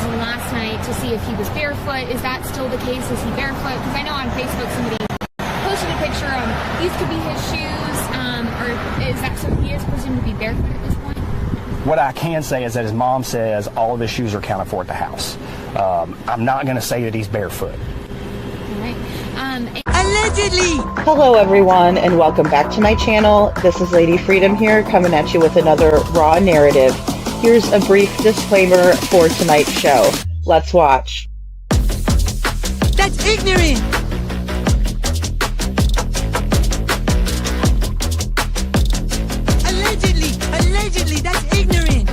him last night to see if he was barefoot. Is that still the case? Is he barefoot? Because I know on Facebook somebody posted a picture of these could be his shoes, or is that so he is presumed to be barefoot at this point? What I can say is that his mom says all of his shoes are accounted for at the house. I'm not going to say that he's barefoot. All right. Allegedly! Hello everyone and welcome back to my channel. This is Lady Freedom here coming at you with another raw narrative. Here's a brief disclaimer for tonight's show. Let's watch. That's ignorant! Allegedly, that's ignorant!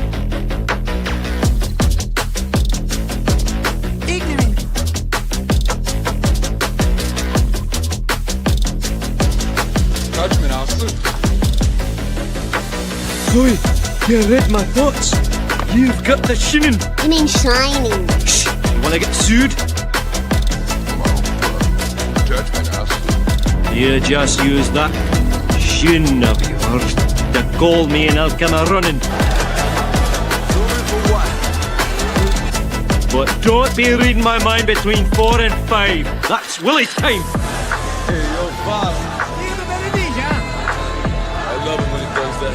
Ignorant. Judgment, Aslı. Oi, you read my thoughts. You've got the shinin. You mean shining? Shh, you wanna get sued? Judgment, Aslı. You just use that shin of yours to call me and I'll come a running. Sorry for what? But don't be reading my mind between 4 and 5. That's Willie's time. Hey, yo, boss. I love him when he does that.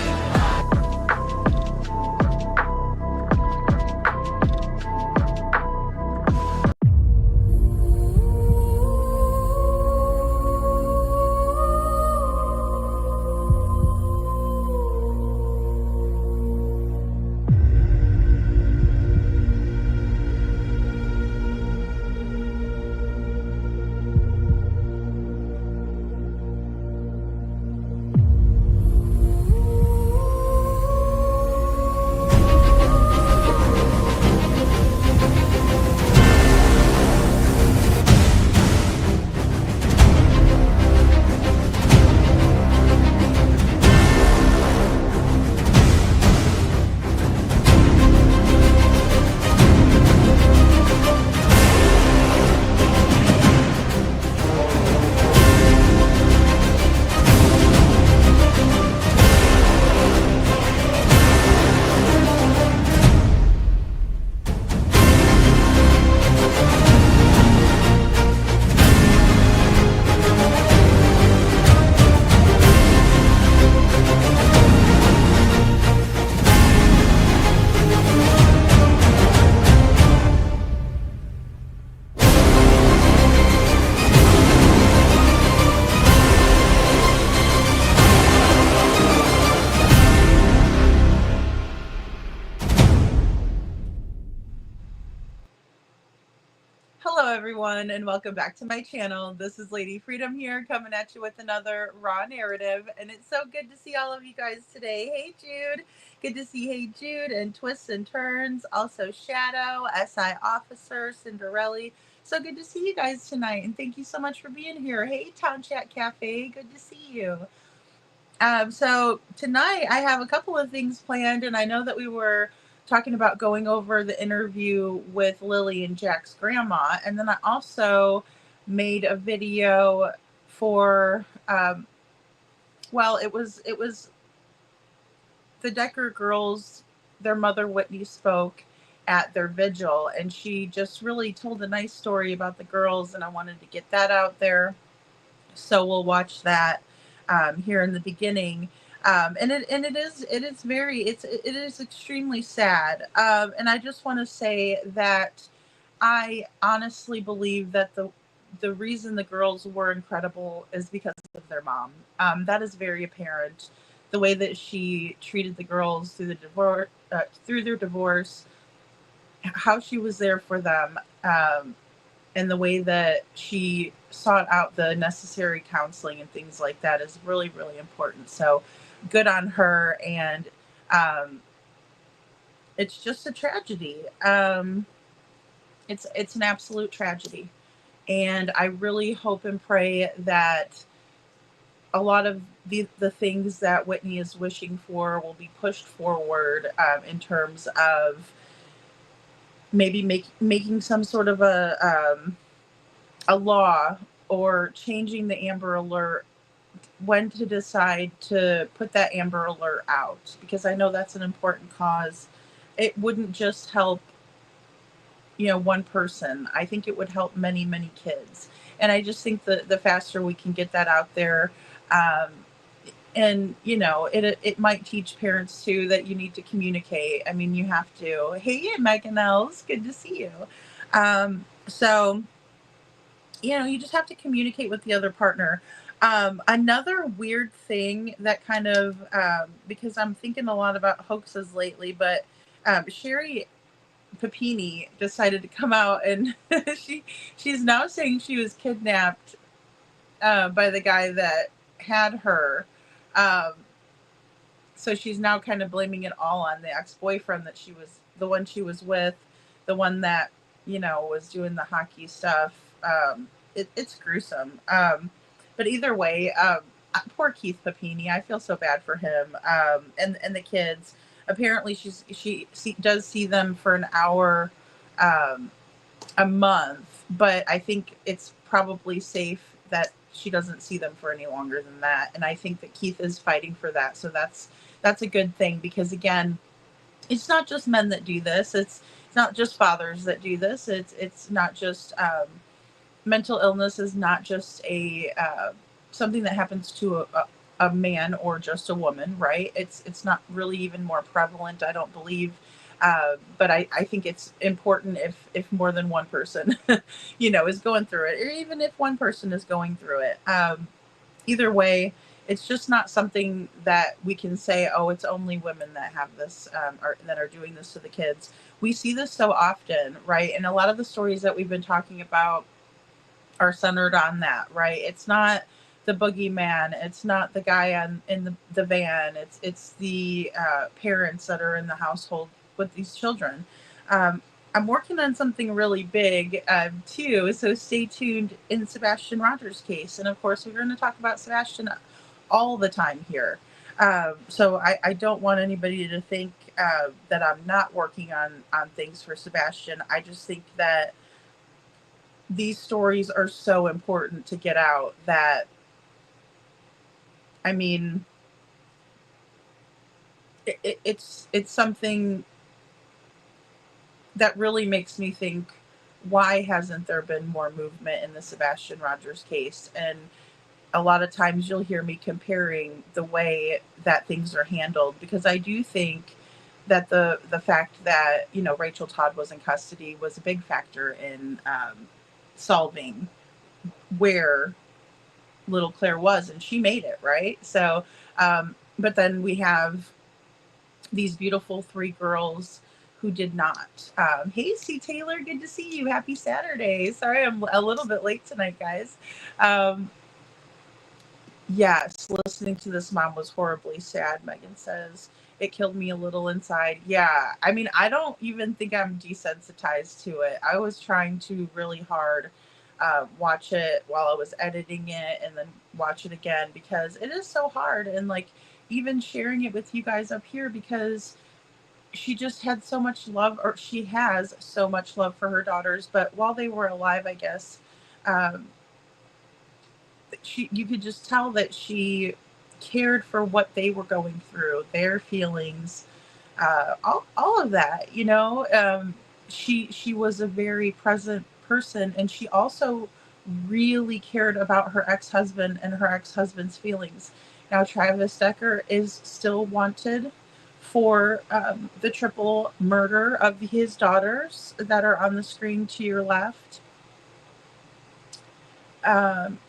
Hello everyone and welcome back to my channel. This is Lady Freedom here coming at you with another raw narrative, and it's so good to see all of you guys today. Hey Jude, good to see Hey Jude and Twists and Turns, also Shadow, SI Officer, Cinderella. So good to see you guys tonight, and thank you so much for being here. Hey Town Chat Cafe, good to see you. So tonight I have a couple of things planned, and I know that we were talking about going over the interview with Lily and Jack's grandma. And then I also made a video for, well, it was the Decker girls, their mother Whitney spoke at their vigil, and she just really told a nice story about the girls, and I wanted to get that out there. So we'll watch that here in the beginning. And it is extremely sad. And I just want to say that I honestly believe that the reason the girls were incredible is because of their mom. That is very apparent. The way that she treated the girls through their divorce, how she was there for them, and the way that she sought out the necessary counseling and things like that is really, really important. So good on her. And it's just a tragedy. It's an absolute tragedy. And I really hope and pray that a lot of the things that Whitney is wishing for will be pushed forward in terms of maybe making some sort of a law, or changing the Amber Alert, when to decide to put that Amber Alert out, because I know that's an important cause. It wouldn't just help one person. I think it would help many, many kids. And I just think the faster we can get that out there, um, and it might teach parents too that you need to communicate. I mean, you have to. Hey, Megan Els, good to see you. So you just have to communicate with the other partner. Another weird thing that kind of, because I'm thinking a lot about hoaxes lately, but Sherry Papini decided to come out and she's now saying she was kidnapped by the guy that had her. Um, so she's now kind of blaming it all on the ex-boyfriend that the one she was with, the one that was doing the hockey stuff. It's gruesome. But either way, poor Keith Papini. I feel so bad for him. And the kids. Apparently, she does see them for an hour a month, but I think it's probably safe that she doesn't see them for any longer than that. And I think that Keith is fighting for that. So that's a good thing, because again, it's not just men that do this. It's not just fathers that do this. It's not just mental illness is not just a something that happens to a man or just a woman, right? It's not really even more prevalent, I don't believe. But I think it's important if more than one person, is going through it, or even if one person is going through it. Either way, it's just not something that we can say, oh, it's only women that have this, or that are doing this to the kids. We see this so often, right? And a lot of the stories that we've been talking about are centered on that, right? It's not the boogeyman. It's not the guy in the van. It's the parents that are in the household with these children. I'm working on something really big too, so stay tuned in Sebastian Rogers' case. And of course, we're going to talk about Sebastian all the time here. So I don't want anybody to think that I'm not working on things for Sebastian. I just think that these stories are so important to get out that, I mean, it's something that really makes me think, why hasn't there been more movement in the Sebastian Rogers case? And a lot of times you'll hear me comparing the way that things are handled, because I do think that the fact that, Rachel Todd was in custody was a big factor in solving where little Claire was, and she made it, right? So, but then we have these beautiful 3 girls who did not. Hey, C. Taylor, good to see you. Happy Saturday. Sorry, I'm a little bit late tonight, guys. Yes, listening to this mom was horribly sad, Megan says. It killed me a little inside. Yeah, I mean, I don't even think I'm desensitized to it. I was trying to really hard watch it while I was editing it, and then watch it again, because it is so hard. And like, even sharing it with you guys up here, because she just had so much love, or she has so much love for her daughters. But while they were alive, I guess, you could just tell that she cared for what they were going through, their feelings, all of that. She was a very present person, and she also really cared about her ex-husband and her ex-husband's feelings. Now, Travis Decker is still wanted for the triple murder of his daughters that are on the screen to your left.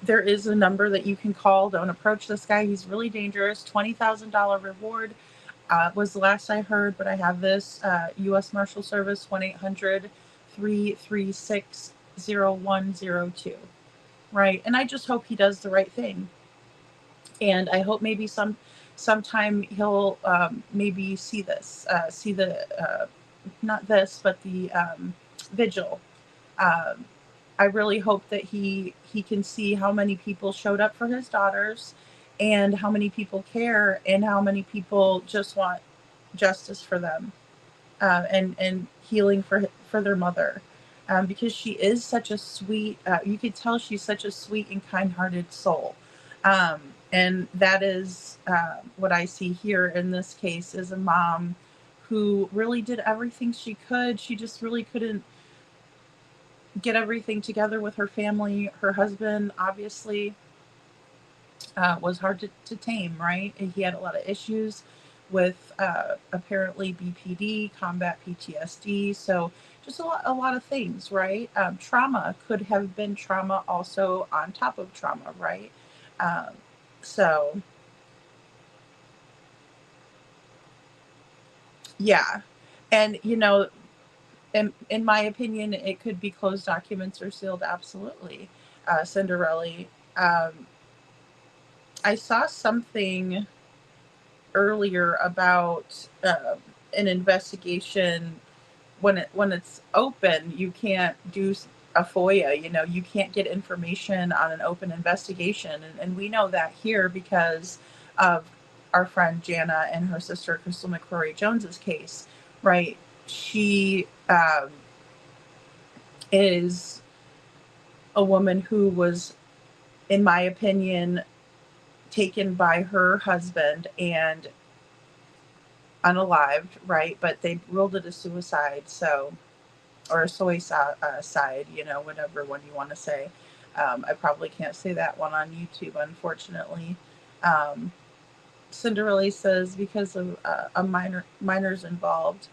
There is a number that you can call. Don't approach this guy. He's really dangerous. $20,000 reward was the last I heard, but I have this. U.S. Marshal Service, 1-800-336-0102. Right? And I just hope he does the right thing. And I hope maybe sometime he'll maybe see this, see the, not this, but the vigil. I really hope that he can see how many people showed up for his daughters, and how many people care, and how many people just want justice for them, and healing for their mother, because she is such a sweet, you could tell she's such a sweet and kind-hearted soul. And that is what I see here in this case, is a mom who really did everything she could. She just really couldn't get everything together with her family. Her husband, obviously, was hard to tame, right? And he had a lot of issues with apparently BPD, combat PTSD. So just a lot of things, right? Trauma could have been trauma also on top of trauma, right? Um, so yeah, and in my opinion, it could be closed documents or sealed. Absolutely, Cinderella. Um, I saw something earlier about an investigation. When it's open, you can't do a FOIA. You can't get information on an open investigation, and we know that here because of our friend Jana and her sister Crystal McCrory Jones's case, right? She is a woman who was, in my opinion, taken by her husband and unalived, right? But they ruled it a suicide, so, or a suicide, whatever one you want to say. I probably can't say that one on YouTube, unfortunately. Um, Cinderella says because of minors involved.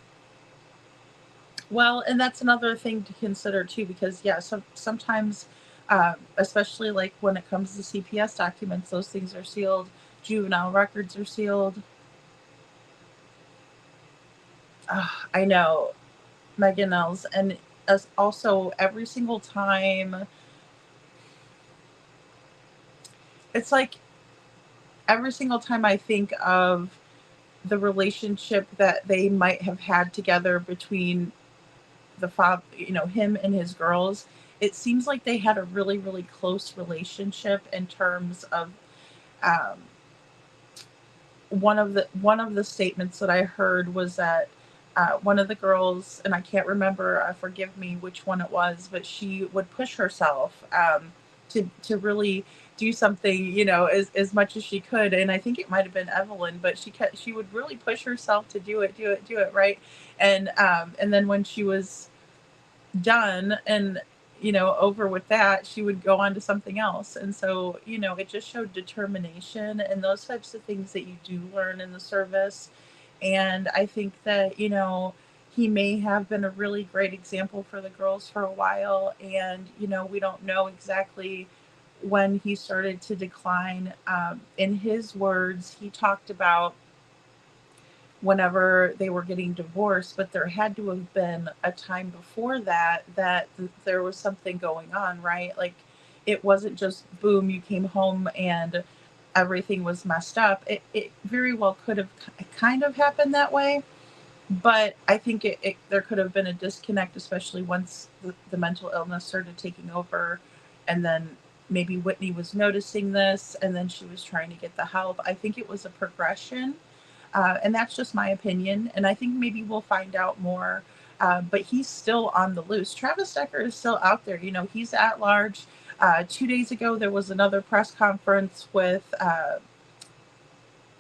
Well, and that's another thing to consider too, because yeah, sometimes, especially like when it comes to CPS documents, those things are sealed. Juvenile records are sealed. I know, Megan Els, and as also every single time, it's like every single time I think of the relationship that they might have had together between the father, him and his girls, it seems like they had a really, really close relationship in terms of um, one of the statements that I heard was that one of the girls, and I can't remember, forgive me which one it was, but she would push herself to really do something, as much as she could. And I think it might have been Evelyn, but she would really push herself to do it, right? And then when she was done and over with that, she would go on to something else. And so it just showed determination and those types of things that you do learn in the service. And I think that he may have been a really great example for the girls for a while. And we don't know exactly when he started to decline. In his words, he talked about whenever they were getting divorced, but there had to have been a time before that there was something going on, right? Like it wasn't just boom, you came home and everything was messed up. It very well could have kind of happened that way, but I think there could have been a disconnect, especially once the mental illness started taking over, and then maybe Whitney was noticing this and then she was trying to get the help. I think it was a progression. And that's just my opinion. And I think maybe we'll find out more. But he's still on the loose. Travis Decker is still out there. He's at large. 2 days ago, there was another press conference with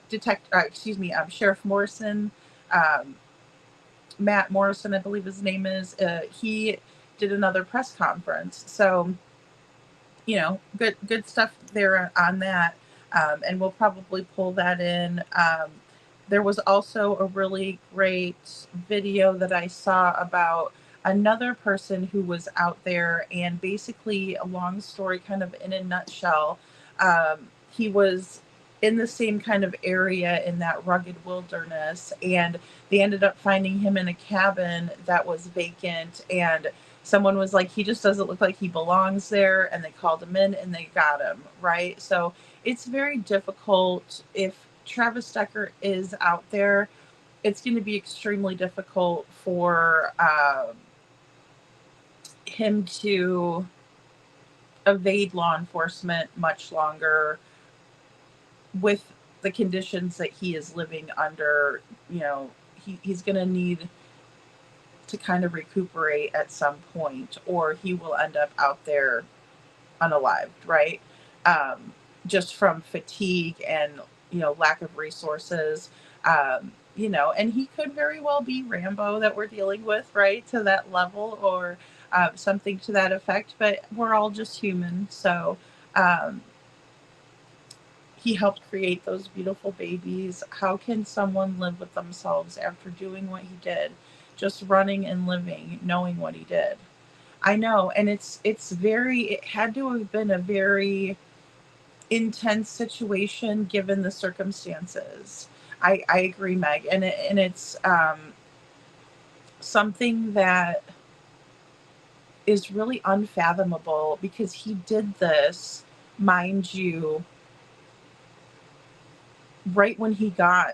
Sheriff Morrison, Matt Morrison, I believe his name is. He did another press conference. So, good stuff there on that. And we'll probably pull that in. There was also a really great video that I saw about another person who was out there, and basically a long story kind of in a nutshell. He was in the same kind of area in that rugged wilderness, and they ended up finding him in a cabin that was vacant, and someone was like, he just doesn't look like he belongs there, and they called him in and they got him, right? So it's very difficult. If Travis Decker is out there, it's going to be extremely difficult for him to evade law enforcement much longer with the conditions that he is living under. He's going to need to kind of recuperate at some point, or he will end up out there unalived, right? Just from fatigue and lack of resources, and he could very well be Rambo that we're dealing with, right, to that level, or something to that effect. But we're all just human, so he helped create those beautiful babies. How can someone live with themselves after doing what he did, just running and living, knowing what he did? I know, and it had to have been a very intense situation given the circumstances. I agree, Meg, and it's something that is really unfathomable, because he did this, mind you, right when he got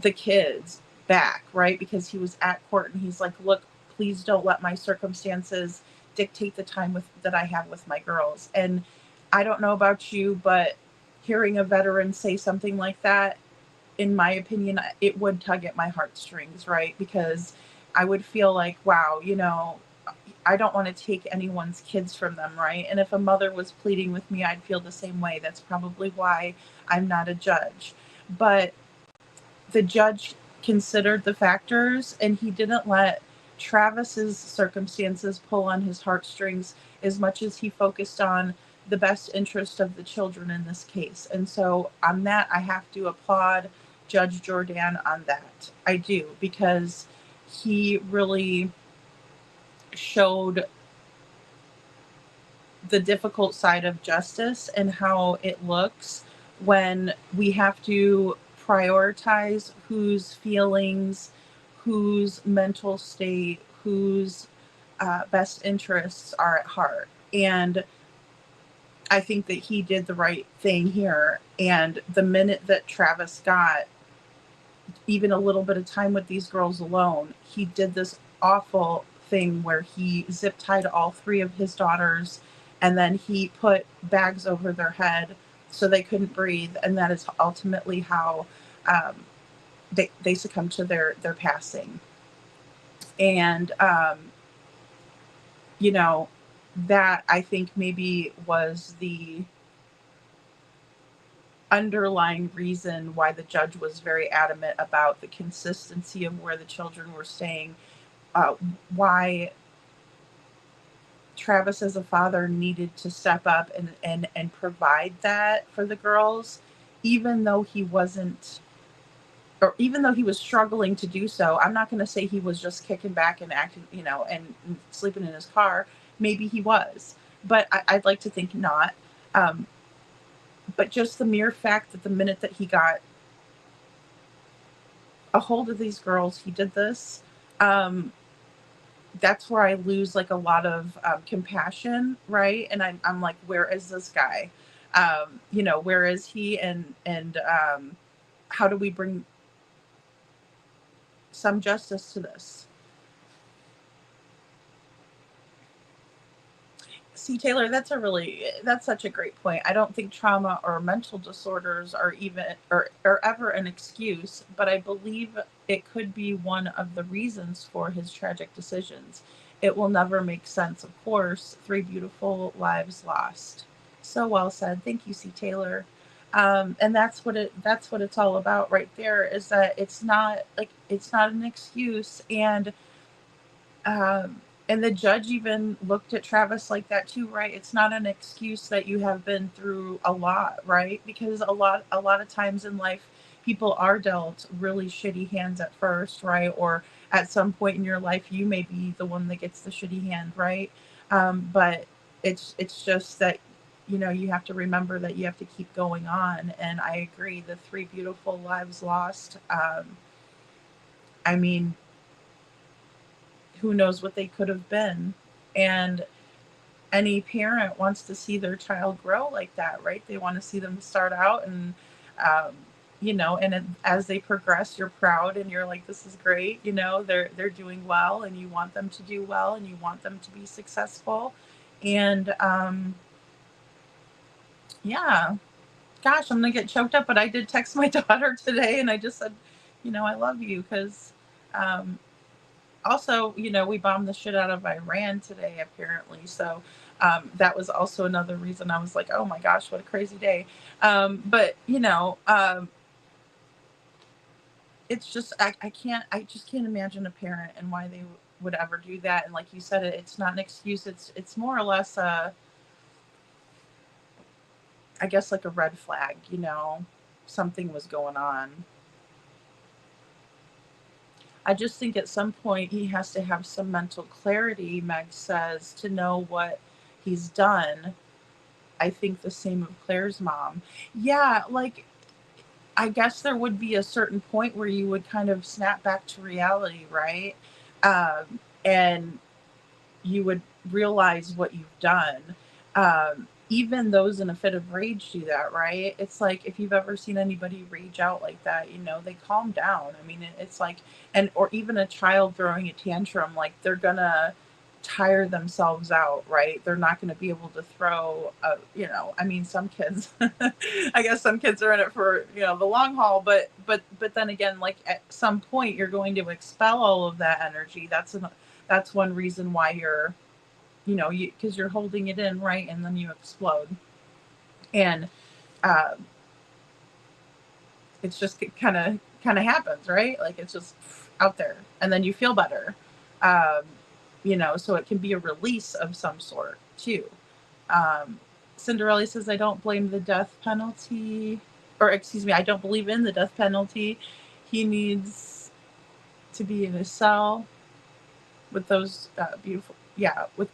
the kids back, right? Because he was at court and he's like, look, please don't let my circumstances dictate the time that I have with my girls. And I don't know about you, but hearing a veteran say something like that, in my opinion, it would tug at my heartstrings, right? Because I would feel like, wow, I don't want to take anyone's kids from them, right? And if a mother was pleading with me, I'd feel the same way. That's probably why I'm not a judge. But the judge considered the factors, and he didn't let Travis's circumstances pull on his heartstrings as much as he focused on the best interest of the children in this case. And so on that, I have to applaud Judge Jordan on that. I do, because he really showed the difficult side of justice and how it looks when we have to prioritize whose feelings, whose mental state, whose best interests are at heart. And I think that he did the right thing here. And the minute that Travis got even a little bit of time with these girls alone, he did this awful thing where he zip tied all 3 of his daughters, and then he put bags over their head so they couldn't breathe. And that is ultimately how they succumbed to their passing. And, that I think maybe was the underlying reason why the judge was very adamant about the consistency of where the children were staying, why Travis as a father needed to step up and provide that for the girls, even though he wasn't, or even though he was struggling to do so. I'm not going to say he was just kicking back and acting, and sleeping in his car. Maybe he was, but I'd like to think not. But just the mere fact that the minute that he got a hold of these girls, he did this. That's where I lose like a lot of compassion, right? And I'm like, where is this guy? Where is he? And how do we bring some justice to this? See, Taylor, that's such a great point. I don't think trauma or mental disorders are ever an excuse, but I believe it could be one of the reasons for his tragic decisions. It will never make sense, of course. 3 beautiful lives lost. So well said. Thank you, C. Taylor. And that's what it's all about right there, is that it's not an excuse. And the judge even looked at Travis like that too, right? It's not an excuse that you have been through a lot, right? Because a lot of times in life, people are dealt really shitty hands at first, right? Or at some point in your life, you may be the one that gets the shitty hand, right? But it's just that, you have to remember that you have to keep going on. And I agree, the 3 beautiful lives lost. I mean, who knows what they could have been. And any parent wants to see their child grow like that, right? They want to see them start out and, as they progress, you're proud and you're like, this is great. They're doing well, and you want them to do well, and you want them to be successful. And, yeah, gosh, I'm going to get choked up, but I did text my daughter today and I just said, I love you. 'Cause, also, we bombed the shit out of Iran today, apparently. So that was also another reason I was like, oh my gosh, what a crazy day. But it's just, I just can't imagine a parent and why would ever do that. And like you said, it's not an excuse. It's more or less I guess like a red flag, you know, something was going on. I just think at some point he has to have some mental clarity, Meg says, to know what he's done. I think the same of Claire's mom. Yeah, like, I guess there would be a certain point where you would kind of snap back to reality, right? And you would realize what you've done. Even those in a fit of rage do that, right? It's like, if you've ever seen anybody rage out like that, you know, they calm down. I mean, it's like, or even a child throwing a tantrum, like they're gonna tire themselves out, right? They're not going to be able to throw, you know, I mean, some kids, I guess some kids are in it for, you know, the long haul, but then again, like at some point you're going to expel all of that energy. That's one reason why you're, you know, because you're holding it in, right? And then you explode. And it's just, it kind of happens, right? Like it's just out there and then you feel better. You know, so it can be a release of some sort too. Cinderella says, I don't blame the death penalty, or excuse me, I don't believe in the death penalty. He needs to be in a cell with those beautiful, yeah, with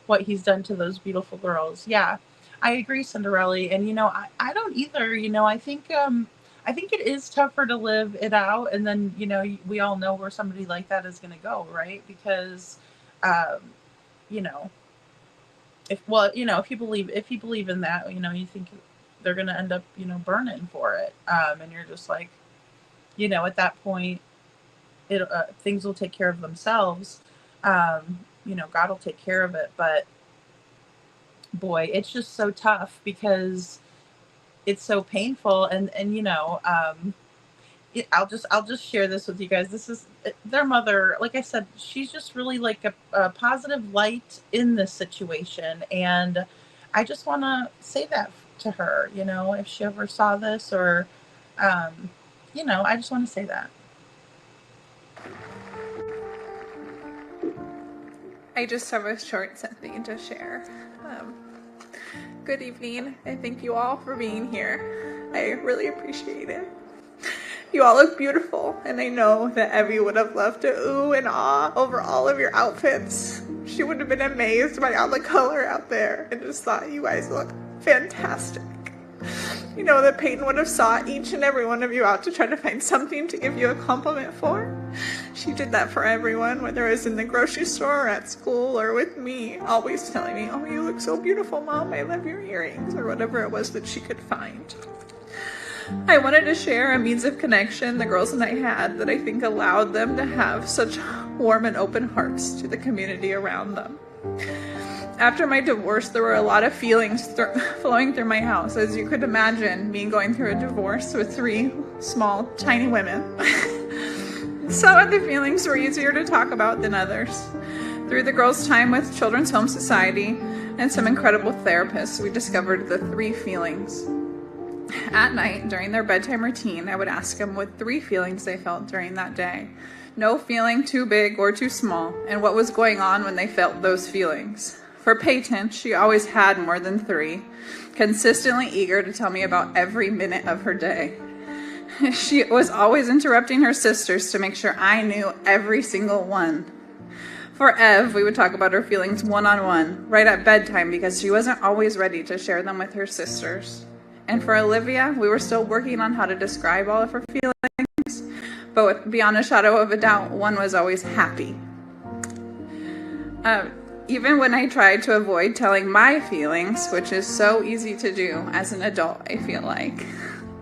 what he's done to those beautiful girls. Yeah, I agree, Cinderella. And, you know, I don't either. You know, I think it is tougher to live it out. And then, you know, we all know where somebody like that is going to go, right? Because, you know, if you believe in that, you know, you think they're going to end up, you know, burning for it. And you're just like, you know, at that point, things will take care of themselves. You know, God will take care of it. But boy, it's just so tough because it's so painful. And you know, I'll just share this with you guys. This is their mother. Like I said, she's just really like a positive light in this situation. And I just want to say that to her, you know, if she ever saw this or, you know, I just want to say that. I just have a short something to share. Good evening. I thank you all for being here. I really appreciate it. You all look beautiful, and I know that Evie would have loved to ooh and ah over all of your outfits. She would have been amazed by all the color out there and just thought you guys look fantastic. You know that Peyton would have sought each and every one of you out to try to find something to give you a compliment for. She did that for everyone, whether it was in the grocery store or at school or with me, always telling me, oh, you look so beautiful, Mom, I love your earrings, or whatever it was that she could find. I wanted to share a means of connection the girls and I had that I think allowed them to have such warm and open hearts to the community around them. After my divorce, there were a lot of feelings flowing through my house. As you could imagine, me going through a divorce with 3 small, tiny women. Some of the feelings were easier to talk about than others. Through the girls' time with Children's Home Society and some incredible therapists, we discovered the 3 feelings. At night, during their bedtime routine, I would ask them what 3 feelings they felt during that day. No feeling too big or too small, and what was going on when they felt those feelings. For Peyton, she always had more than 3, consistently eager to tell me about every minute of her day. She was always interrupting her sisters to make sure I knew every single one. For Ev, we would talk about her feelings one-on-one, right at bedtime, because she wasn't always ready to share them with her sisters. And for Olivia, we were still working on how to describe all of her feelings, but beyond a shadow of a doubt, one was always happy. Even when I tried to avoid telling my feelings, which is so easy to do as an adult, I feel like,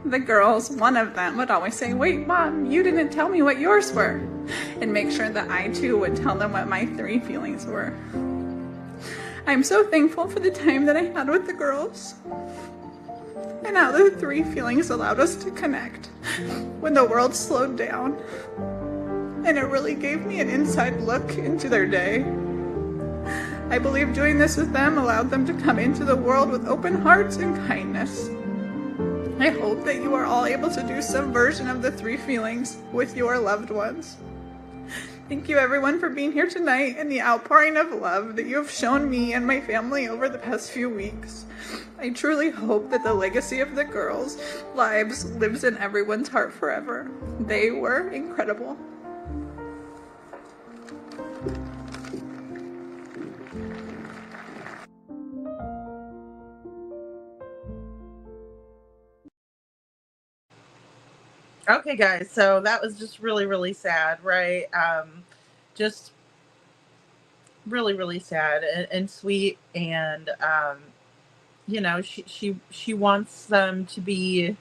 the girls, one of them would always say, wait, Mom, you didn't tell me what yours were, and make sure that I too would tell them what my 3 feelings were. I'm so thankful for the time that I had with the girls, and how the 3 feelings allowed us to connect when the world slowed down, and it really gave me an inside look into their day. I believe doing this with them allowed them to come into the world with open hearts and kindness. I hope that you are all able to do some version of the 3 feelings with your loved ones. Thank you everyone for being here tonight and the outpouring of love that you have shown me and my family over the past few weeks. I truly hope that the legacy of the girls' lives lives in everyone's heart forever. They were incredible. Okay, guys, so that was just really, really sad, right? Just really, really sad and sweet, and you know, she wants them to be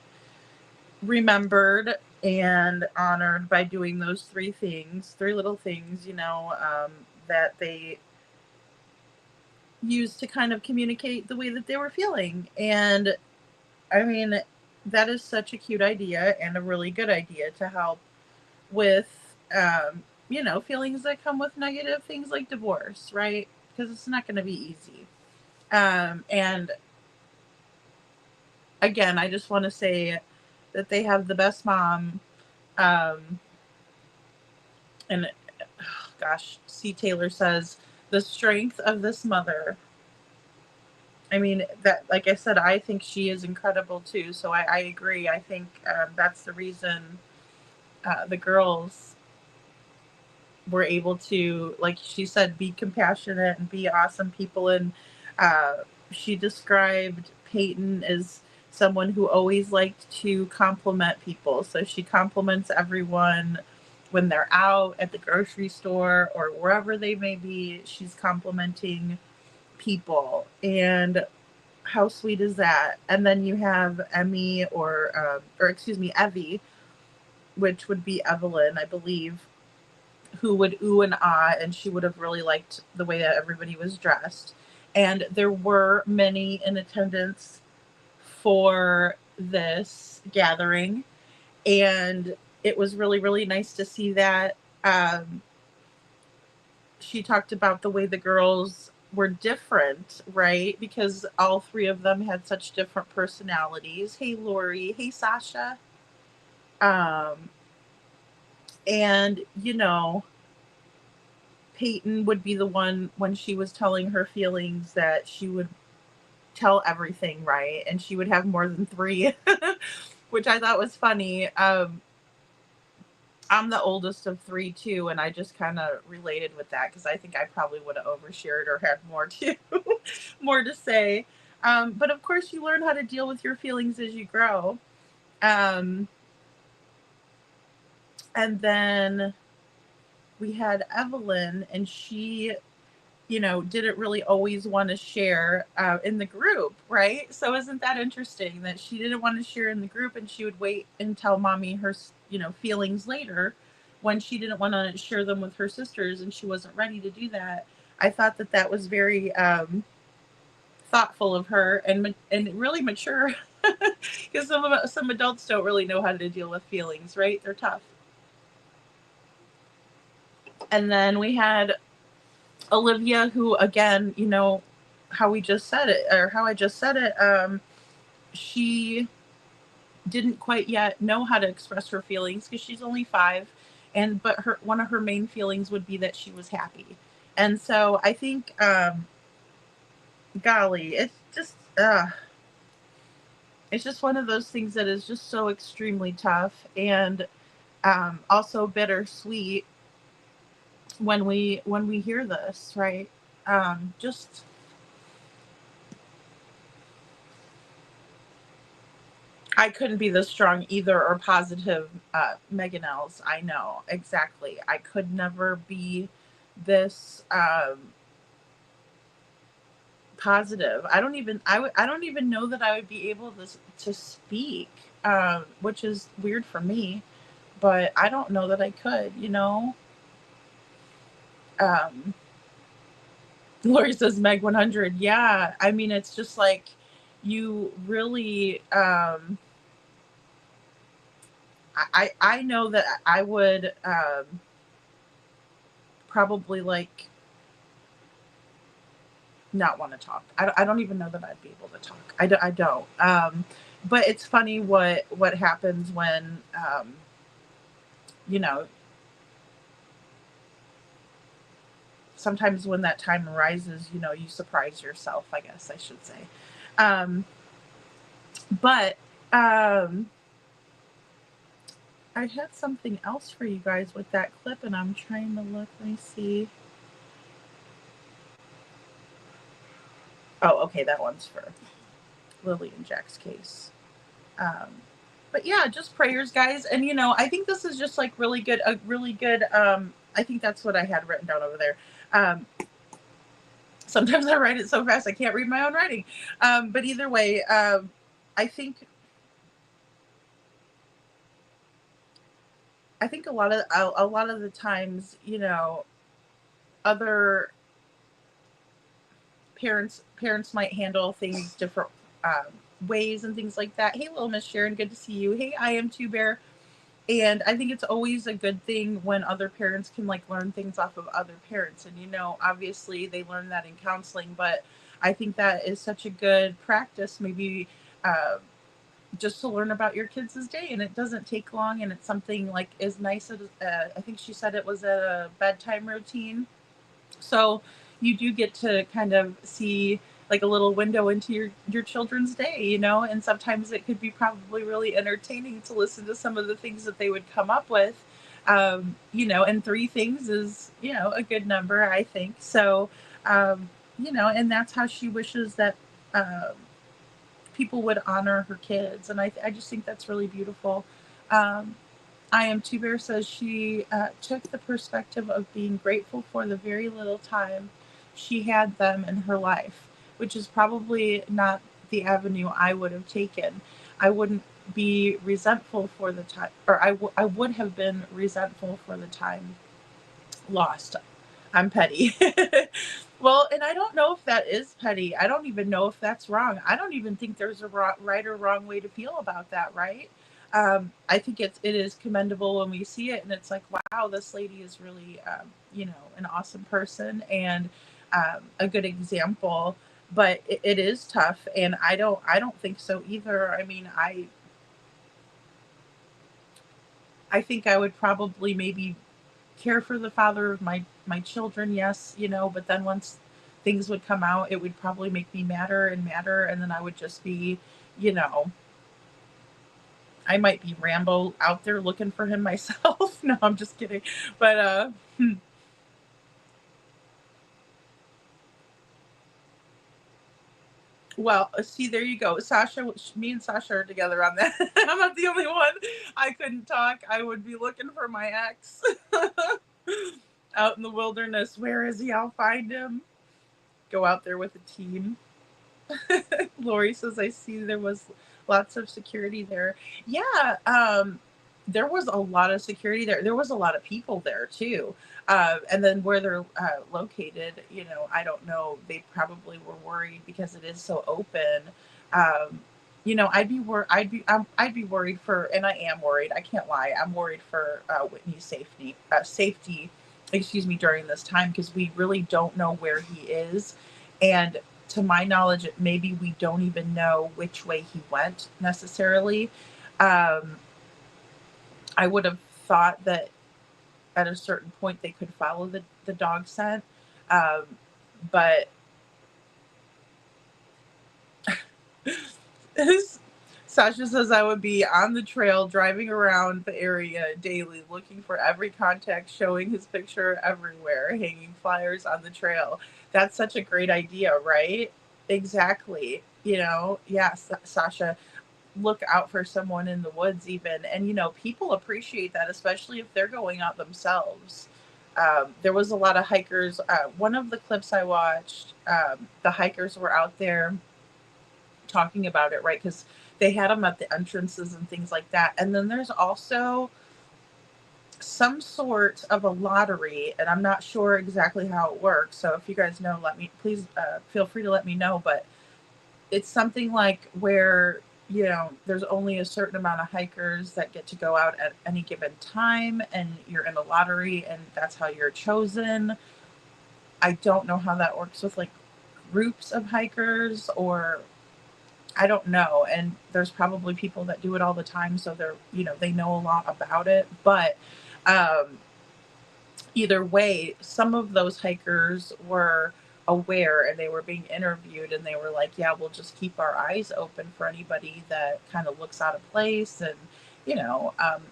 remembered and honored by doing those three little things, you know, that they used to kind of communicate the way that they were feeling. And I mean, that is such a cute idea and a really good idea to help with, you know, feelings that come with negative things like divorce, right? Because it's not going to be easy. And again, I just want to say that they have the best mom. And gosh, C. Taylor says, the strength of this mother. I mean, that, like I said, I think she is incredible too. So I agree. I think that's the reason the girls were able to, like she said, be compassionate and be awesome people. And she described Peyton as someone who always liked to compliment people. So she compliments everyone when they're out at the grocery store or wherever they may be. She's complimenting people, and how sweet is that? And then you have Emmy or excuse me, Evie, which would be Evelyn, I believe, who would ooh and ah, and she would have really liked the way that everybody was dressed. And there were many in attendance for this gathering, and it was really, really nice to see that. She talked about the way the girls were different, right? Because all three of them had such different personalities. Hey, Lori. Hey, Sasha. And, you know, Peyton would be the one when she was telling her feelings that she would tell everything, right? And she would have more than three, which I thought was funny. I'm the oldest of three too, and I just kind of related with that because I think I probably would have overshared or had more to say. But of course, you learn how to deal with your feelings as you grow. And then we had Evelyn, and she, you know, didn't really always want to share in the group, right? So isn't that interesting that she didn't want to share in the group, and she would wait and tell mommy her, you know, feelings later when she didn't want to share them with her sisters and she wasn't ready to do that. I thought that that was very thoughtful of her and really mature, because some adults don't really know how to deal with feelings, right? They're tough. And then we had Olivia, who, again, you know, how I just said it, she didn't quite yet know how to express her feelings because she's only 5, but one of her main feelings would be that she was happy. And so I think, golly, it's just one of those things that is just so extremely tough, and also bittersweet when we hear this, right? Just I couldn't be this strong either or positive, Megan Els. I know exactly. I could never be this positive. I don't even know that I would be able to speak, which is weird for me, but I don't know that I could, you know. Lori says Meg 100. Yeah, I mean, it's just like you really I know that I would probably like not want to talk. I don't even know that I'd be able to talk. I don't. But it's funny what happens when you know, sometimes when that time arises, you know, you surprise yourself, I guess I should say. But I had something else for you guys with that clip, and I'm trying to look. Let me see. Oh, okay, that one's for Lily and Jack's case. But yeah, just prayers, guys. And you know, I think this is just like really good, a really good. I think that's what I had written down over there. Sometimes I write it so fast I can't read my own writing. But either way, I think a lot of the times, you know, other parents might handle things different ways and things like that. Hey, little Miss Sharon, good to see you. Hey, I am Two Bear. And I think it's always a good thing when other parents can like learn things off of other parents. And, you know, obviously they learn that in counseling, but I think that is such a good practice, maybe just to learn about your kids' day. And it doesn't take long. And it's something like as nice as, I think she said it was a bedtime routine. So you do get to kind of see like a little window into your children's day, you know, and sometimes it could be probably really entertaining to listen to some of the things that they would come up with, you know, and 3 things is, you know, a good number, I think. So, you know, and that's how she wishes that people would honor her kids. And I just think that's really beautiful. I Am Two Bear says she took the perspective of being grateful for the very little time she had them in her life, which is probably not the avenue I would have taken. I wouldn't be resentful for the time, or I would have been resentful for the time lost. I'm petty. Well, and I don't know if that is petty. I don't even know if that's wrong. I don't even think there's a right or wrong way to feel about that, right? I think it is commendable when we see it, and it's like, wow, this lady is really, you know, an awesome person and a good example. But it is tough, and I don't think so either. I mean, I think I would probably maybe care for the father of my children, yes, you know, but then once things would come out, it would probably make me madder, and then I would just be, you know, I might be Rambo out there looking for him myself. No, I'm just kidding. But well, see, there you go. Sasha, me and Sasha are together on that. I'm not the only one. I couldn't talk. I would be looking for my ex out in the wilderness. Where is he? I'll find him. Go out there with a team. Lori says, I see there was lots of security there. Yeah, there was a lot of security there. There was a lot of people there too. And then where they're located, you know, I don't know. They probably were worried because it is so open. You know, I'd be worried for, and I am worried. I can't lie. I'm worried for Whitney's safety, excuse me, during this time, because we really don't know where he is. And to my knowledge, maybe we don't even know which way he went necessarily. I would have thought that at a certain point they could follow the dog scent. But Sasha says, I would be on the trail driving around the area daily looking for every contact, showing his picture everywhere, hanging flyers on the trail. That's such a great idea, right? Exactly. You know, yes, Sasha, look out for someone in the woods even. And, you know, people appreciate that, especially if they're going out themselves. There was a lot of hikers. One of the clips I watched, the hikers were out there talking about it, right? Because they had them at the entrances and things like that. And then there's also some sort of a lottery, and I'm not sure exactly how it works. So if you guys know, please feel free to let me know. But it's something like where, you know, there's only a certain amount of hikers that get to go out at any given time, and you're in a lottery, and that's how you're chosen. I don't know how that works with like groups of hikers, or I don't know. And there's probably people that do it all the time, so they're, you know, they know a lot about it. But either way, some of those hikers were aware and they were being interviewed and they were like, yeah, we'll just keep our eyes open for anybody that kind of looks out of place. And,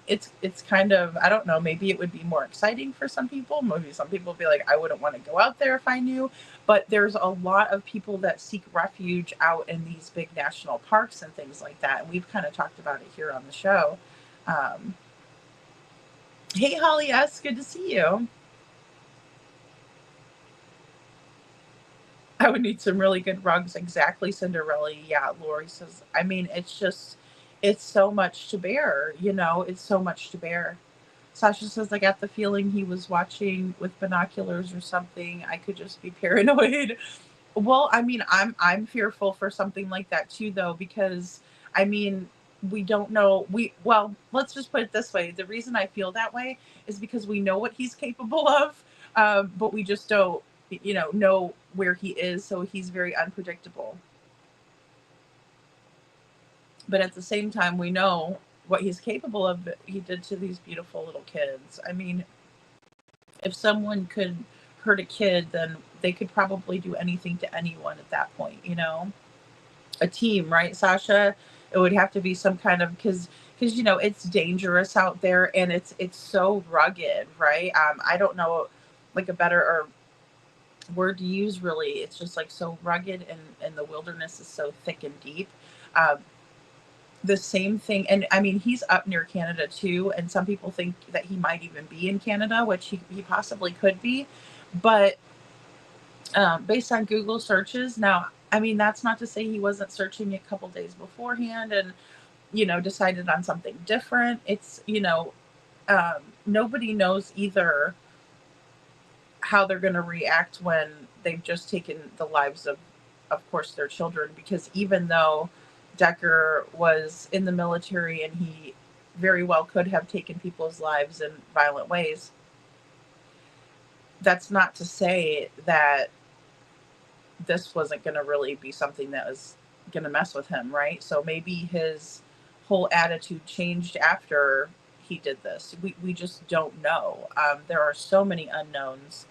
it's kind of, I don't know, maybe it would be more exciting for some people. Maybe some people would be like, I wouldn't want to go out there if I knew. But there's a lot of people that seek refuge out in these big national parks and things like that. And we've kind of talked about it here on the show. Hey, Holly S., good to see you. I would need some really good rugs. Exactly, Cinderella. Yeah, Lori says, I mean, it's so much to bear, it's so much to bear. Sasha says, I got the feeling he was watching with binoculars or something. I could just be paranoid. Well, I mean, I'm fearful for something like that too, though, because I mean, we don't know. Well, let's just put it this way. The reason I feel that way is because we know what he's capable of, but we just don't, know where he is. So he's very unpredictable. But at the same time, we know what he's capable of. He did to these beautiful little kids. I mean, if someone could hurt a kid, then they could probably do anything to anyone at that point, a team, right, Sasha? It would have to be some kind of, because it's dangerous out there and it's so rugged, right? I don't know like a better or word to use, really. It's just like so rugged, and the wilderness is so thick and deep. The same thing, and I mean, he's up near Canada too, and some people think that he might even be in Canada, which he possibly could be, but based on Google searches. Now, I mean, that's not to say he wasn't searching a couple days beforehand and, decided on something different. It's, nobody knows either how they're going to react when they've just taken the lives of course, their children, because even though Decker was in the military and he very well could have taken people's lives in violent ways, that's not to say that this wasn't going to really be something that was going to mess with him, right? So maybe his whole attitude changed after he did this. We just don't know. There are so many unknowns.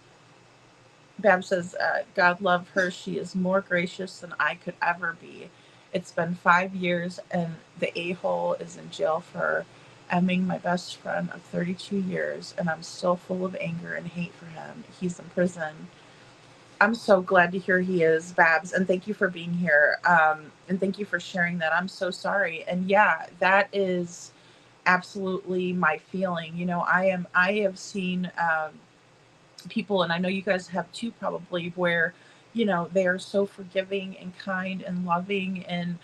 Bab says, God love her. She is more gracious than I could ever be. It's been 5 years and the a-hole is in jail for emming my best friend of 32 years, and I'm still full of anger and hate for him. He's in prison. I'm so glad to hear he is, Babs, and thank you for being here. And thank you for sharing that. I'm so sorry. And yeah, that is absolutely my feeling. I have seen people, and I know you guys have too, probably, where they are so forgiving and kind and loving and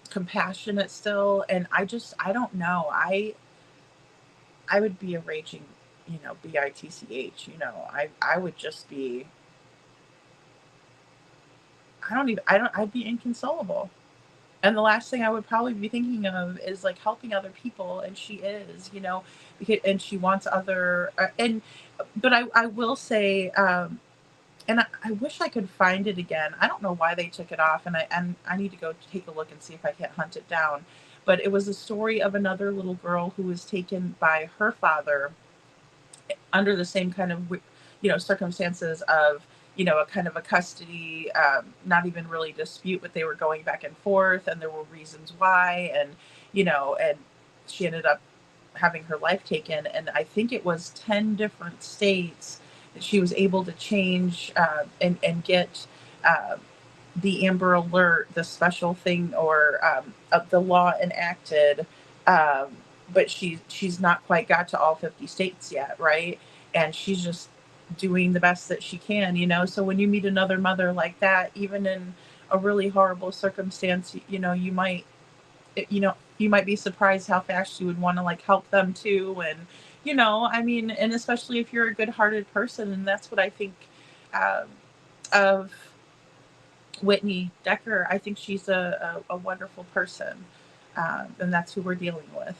compassionate still. And I don't know. I would be a raging, bitch. I would just be, I'd be inconsolable. And the last thing I would probably be thinking of is like helping other people. And she is, and she wants other, but I will say, and I wish I could find it again. I don't know why they took it off, and I need to go take a look and see if I can't hunt it down. But it was a story of another little girl who was taken by her father under the same kind of, circumstances of, a kind of a custody, not even really dispute, but they were going back and forth, and there were reasons why, and, and she ended up having her life taken. And I think it was 10 different states that she was able to change and get the Amber Alert, the special thing, or the law enacted. But she's not quite got to all 50 states yet, right? And she's just doing the best that she can, So when you meet another mother like that, even in a really horrible circumstance, you might be surprised how fast you would want to like help them too. And, and especially if you're a good-hearted person. And that's what I think of Whitney Decker. I think she's a wonderful person. And that's who we're dealing with,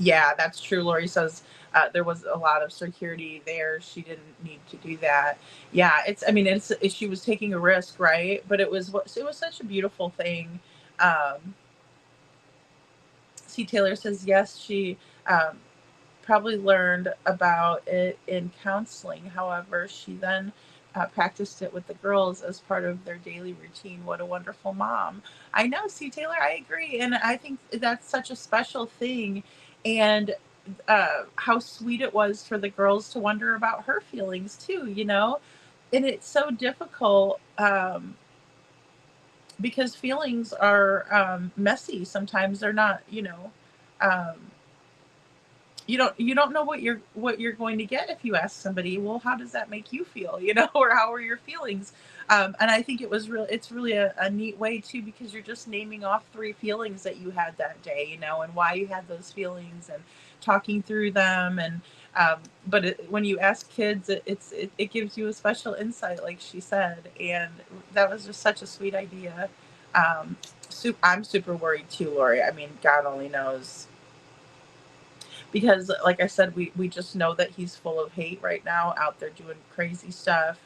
Yeah, that's true. Lori says there was a lot of security there. She didn't need to do that. Yeah, she was taking a risk, right? But it was such a beautiful thing. C. Taylor says yes, she probably learned about it in counseling. However, she then practiced it with the girls as part of their daily routine. What a wonderful mom. I know, C. Taylor, I agree. And I think that's such a special thing. And how sweet it was for the girls to wonder about her feelings too, you know? And it's so difficult because feelings are messy. Sometimes they're not, um, you don't know what you're going to get if you ask somebody, well, how does that make you feel, or how are your feelings? And I think it's really a neat way too, because you're just naming off 3 feelings that you had that day, and why you had those feelings and talking through them. And but when you ask kids, it gives you a special insight, like she said, and that was just such a sweet idea. I'm super worried too, Lori. I mean, God only knows, because like I said, we just know that he's full of hate right now, out there doing crazy stuff,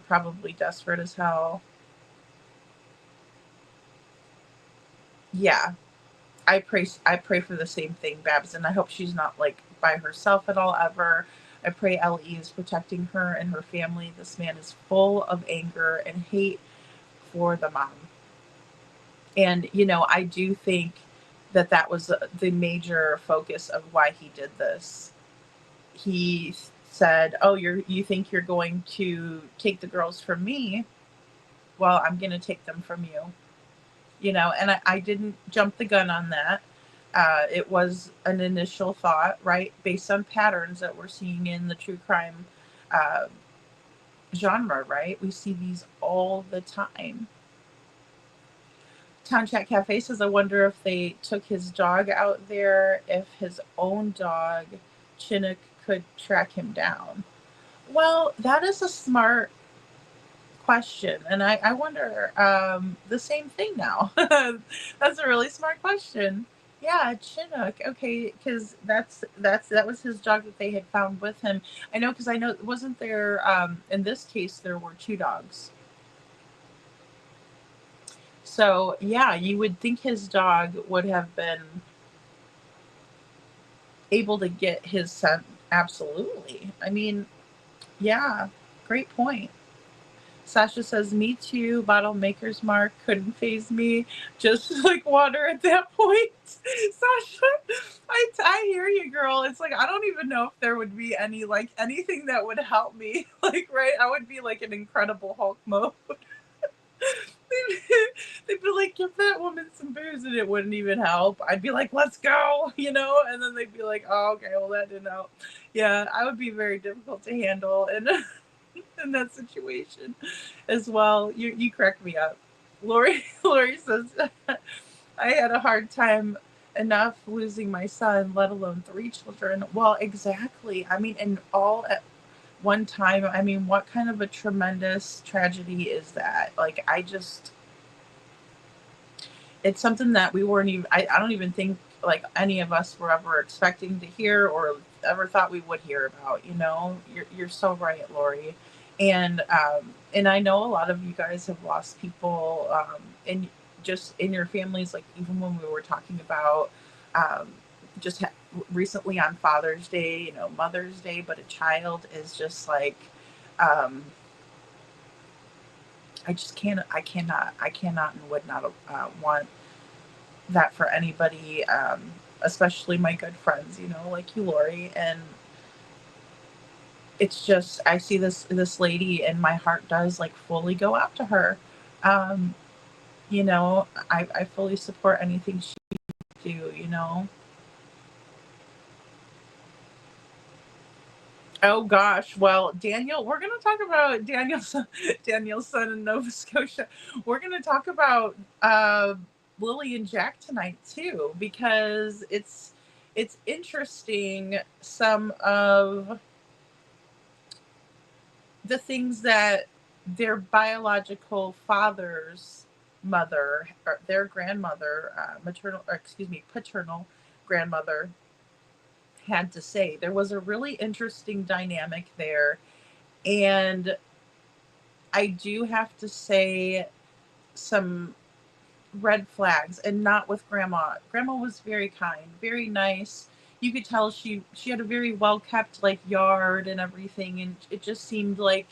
probably desperate as hell. Yeah, I pray for the same thing, Babs, and I hope she's not like by herself at all ever. I pray LE is protecting her and her family. This man is full of anger and hate for the mom. And, I do think that was the major focus of why he did this. He said, oh, you think you're going to take the girls from me? Well, I'm going to take them from you. And I didn't jump the gun on that. It was an initial thought, right? Based on patterns that we're seeing in the true crime genre, right? We see these all the time. Town Chat Cafe says, I wonder if they took his dog out there, if his own dog, Chinook, could track him down. Well, that is a smart question. And I wonder the same thing now. That's a really smart question. Yeah, Chinook. Okay, because that was his dog that they had found with him. I know, because wasn't there in this case there were 2 dogs. So yeah, you would think his dog would have been able to get his scent. Absolutely. I mean, yeah, great point. Sasha says, me too, bottle maker's mark couldn't faze me, just like water at that point. Sasha, I hear you, girl. It's like, I don't even know if there would be anything that would help me. Like, right, I would be like an Incredible Hulk mode. They'd be like, give that woman some booze, and it wouldn't even help. I'd be like, let's go, and then they'd be like, oh, okay, well, that didn't help. Yeah, I would be very difficult to handle in that situation as well. You crack me up. Lori says, I had a hard time enough losing my son, let alone 3 children. Well, exactly. I mean, and all at one time. I mean, what kind of a tremendous tragedy is that? Like, it's something that we weren't even, I don't even think like any of us were ever expecting to hear or ever thought we would hear about. You're so right, Lori. And I know a lot of you guys have lost people in your families, like even when we were talking about recently on Father's Day, Mother's Day, but a child is just like, I cannot and would not want that for anybody, especially my good friends, like you, Lori. And it's just, I see this lady and my heart does like fully go out to her. I fully support anything she do, Oh gosh. Well, Daniel, we're going to talk about Daniel's son in Nova Scotia. We're going to talk about Lily and Jack tonight too, because it's interesting, some of the things that their biological father's mother, or their grandmother, paternal grandmother, had to say. There was a really interesting dynamic there. And I do have to say some red flags, and not with grandma. Grandma was very kind, very nice. You could tell she had a very well kept like yard and everything, and it just seemed like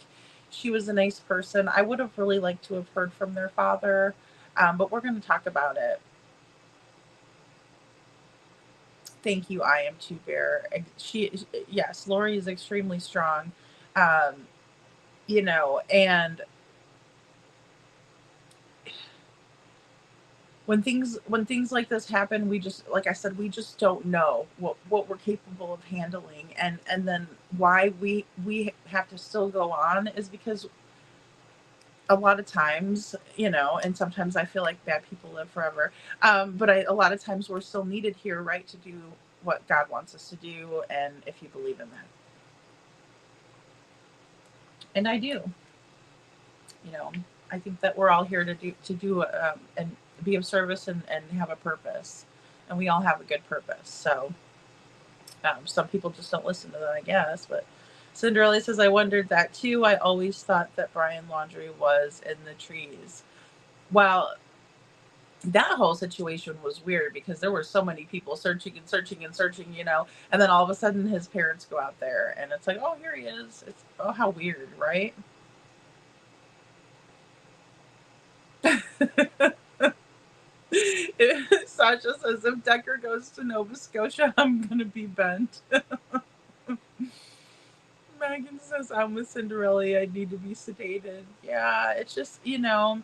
she was a nice person. I would have really liked to have heard from their father, but we're going to talk about it. Thank you, I am too bear. Yes, Lori is extremely strong, you know, and when things like this happen, we just, like I said, we just don't know what we're capable of handling, and then why we have to still go on is because a lot of times, you know, and sometimes I feel like bad people live forever, but a lot of times we're still needed here, right, to do what God wants us to do, and if you believe in that, and I do, you know, I think that we're all here to do and be of service and have a purpose, and we all have a good purpose. So some people just don't listen to that, I guess. But Cinderella says, I wondered that too. I always thought that Brian Laundrie was in the trees. Well, that whole situation was weird because there were so many people searching and searching and searching, you know, and then all of a sudden his parents go out there and it's like, oh, here he is. It's, oh, how weird, right? Sasha says, if Decker goes to Nova Scotia, I'm gonna be bent. Megan says, I'm with Cinderella, I need to be sedated. Yeah, it's just, you know,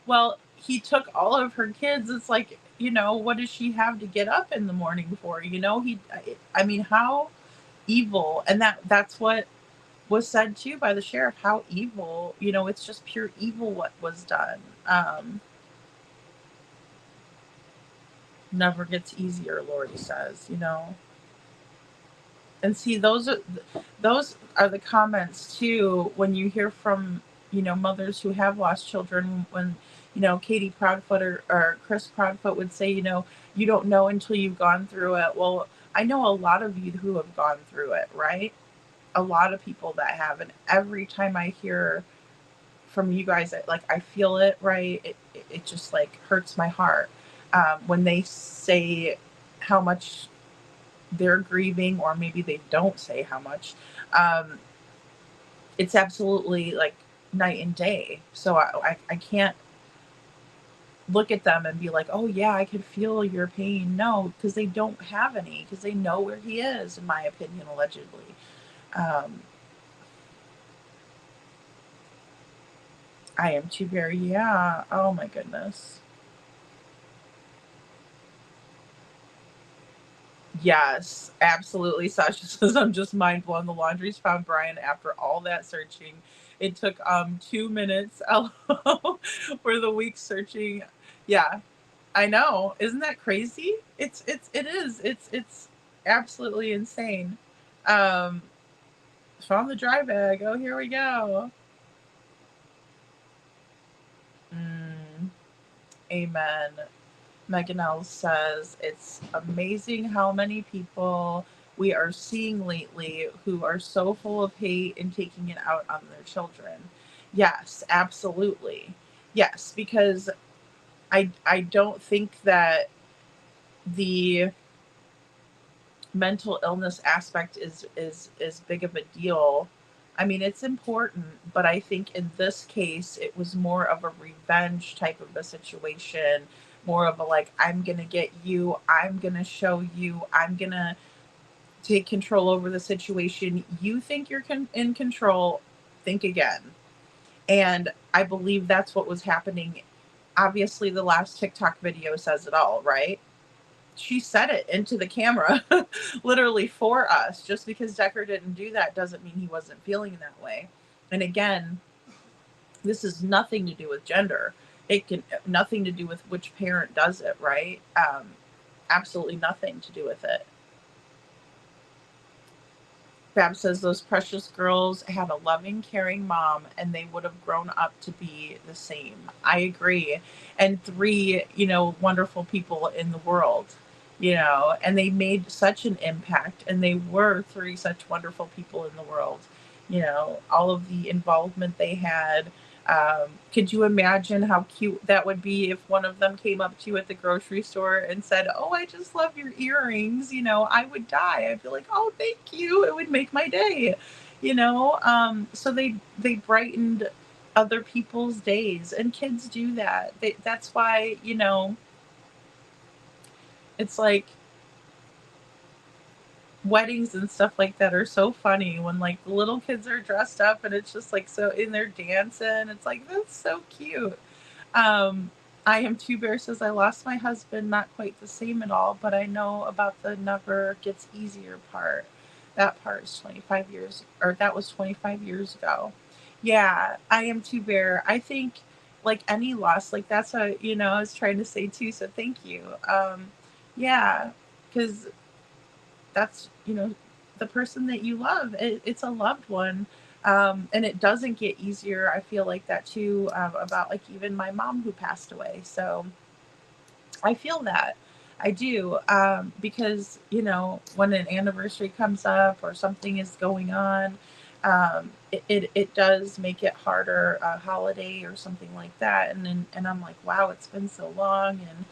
well, he took all of her kids. It's like, you know, what does she have to get up in the morning for? You know, I mean, how evil. And that's what was said too by the sheriff, how evil, you know, it's just pure evil what was done. Never gets easier, Lori says, you know. And see, those are the comments too when you hear from, you know, mothers who have lost children. When, you know, Katie Proudfoot or Chris Proudfoot would say, you know, you don't know until you've gone through it. Well, I know a lot of you who have gone through it, right? A lot of people that have, and every time I hear from you guys, like I feel it, right? It just like hurts my heart when they say how much they're grieving, or maybe they don't say how much. It's absolutely like night and day. So I can't look at them and be like, oh yeah, I can feel your pain. No, because they don't have any, because they know where he is, in my opinion, allegedly. I am too very, yeah. Oh my goodness. Yes, absolutely. Sasha says, I'm just mind blown. The Laundries found Brian after all that searching. It took 2 minutes. For the week searching. Yeah, I know. Isn't that crazy? It is. It's absolutely insane. Found the dry bag. Oh, here we go. Amen. Megan L says, it's amazing how many people we are seeing lately who are so full of hate and taking it out on their children. Yes, absolutely. Yes, because I don't think that the mental illness aspect is big of a deal. I mean, it's important, but I think in this case, it was more of a revenge type of a situation, more of a like, I'm going to get you, I'm going to show you, I'm going to take control over the situation. You think you're in control, think again. And I believe that's what was happening. Obviously, the last TikTok video says it all, right? She said it into the camera, literally for us. Just because Decker didn't do that doesn't mean he wasn't feeling that way. And again, this is nothing to do with gender. It can nothing to do with which parent does it, right? Absolutely nothing to do with it. Fab says those precious girls had a loving, caring mom, and they would have grown up to be the same. I agree. And 3, wonderful people in the world, and they made such an impact, and they were 3 such wonderful people in the world. All of the involvement they had, Could you imagine how cute that would be if one of them came up to you at the grocery store and said, "Oh, I just love your earrings." I would die. I'd be like, "Oh, thank you." It would make my day. So they brightened other people's days, and kids do that. That's why, it's like weddings and stuff like that are so funny when like the little kids are dressed up and it's just like so in their dancing. It's like, that's so cute. I am Two Bear says, I lost my husband, not quite the same at all, but I know about the never gets easier part. That part is 25 years, or that was 25 years ago. Yeah, I am Two Bear. I think like any loss, like that's what, I was trying to say too. So thank you. Yeah, because that's, the person that you love. It's a loved one. And it doesn't get easier. I feel like that too, about like even my mom who passed away. So I feel that. I do. Because, when an anniversary comes up or something is going on, it does make it harder, a holiday or something like that. And I'm like, wow, it's been so long. And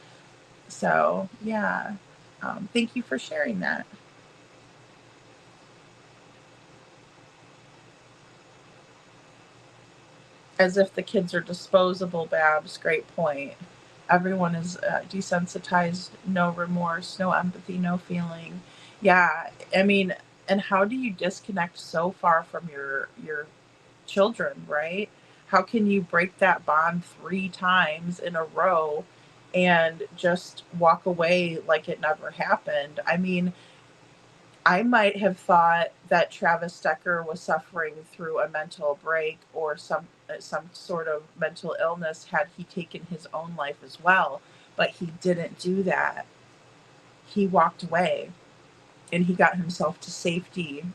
so, yeah. Thank you for sharing that. As if the kids are disposable, Babs. Great point. Everyone is desensitized, no remorse, no empathy, no feeling. Yeah, I mean, and how do you disconnect so far from your children, right? How can you break that bond 3 times in a row and just walk away like it never happened? I mean, I might have thought that Travis Decker was suffering through a mental break or some sort of mental illness had he taken his own life as well, but he didn't do that. He walked away and he got himself to safety.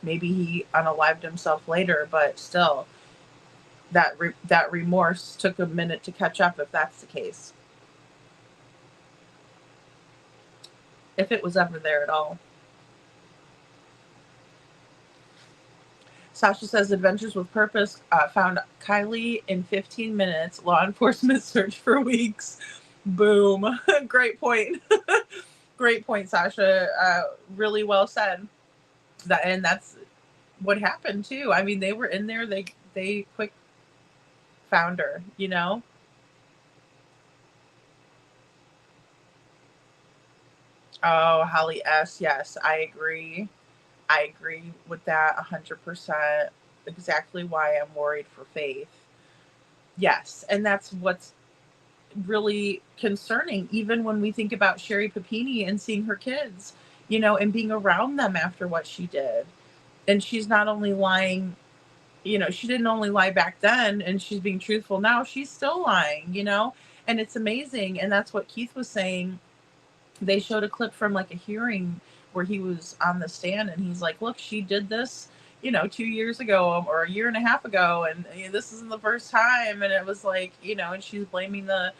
Maybe he unalived himself later, but still, that remorse took a minute to catch up if that's the case. If it was ever there at all. Sasha says Adventures with Purpose found Kylie in 15 minutes. Law enforcement searched for weeks. Boom. Great point. Great point, Sasha. Really well said. And that's what happened too. I mean, they were in there. They quick found her, Oh, Holly S. Yes, I agree. I agree with that 100%. Exactly why I'm worried for Faith. Yes, and that's what's really concerning, even when we think about Sherry Papini and seeing her kids, and being around them after what she did. And she's not only lying, she didn't only lie back then and she's being truthful now, she's still lying, and it's amazing. And that's what Keith was saying. They showed a clip from like a hearing where he was on the stand and he's like, look, she did this, 2 years ago or a year and a half ago. And this isn't the first time. And it was like, and she's blaming the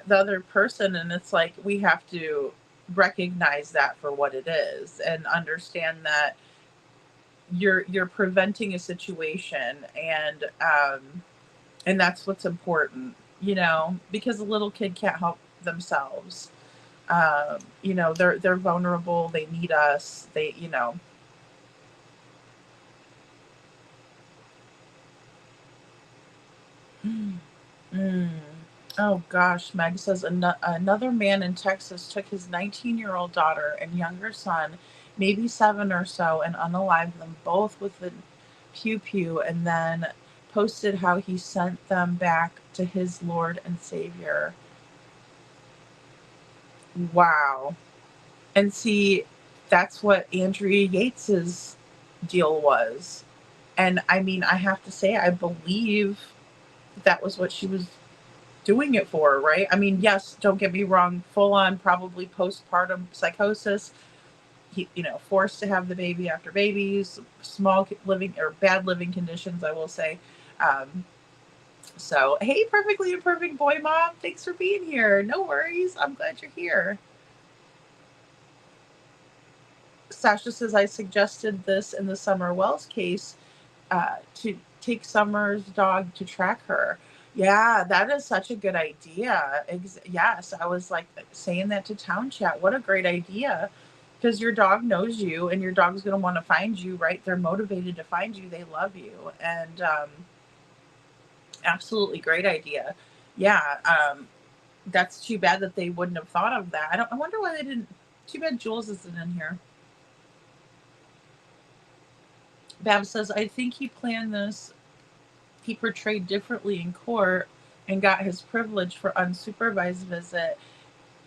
other person. And it's like, we have to recognize that for what it is and understand that you're preventing a situation. And that's what's important, because a little kid can't help themselves. They're vulnerable. They need us. Mm. Oh gosh, Meg says another man in Texas took his 19-year-old daughter and younger son, maybe 7 or so, and unalived them both with a pew pew, and then posted how he sent them back to his Lord and Savior. Wow. And see, that's what Andrea Yates's deal was. And I mean, I have to say, I believe that was what she was doing it for, right? I mean, yes, don't get me wrong, full on probably postpartum psychosis. He, forced to have the baby after babies, small living or bad living conditions, I will say. So, hey, Perfectly Imperfect Boy Mom, thanks for being here. No worries. I'm glad you're here. Sasha says, I suggested this in the Summer Wells case to take Summer's dog to track her. Yeah, that is such a good idea. Yes, I was like saying that to Town Chat. What a great idea. Because your dog knows you and your dog's going to want to find you, right? They're motivated to find you. They love you. And absolutely great idea. Yeah, that's too bad that they wouldn't have thought of that. I wonder why they didn't. Too bad Jules isn't in here. Bab says, I think he planned this. He portrayed differently in court and got his privilege for unsupervised visit,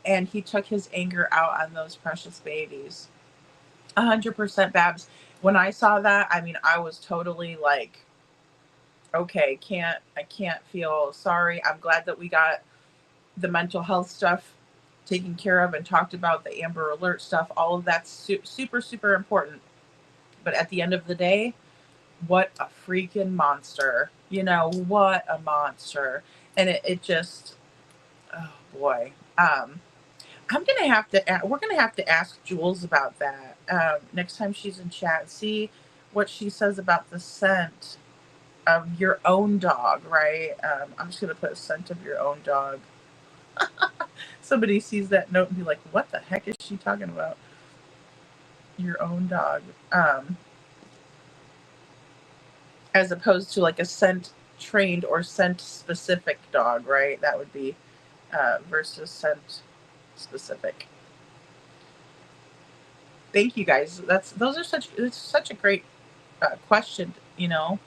and he took his anger out on those precious babies. 100% Babs. When I saw that, I mean, I was totally like, okay, I can't feel sorry. I'm glad that we got the mental health stuff taken care of and talked about, the Amber Alert stuff. All of that's super, super important. But at the end of the day, what a freaking monster. You know, what a monster. And it just, oh boy. we're going to have to ask Jules about that next time she's in chat. See what she says about the scent of your own dog, right? I'm just going to put a scent of your own dog. Somebody sees that note and be like, what the heck is she talking about? Your own dog. As opposed to like a scent trained or scent specific dog, right? That would be versus scent specific. Thank you guys. It's such a great question, you know.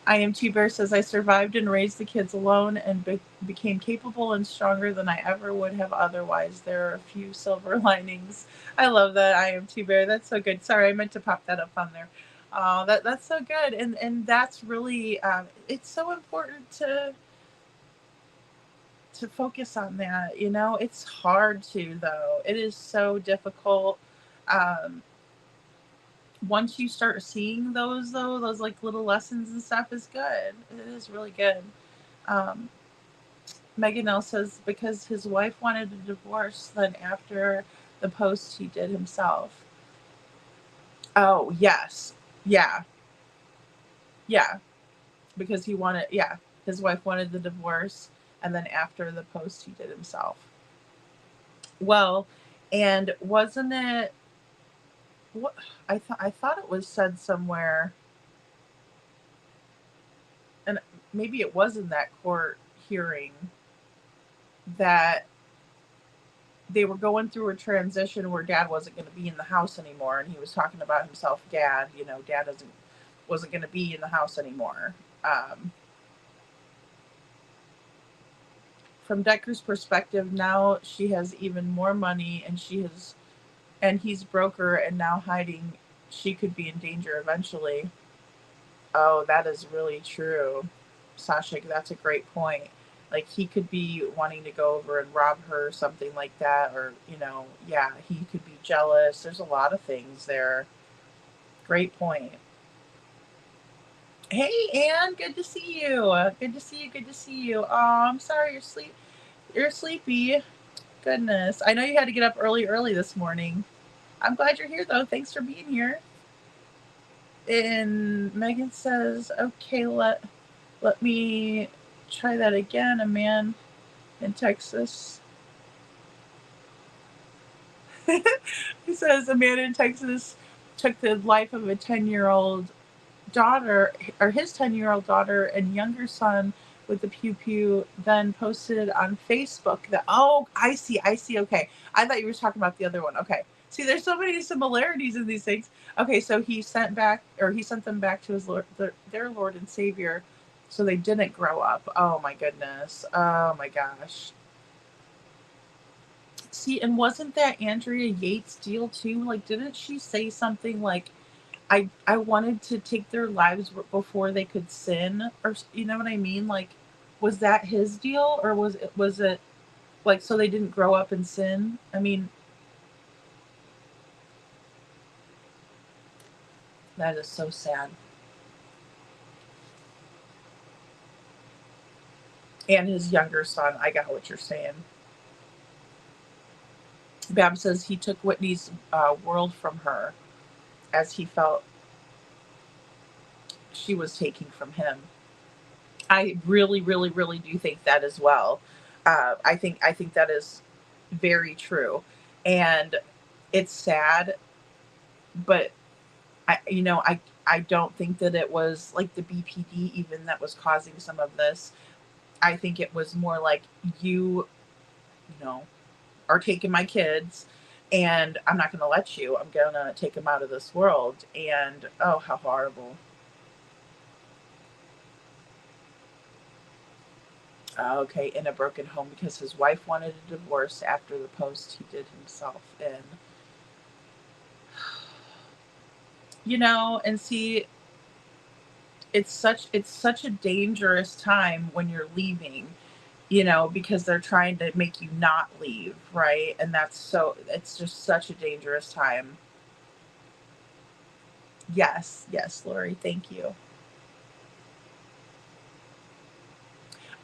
I Am T-Bear says, I survived and raised the kids alone and became capable and stronger than I ever would have otherwise. There are a few silver linings. I love that, I Am T-Bear. That's so good. Sorry, I meant to pop that up on there. That's so good. And that's really, it's so important to focus on that. You know, it's hard to, though. It is so difficult. Once you start seeing those like little lessons and stuff is good. It is really good. Megan L says, because his wife wanted a divorce, then after the post he did himself. Oh, yes. Yeah. Because his wife wanted the divorce, and then after the post he did himself. Well, and wasn't it, what I thought it was said somewhere, and maybe it was in that court hearing, that they were going through a transition where Dad wasn't going to be in the house anymore, and he was talking about himself. Dad wasn't going to be in the house anymore. From Decker's perspective, now she has even more money, and he's broke her and now hiding. She could be in danger eventually. Oh, that is really true, Sasha. That's a great point. Like, he could be wanting to go over and rob her or something like that. Or, you know, yeah, he could be jealous. There's a lot of things there. Great point. Hey, Anne, good to see you. Good to see you. Oh, I'm sorry you're sleepy. Goodness. I know you had to get up early this morning. I'm glad you're here, though. Thanks for being here. And Megan says, okay, let me try that again. A man in Texas. He says a man in Texas took the life of a 10-year-old daughter, or his 10-year-old daughter and younger son with the pew, then posted on Facebook that, oh, I see. Okay. I thought you were talking about the other one. Okay. See, there's so many similarities in these things. Okay, so he sent them back to their Lord and Savior, so they didn't grow up. Oh my goodness. Oh my gosh. See, and wasn't that Andrea Yates' deal too? Like, didn't she say something like, I wanted to take their lives before they could sin, or you know what I mean? Like, was that his deal, or was it like so they didn't grow up and sin? I mean, that is so sad. And his younger son, I got what you're saying. Bab says he took Whitney's world from her. as he felt she was taking from him. I really, really, really do think that as well. I think that is very true, and it's sad, but I don't think that it was like the BPD even that was causing some of this. I think it was more like you know, are taking my kids, and I'm not going to let you. I'm going to take them out of this world. And oh, how horrible. Okay, in a broken home because his wife wanted a divorce after the post he did himself in. And see, it's such a dangerous time when you're leaving, because they're trying to make you not leave, right? And it's just such a dangerous time. Yes, Lori, thank you.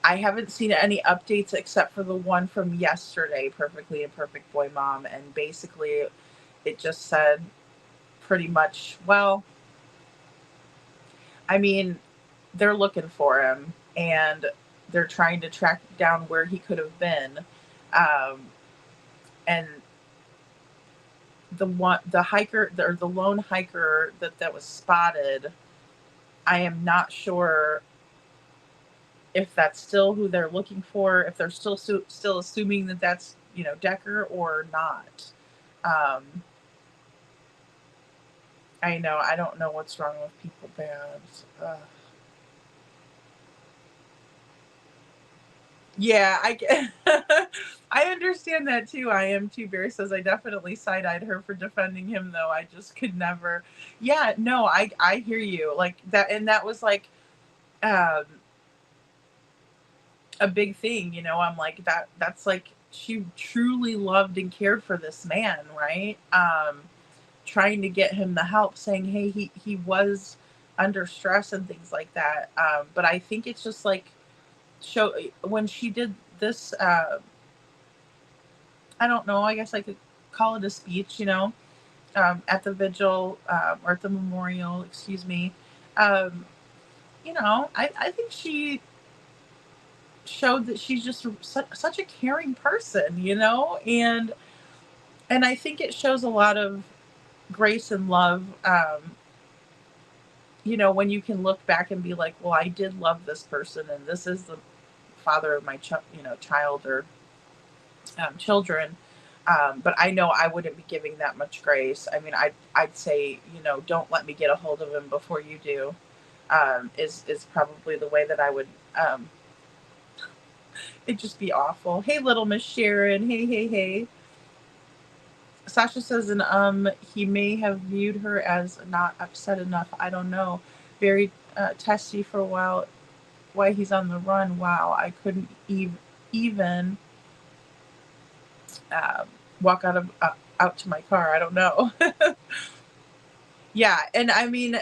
I haven't seen any updates except for the one from yesterday, Perfectly Imperfect Boy Mom, and basically it just said pretty much, well, I mean, they're looking for him and they're trying to track down where he could have been. And the hiker, or the lone hiker that was spotted, I am not sure if that's still who they're looking for, if they're still assuming that that's, Decker or not. I know, I don't know what's wrong with people bad. Yeah, I understand that too. I am too. Bear says I definitely side-eyed her for defending him, though. I just could never. Yeah, no, I hear you. Like that, and that was like a big thing, I'm like that's like she truly loved and cared for this man, right? Trying to get him the help, saying, hey, he was under stress and things like that. But I think it's just like when she did this, I don't know, I guess I could call it a speech, at the vigil, or at the memorial, excuse me. I think she showed that she's just such a caring person, and I think it shows a lot of grace and love, when you can look back and be like, well, I did love this person, and this is the father of my child or children. But I know I wouldn't be giving that much grace. I mean, I'd say, don't let me get a hold of him before you do, is probably the way that I would, it'd just be awful. Hey, little Miss Sharon. Hey. Sasha says, and he may have viewed her as not upset enough. I don't know. Very testy for a while. Why he's on the run. Wow, I couldn't even walk out to my car. I don't know. Yeah, and I mean,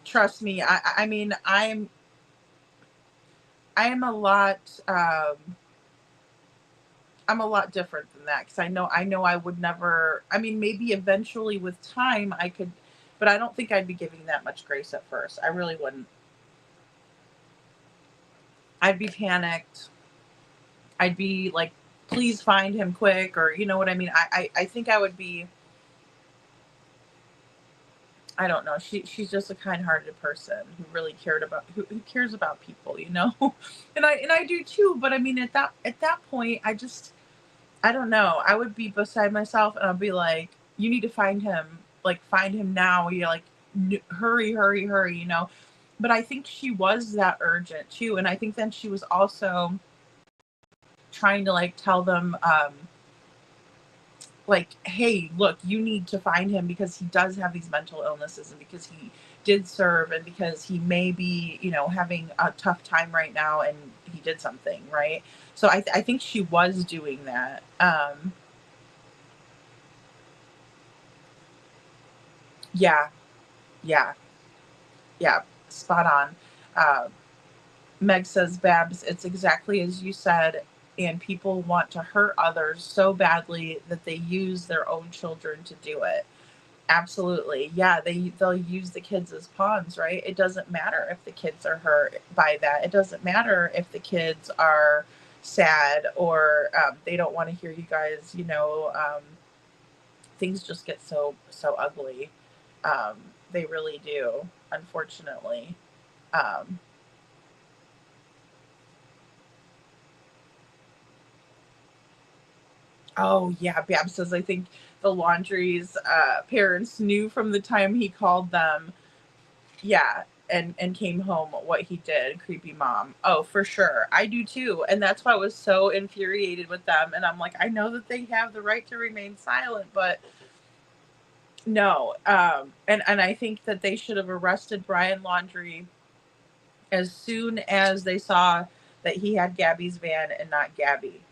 trust me. I mean, I am a lot. I'm a lot different than that, because I know I would never. I mean, maybe eventually with time I could, but I don't think I'd be giving that much grace at first. I really wouldn't. I'd be panicked. I'd be like, please find him quick, or you know what I mean. I think I would be. I don't know. She's just a kind-hearted person who really who cares about people, and I do too. But I mean, at that point, I don't know. I would be beside myself, and I'd be like, you need to find him. Like, find him now. You're like, hurry. But I think she was that urgent too, and I think then she was also trying to like tell them, like, hey, look, you need to find him because he does have these mental illnesses, and because he did serve, and because he may be, having a tough time right now, and he did something, right? So I think she was doing that. Yeah, spot on. Meg says, Babs, it's exactly as you said. And people want to hurt others so badly that they use their own children to do it. Absolutely. Yeah, they'll use the kids as pawns, right? It doesn't matter if the kids are hurt by that. It doesn't matter if the kids are sad or they don't want to hear you guys, things just get so ugly. Um, they really do, unfortunately. Um, oh yeah, Bab says I think the Laundrie's parents knew from the time he called them. Yeah, and came home what he did. Creepy mom. Oh, for sure. I do too. And that's why I was so infuriated with them. And I'm like, I know that they have the right to remain silent, but no. And I think that they should have arrested Brian Laundrie as soon as they saw that he had Gabby's van and not Gabby.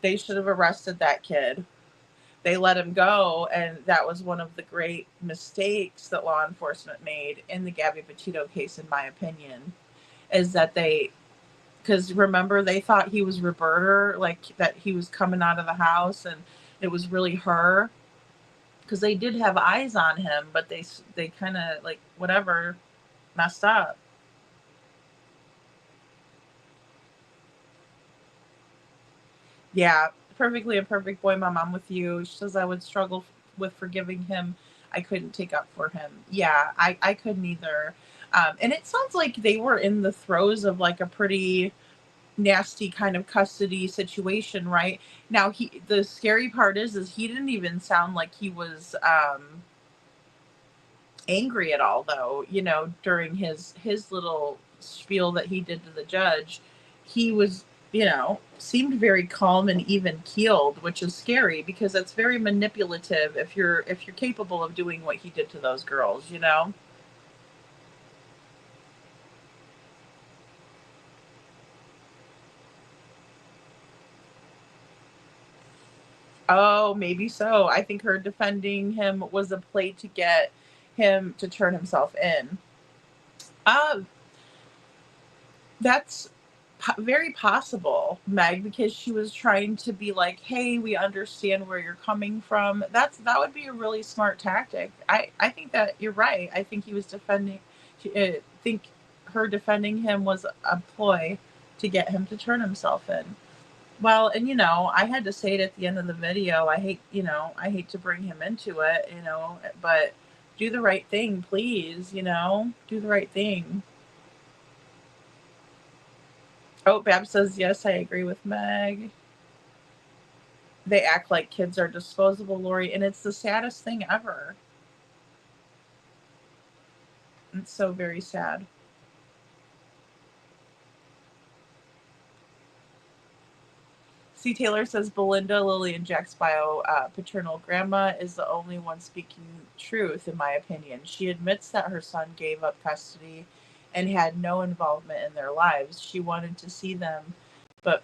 They should have arrested that kid. They let him go, and that was one of the great mistakes that law enforcement made in the Gabby Petito case, in my opinion, is that because remember, they thought he was Roberta, like that he was coming out of the house, and it was really her, because they did have eyes on him, but they kind of, like, whatever, messed up. Yeah, perfectly imperfect boy, mom. I'm with you. She says I would struggle with forgiving him. I couldn't take up for him. Yeah, I couldn't either. And it sounds like they were in the throes of like a pretty nasty kind of custody situation, right? Now the scary part is he didn't even sound like he was angry at all, though. During his little spiel that he did to the judge, he was, seemed very calm and even keeled, which is scary because that's very manipulative if you're capable of doing what he did to those girls. Oh, maybe so. I think her defending him was a play to get him to turn himself in. Uh, that's very possible, Meg, because she was trying to be like, "Hey, we understand where you're coming from." That would be a really smart tactic. I think that you're right. I think he was defending. I think her defending him was a ploy to get him to turn himself in. Well, and I had to say it at the end of the video. I hate to bring him into it, but do the right thing, please. Do the right thing. Oh, Bab says, yes, I agree with Meg. They act like kids are disposable, Lori, and it's the saddest thing ever. It's so very sad. C. Taylor says, Belinda, Lily, and Jack's paternal grandma is the only one speaking truth, in my opinion. She admits that her son gave up custody and had no involvement in their lives. She wanted to see them, but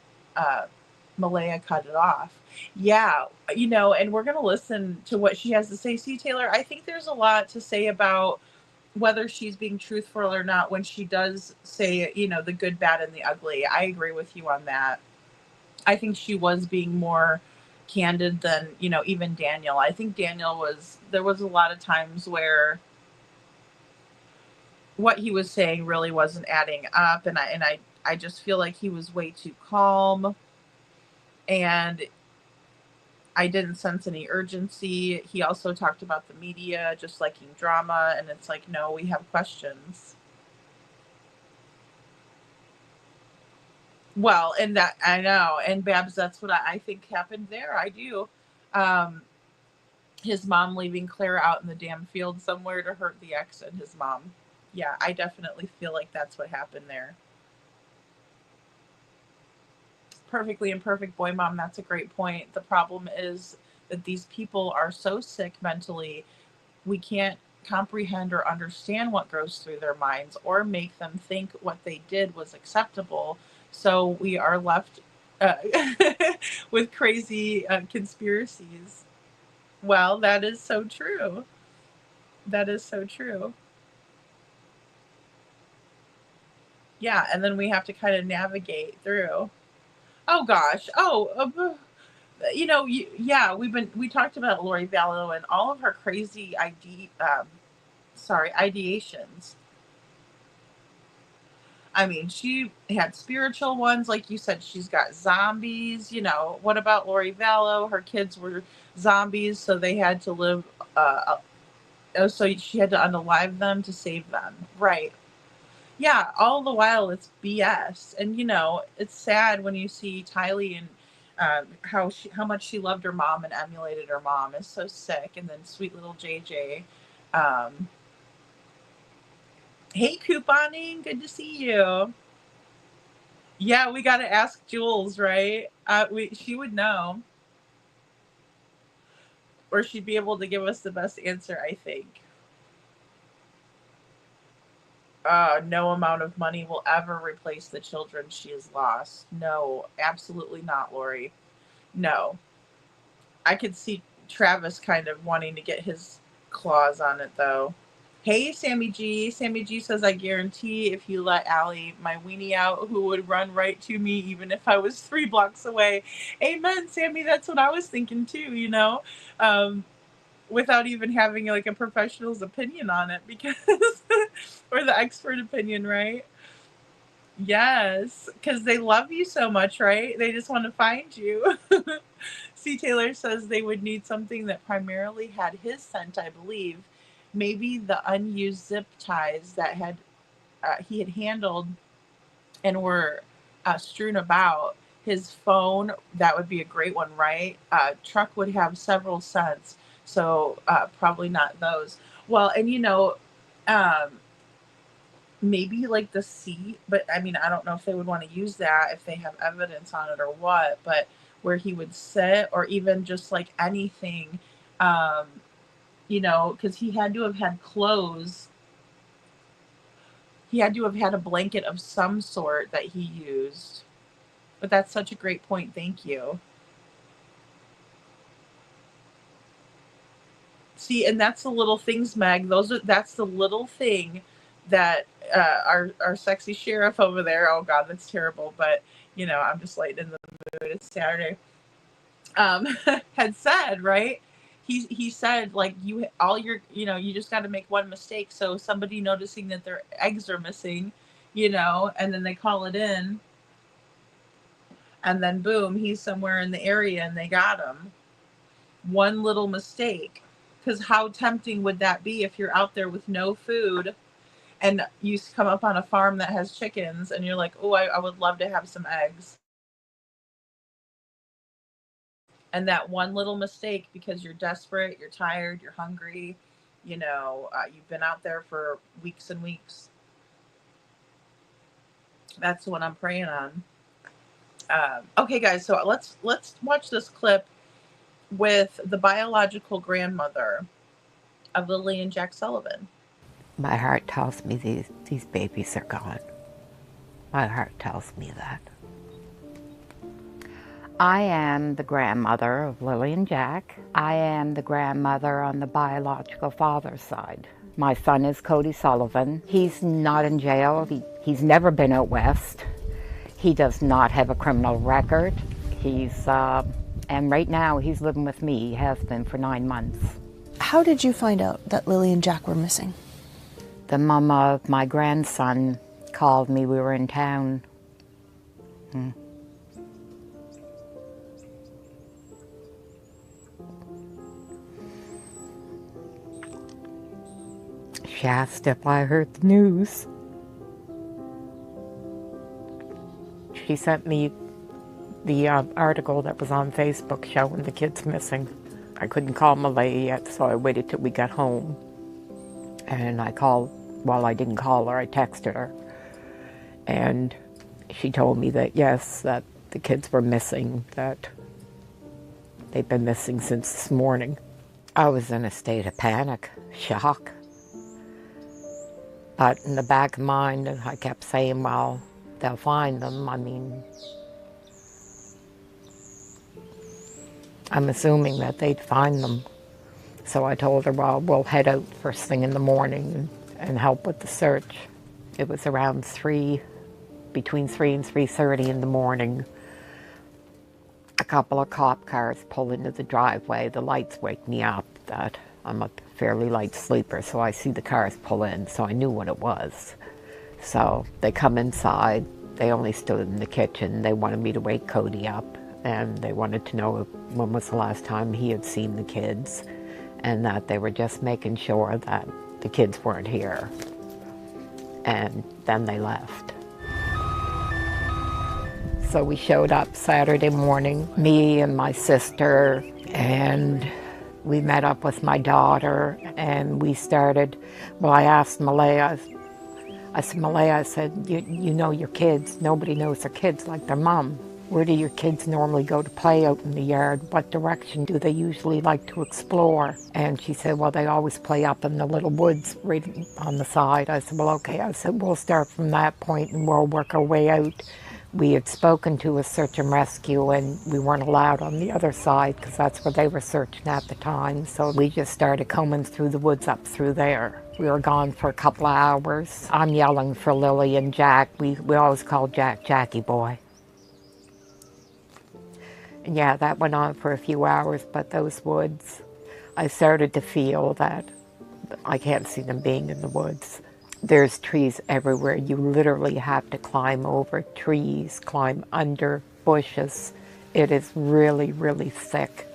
Malaya cut it off. Yeah, and we're going to listen to what she has to say. C. Taylor, I think there's a lot to say about whether she's being truthful or not when she does say, the good, bad, and the ugly. I agree with you on that. I think she was being more candid than, even Daniel. I think there was a lot of times where what he was saying really wasn't adding up. And I just feel like he was way too calm, and I didn't sense any urgency. He also talked about the media just liking drama. And it's like, no, we have questions. Well, and that I know, and Babs, that's what I think happened there. I do. His mom leaving Claire out in the damn field somewhere to hurt the ex and his mom. Yeah, I definitely feel like that's what happened there. Perfectly imperfect boy, mom. That's a great point. The problem is that these people are so sick mentally, we can't comprehend or understand what goes through their minds or make them think what they did was acceptable. So we are left with crazy conspiracies. Well, that is so true. That is so true. Yeah, and then we have to kind of navigate through. Oh gosh. Oh, You know, we talked about Lori Vallow and all of her crazy ideations. I mean, she had spiritual ones, like you said. She's got zombies. You know, what about Lori Vallow? Her kids were zombies, so they had to live. So she had to unalive them to save them, right? Yeah. All the while, it's BS, and you know, it's sad when you see Tylee and how much she loved her mom and emulated her mom. Is so sick. And then sweet little JJ. Hey, couponing, good to see you. Yeah, we got to ask Jules, right? She would know, or she'd be able to give us the best answer, I think. No amount of money will ever replace the children she has lost. No, absolutely not, Lori. No. I could see Travis kind of wanting to get his claws on it, though. Hey, Sammy G. Sammy G says, I guarantee if you let Allie, my weenie, out, who would run right to me even if I was 3 blocks away. Amen, Sammy. That's what I was thinking, too, you know, without even having like a professional's opinion on it, because, or the expert opinion, right? Yes, because they love you so much, right? They just want to find you. C. Taylor says they would need something that primarily had his scent, I believe. Maybe the unused zip ties that he had handled and were strewn about. His phone, that would be a great one, right? Truck would have several scents, so probably not those. Well, and you know, maybe like the seat, but I mean, I don't know if they would want to use that if they have evidence on it or what, but where he would sit, or even just like anything, you know, because he had to have had clothes. He had to have had a blanket of some sort that he used. But that's such a great point. Thank you. See, and that's the little things, Meg. That's the little thing that our sexy sheriff over there. Oh God, that's terrible. But you know, I'm just lighting in the mood. It's Saturday. Had said, right? He said, like, you just got to make one mistake. So somebody noticing that their eggs are missing, you know, and then they call it in, and then boom, he's somewhere in the area and they got him. One little mistake. Because how tempting would that be if you're out there with no food and you come up on a farm that has chickens and you're like, oh, I would love to have some eggs. And that one little mistake, because you're desperate, you're tired, you're hungry, you know, you've been out there for weeks and weeks. That's what I'm praying on. Okay, guys, so let's watch this clip with the biological grandmother of Lily and Jack Sullivan. My heart tells me these babies are gone. My heart tells me that. I am the grandmother of Lily and Jack. I am the grandmother on the biological father's side. My son is Cody Sullivan. He's not in jail. He's never been out west. He does not have a criminal record. And right now he's living with me. He has been for 9 months. How did you find out that Lily and Jack were missing? The mom of my grandson called me. We were in town. She asked if I heard the news. She sent me the article that was on Facebook showing the kids missing. I couldn't call Malay yet, so I waited till we got home. And I called, well, I didn't call her, I texted her. And she told me that, yes, that the kids were missing, that they've been missing since this morning. I was in a state of panic, shock. But in the back of my mind, I kept saying, well, they'll find them. I mean, I'm assuming that they'd find them. So I told her, well, we'll head out first thing in the morning and help with the search. It was around between 3 and 3:30 in the morning. couple of cop cars pull into the driveway. The lights wake me up that I'm a fairly light sleeper, so I see the cars pull in, so I knew what it was. So they come inside. They only stood in the kitchen. They wanted me to wake Cody up, and they wanted to know when was the last time he had seen the kids, and that they were just making sure that the kids weren't here. And then they left. So we showed up Saturday morning, me and my sister, and we met up with my daughter, and we started, well, I asked Malaya, I said, Malaya, I said, you know your kids. Nobody knows their kids like their mom. Where do your kids normally go to play out in the yard? What direction do they usually like to explore? And she said, well, they always play up in the little woods right on the side. I said, well, okay. I said, we'll start from that point and we'll work our way out. We had spoken to a search and rescue, and we weren't allowed on the other side because that's where they were searching at the time. So we just started combing through the woods up through there. We were gone for a couple of hours. I'm yelling for Lily and Jack. We always call Jack Jackie Boy. And yeah, that went on for a few hours, but those woods, I started to feel that I can't see them being in the woods. There's trees everywhere. You literally have to climb over trees, climb under bushes. It is really, really thick.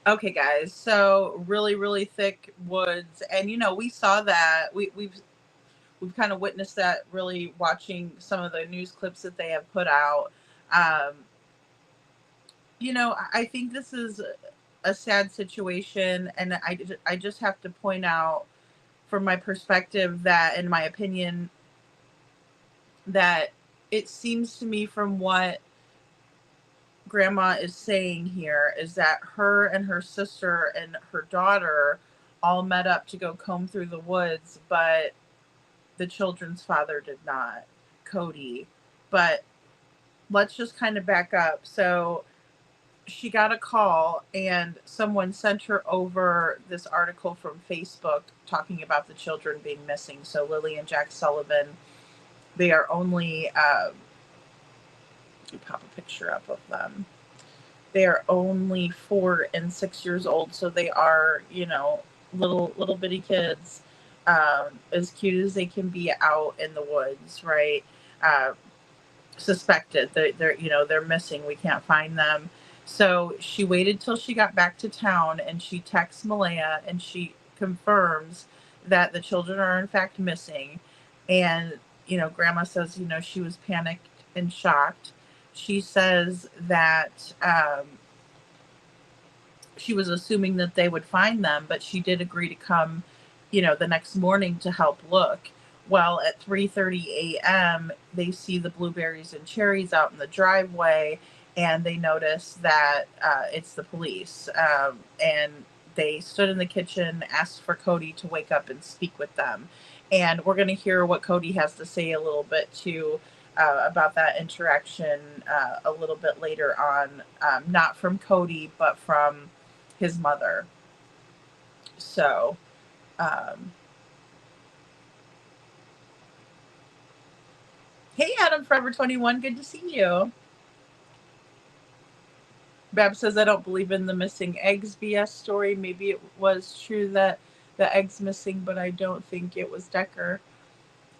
Okay, guys, so really, really thick woods. And, you know, we saw that. We've kind of witnessed that really watching some of the news clips that they have put out. You know, I think this is a sad situation, and I just have to point out from my perspective that, in my opinion, that it seems to me from what Grandma is saying here is that her and her sister and her daughter all met up to go comb through the woods, but the children's father did not, Cody. But let's just kind of back up. So she got a call, and someone sent her over this article from Facebook talking about the children being missing. So Lily and Jack Sullivan, they are only, let me pop a picture up of them. They are only 4 and 6 years old. So they are, you know, little bitty kids, as cute as they can be out in the woods, right? Suspected that they're missing. We can't find them. So she waited till she got back to town, and she texts Malaya, and she confirms that the children are in fact missing. And, you know, Grandma says, you know, she was panicked and shocked. She says that she was assuming that they would find them, but she did agree to come, you know, the next morning to help look. Well, at 3:30 a.m., they see the blueberries and cherries out in the driveway, and they notice that it's the police. And they stood in the kitchen, asked for Cody to wake up and speak with them. And we're going to hear what Cody has to say a little bit, too, about that interaction a little bit later on. Not from Cody, but from his mother. So, hey, Adam Forever 21, good to see you. Bab says, I don't believe in the missing eggs BS story. Maybe it was true that the egg's missing, but I don't think it was Decker.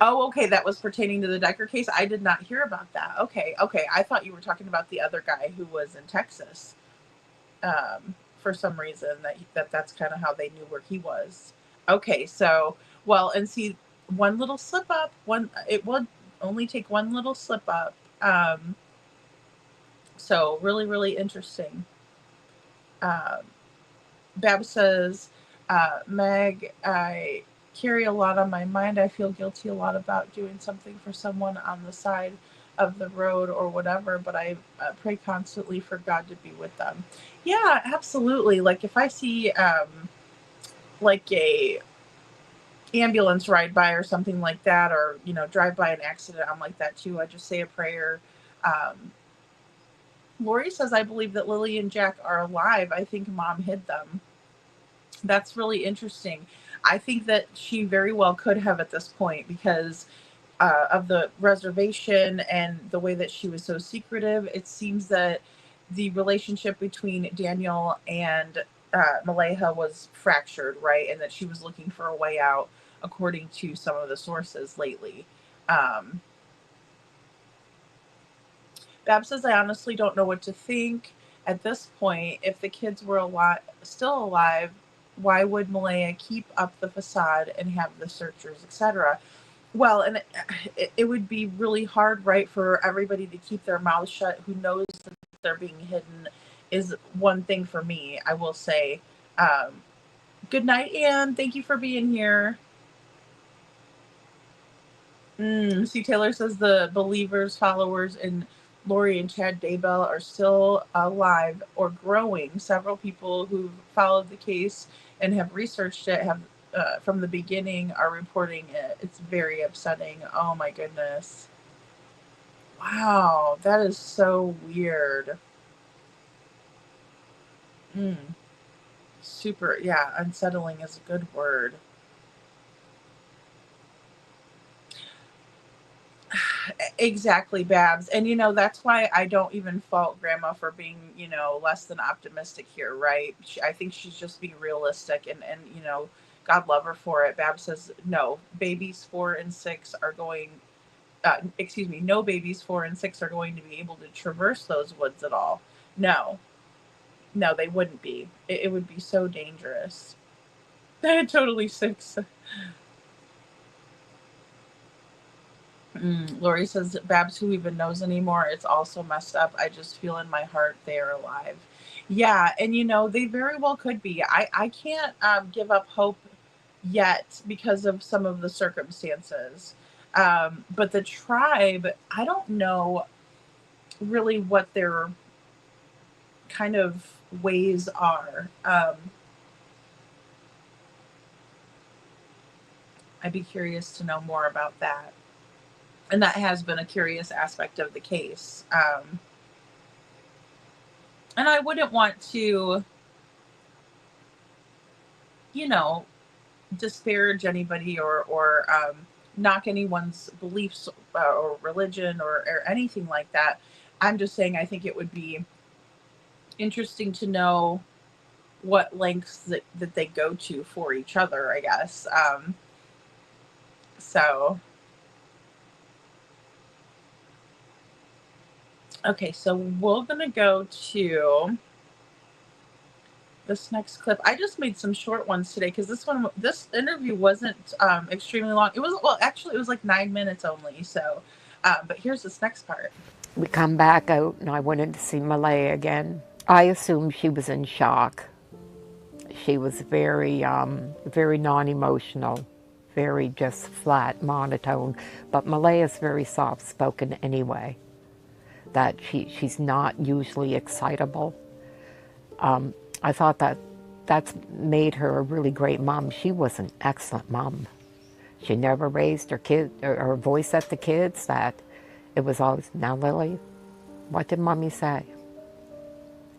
Oh, okay, that was pertaining to the Decker case. I did not hear about that. Okay. I thought you were talking about the other guy who was in Texas. For some reason, that's kind of how they knew where he was. Okay, so, well, and see, one little slip up, it would only take one little slip up. So really, really interesting. Bab says, Meg, I carry a lot on my mind. I feel guilty a lot about doing something for someone on the side of the road or whatever, but I pray constantly for God to be with them. Yeah, absolutely. Like if I see like a ambulance ride by or something like that, or, you know, drive by an accident, I'm like that too. I just say a prayer. Lori says, I believe that Lily and Jack are alive. I think Mom hid them. That's really interesting. I think that she very well could have at this point, because of the reservation and the way that she was so secretive. It seems that the relationship between Daniel and Maleha was fractured, right? And that she was looking for a way out, according to some of the sources lately. Bab says, I honestly don't know what to think at this point. If the kids were still alive, why would Maleha keep up the facade and have the searchers, etc.? Well, and it would be really hard, right, for everybody to keep their mouths shut who knows that they're being hidden, is one thing for me, I will say. Good night, Anne. Thank you for being here. C. Taylor says the believers, followers, and Lori and Chad Daybell are still alive or growing. Several people who've followed the case and have researched it have from the beginning are reporting it. It's very upsetting. Oh my goodness. Wow, that is so weird. Super, yeah, unsettling is a good word. Exactly, Babs. And, that's why I don't even fault Grandma for being, less than optimistic here, right? I think she's just being realistic and God love her for it. Babs says, no, babies 4 and 6 are going, no babies 4 and 6 are going to be able to traverse those woods at all. No, they wouldn't be. It would be so dangerous. Totally 6. Lori says, Babs, who even knows anymore? It's also messed up. I just feel in my heart they are alive. Yeah, and they very well could be. I can't give up hope yet because of some of the circumstances. But the tribe, I don't know really what their kind of ways are. I'd be curious to know more about that. And that has been a curious aspect of the case. And I wouldn't want to, disparage anybody or knock anyone's beliefs or religion or anything like that. I'm just saying I think it would be interesting to know what lengths that they go to for each other, I guess. Okay, so we're going to go to this next clip. I just made some short ones today because this interview wasn't extremely long. It was like 9 minutes only. So, but here's this next part. We come back out and I went in to see Maleha again. I assumed she was in shock. She was very, very non-emotional, very just flat, monotone. But Maleha's very soft-spoken anyway. That she's not usually excitable. I thought that's made her a really great mom. She was an excellent mom. She never raised her voice at the kids. That it was always, now Lily, what did Mommy say?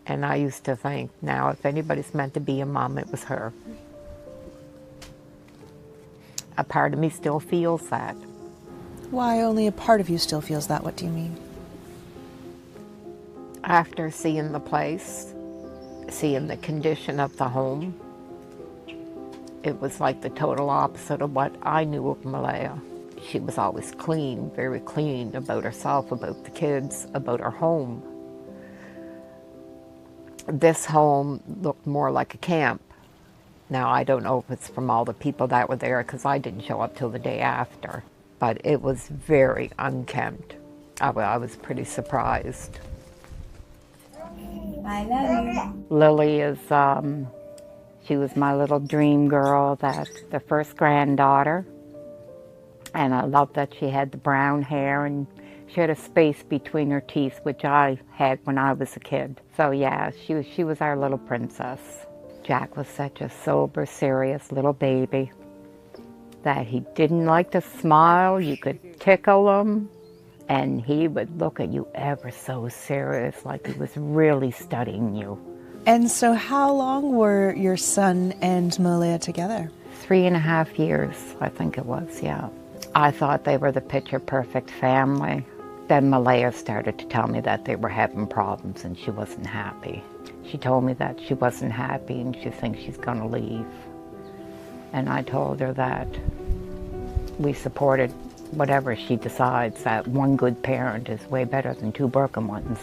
And I used to think, now if anybody's meant to be a mom, it was her. A part of me still feels that. Why only a part of you still feels that? What do you mean? After seeing the place, seeing the condition of the home, it was like the total opposite of what I knew of Maleha. She was always clean, very clean about herself, about the kids, about her home. This home looked more like a camp. Now, I don't know if it's from all the people that were there because I didn't show up till the day after, but it was very unkempt. I was pretty surprised. I love you. Lily is, she was my little dream girl, the first granddaughter. And I loved that she had the brown hair and she had a space between her teeth, which I had when I was a kid. So yeah, she was our little princess. Jack was such a sober, serious little baby that he didn't like to smile. You could tickle him. And he would look at you ever so serious, like he was really studying you. And so how long were your son and Maleha together? 3.5 years, I think it was, yeah. I thought they were the picture-perfect family. Then Malaya started to tell me that they were having problems and she wasn't happy. She told me that she wasn't happy and she thinks she's going to leave. And I told her that we supported whatever she decides, that one good parent is way better than two broken ones.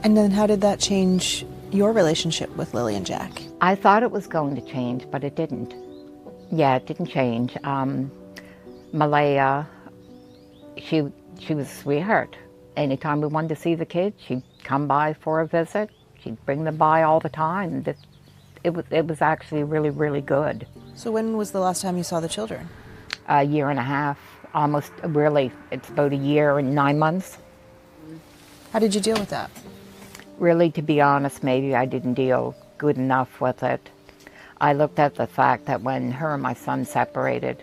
And then how did that change your relationship with Lily and Jack? I thought it was going to change, but it didn't. Yeah, it didn't change. Malaya, she was a sweetheart. Anytime we wanted to see the kids, she'd come by for a visit. She'd bring them by all the time. It was actually really, really good. So when was the last time you saw the children? A year and a half, almost, really. It's about a year and 9 months. How did you deal with that? Really, to be honest, maybe I didn't deal good enough with it. I looked at the fact that when her and my son separated,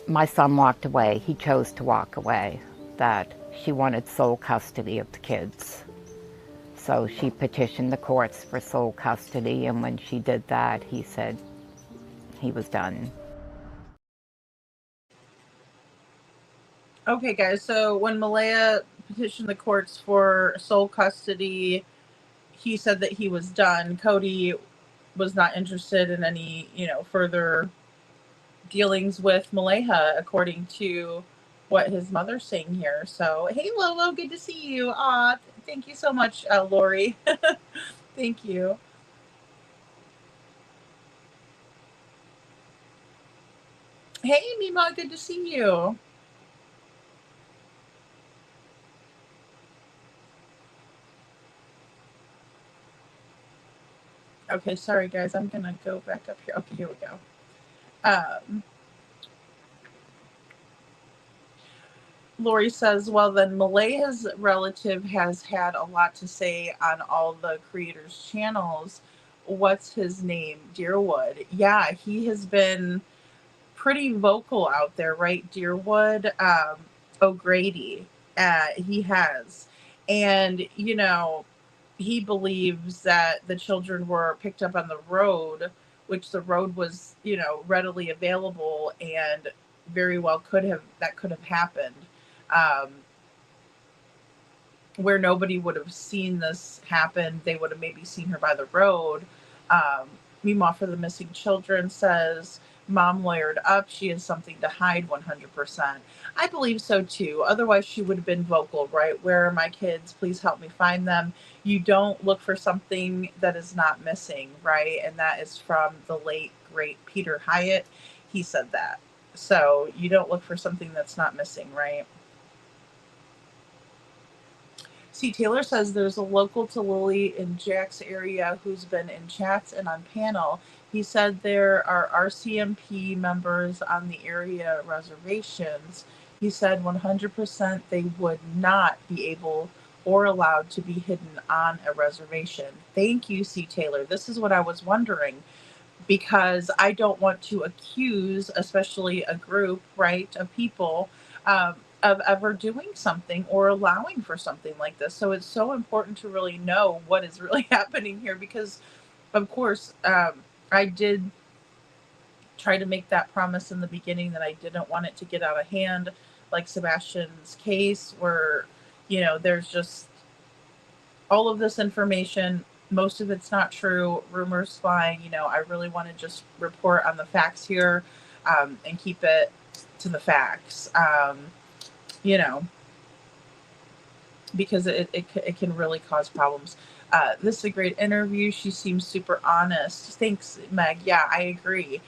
my son walked away. He chose to walk away, that she wanted sole custody of the kids. So she petitioned the courts for sole custody, and when she did that, he said he was done. Okay, guys, so when Malaya petitioned the courts for sole custody, he said that he was done. Cody was not interested in any, further dealings with Malaya, according to what his mother's saying here. So, hey, Lolo, good to see you. Aw, thank you so much, Lori. Thank you. Hey, Mima, good to see you. Okay, sorry, guys. I'm going to go back up here. Okay, here we go. Lori says, well, then Malaya's relative has had a lot to say on all the creators' channels. What's his name? Deerwood. Yeah, he has been pretty vocal out there, right? Deerwood, O'Grady. He has. And, he believes that the children were picked up on the road, which the road was, readily available, and very well could have happened. Where nobody would have seen this happen. They would have maybe seen her by the road. Meemaw for the Missing Children says, Mom lawyered up. She has something to hide 100%. I believe so too. Otherwise she would have been vocal, right? Where are my kids? Please help me find them. You don't look for something that is not missing, right? And that is from the late, great Peter Hyatt. He said that. So you don't look for something that's not missing, right? C. Taylor says there's a local to Lily in Jack's area who's been in chats and on panel. He said there are RCMP members on the area reservations. He said 100% they would not be able or allowed to be hidden on a reservation. Thank you, C. Taylor. This is what I was wondering, because I don't want to accuse, especially a group, right, of people, of ever doing something or allowing for something like this. So it's so important to really know what is really happening here, because, of course, I did try to make that promise in the beginning that I didn't want it to get out of hand, like Sebastian's case, where, there's just all of this information. Most of it's not true. Rumors flying. I really want to just report on the facts here, and keep it to the facts. Because it can really cause problems. This is a great interview. She seems super honest. Thanks, Meg. Yeah, I agree.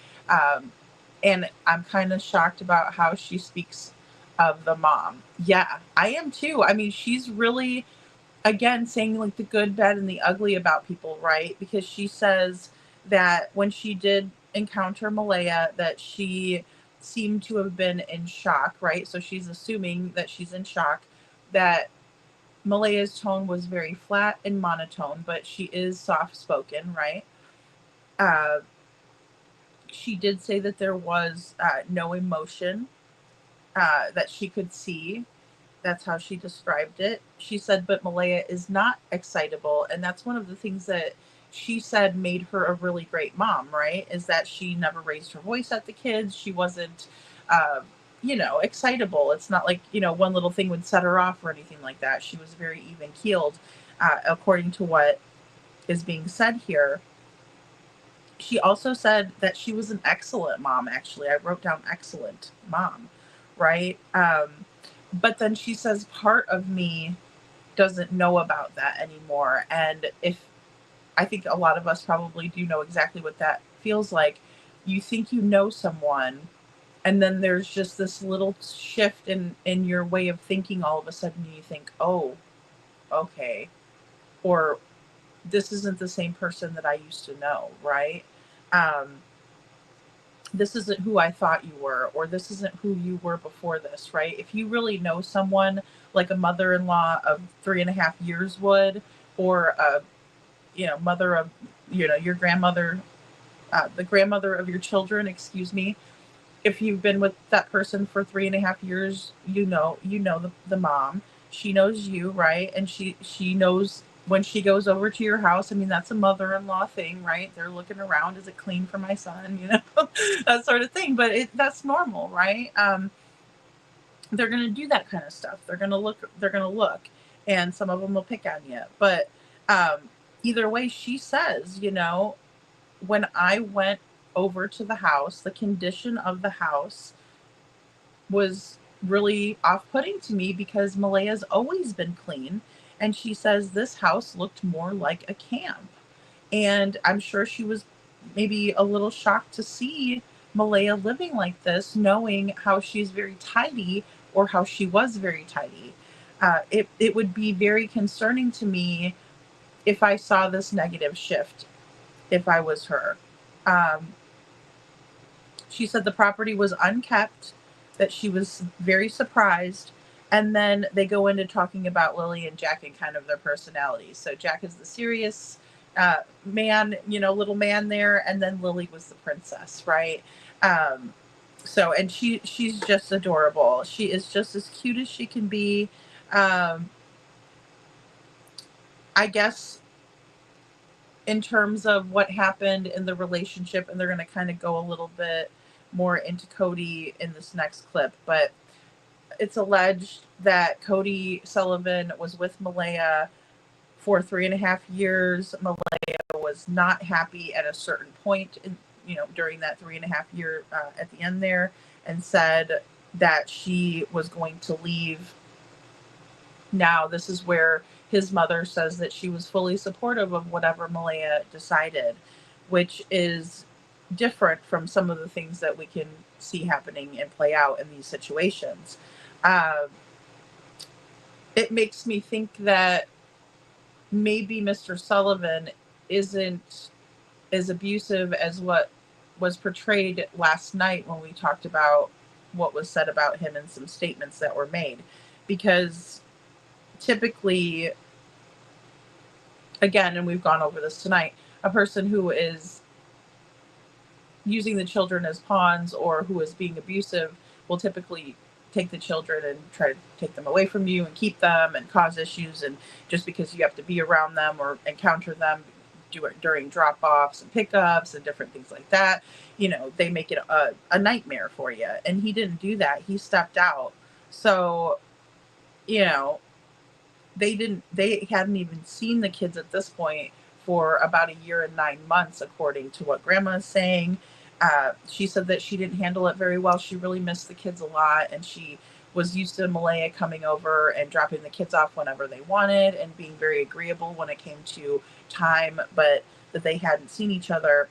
And I'm kind of shocked about how she speaks of the mom. Yeah, I am too. I mean, she's really, again, saying like the good, bad, and the ugly about people, right? Because she says that when she did encounter Malaya, that she seemed to have been in shock, right? So she's assuming that she's in shock, that Malaya's tone was very flat and monotone, but she is soft-spoken, right? She did say that there was no emotion that she could see. That's how she described it. She said, but Malaya is not excitable. And that's one of the things that she said made her a really great mom, right? Is that she never raised her voice at the kids. She wasn't excitable. It's not like, one little thing would set her off or anything like that. She was very even keeled, according to what is being said here. She also said that she was an excellent mom, actually. I wrote down excellent mom, right? But then she says, part of me doesn't know about that anymore. And I think a lot of us probably do know exactly what that feels like. You think you know someone, and then there's just this little shift in your way of thinking. All of a sudden you think, oh, okay. Or this isn't the same person that I used to know, right? This isn't who I thought you were, or this isn't who you were before this, right? If you really know someone, like a mother-in-law of 3.5 years would, or a, mother of, your grandmother, the grandmother of your children, excuse me. If you've been with that person for 3.5 years, you know the mom. She knows you, right? And she knows when she goes over to your house. I mean, that's a mother-in-law thing, right? They're looking around. Is it clean for my son? That sort of thing. But that's normal, right? They're going to do that kind of stuff. They're going to look, and some of them will pick on you. But either way, she says, when I went over to the house, the condition of the house was really off-putting to me because Malaya's always been clean. And she says this house looked more like a camp. And I'm sure she was maybe a little shocked to see Malaya living like this, knowing how she's very tidy, or how she was very tidy. It would be very concerning to me if I saw this negative shift, if I was her. She said the property was unkept, that she was very surprised. And then they go into talking about Lily and Jack and kind of their personalities. So Jack is the serious man, little man there. And then Lily was the princess, right? So, and she's just adorable. She is just as cute as she can be. I guess in terms of what happened in the relationship, and they're going to kind of go a little bit more into Cody in this next clip, but it's alleged that Cody Sullivan was with Malaya for 3.5 years. Malaya was not happy at a certain point in, during that 3.5 year at the end there, and said that she was going to leave. Now, this is where his mother says that she was fully supportive of whatever Malaya decided, which is different from some of the things that we can see happening and play out in these situations. It makes me think that maybe Mr. Sullivan isn't as abusive as what was portrayed last night when we talked about what was said about him and some statements that were made. Because typically, again, and we've gone over this tonight, a person who is using the children as pawns or who is being abusive will typically take the children and try to take them away from you and keep them and cause issues. And just because you have to be around them or encounter them during drop-offs and pickups and different things like that, they make it a nightmare for you. And he didn't do that. He stepped out. So, they hadn't even seen the kids at this point for about 1 year and 9 months, according to what Grandma is saying. She said that she didn't handle it very well. She really missed the kids a lot, and she was used to Malaya coming over and dropping the kids off whenever they wanted and being very agreeable when it came to time, but that they hadn't seen each other.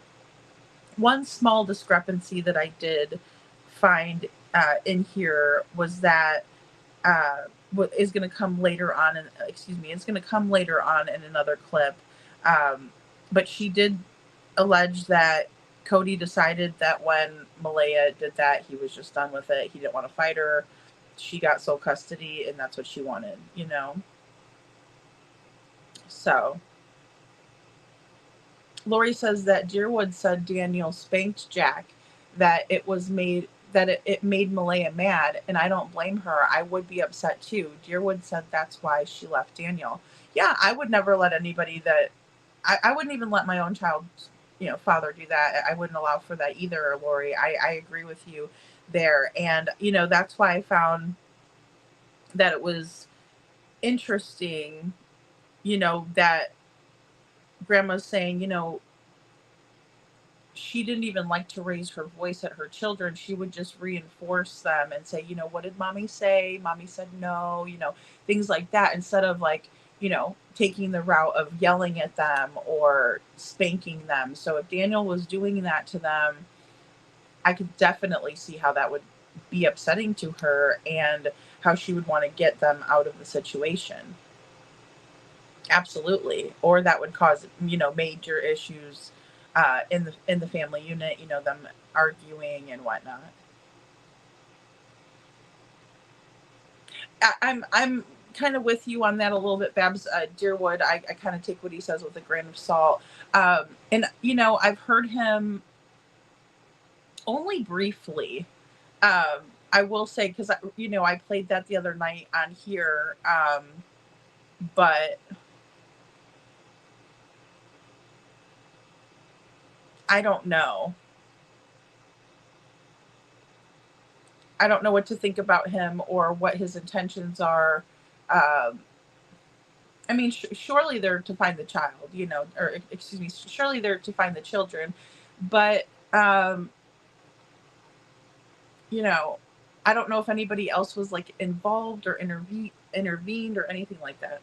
One small discrepancy that I did find in here was that what is going to come later on, it's going to come later on in another clip. But she did allege that Cody decided that when Malaya did that, he was just done with it. He didn't want to fight her. She got sole custody, and that's what she wanted, So, Lori says that Deerwood said Daniel spanked Jack, that it made Malaya mad, and I don't blame her. I would be upset too. Deerwood said that's why she left Daniel. Yeah, I would never let anybody I wouldn't even let my own child's, father do that. I wouldn't allow for that either, Lori. I agree with you there. And, that's why I found that it was interesting, that grandma's saying, she didn't even like to raise her voice at her children. She would just reinforce them and say, what did mommy say? Mommy said no, things like that, instead of like, taking the route of yelling at them or spanking them. So if Daniel was doing that to them, I could definitely see how that would be upsetting to her and how she would want to get them out of the situation. Absolutely. Or that would cause, major issues in the family unit, them arguing and whatnot. I'm kind of with you on that a little bit, Babs. Deerwood, I kind of take what he says with a grain of salt. And I've heard him only briefly. I will say, because I played that the other night on here, but I don't know. I don't know what to think about him or what his intentions are. I mean, surely they're to find the child, or excuse me, surely they're to find the children. But, I don't know if anybody else was like involved or intervened or anything like that.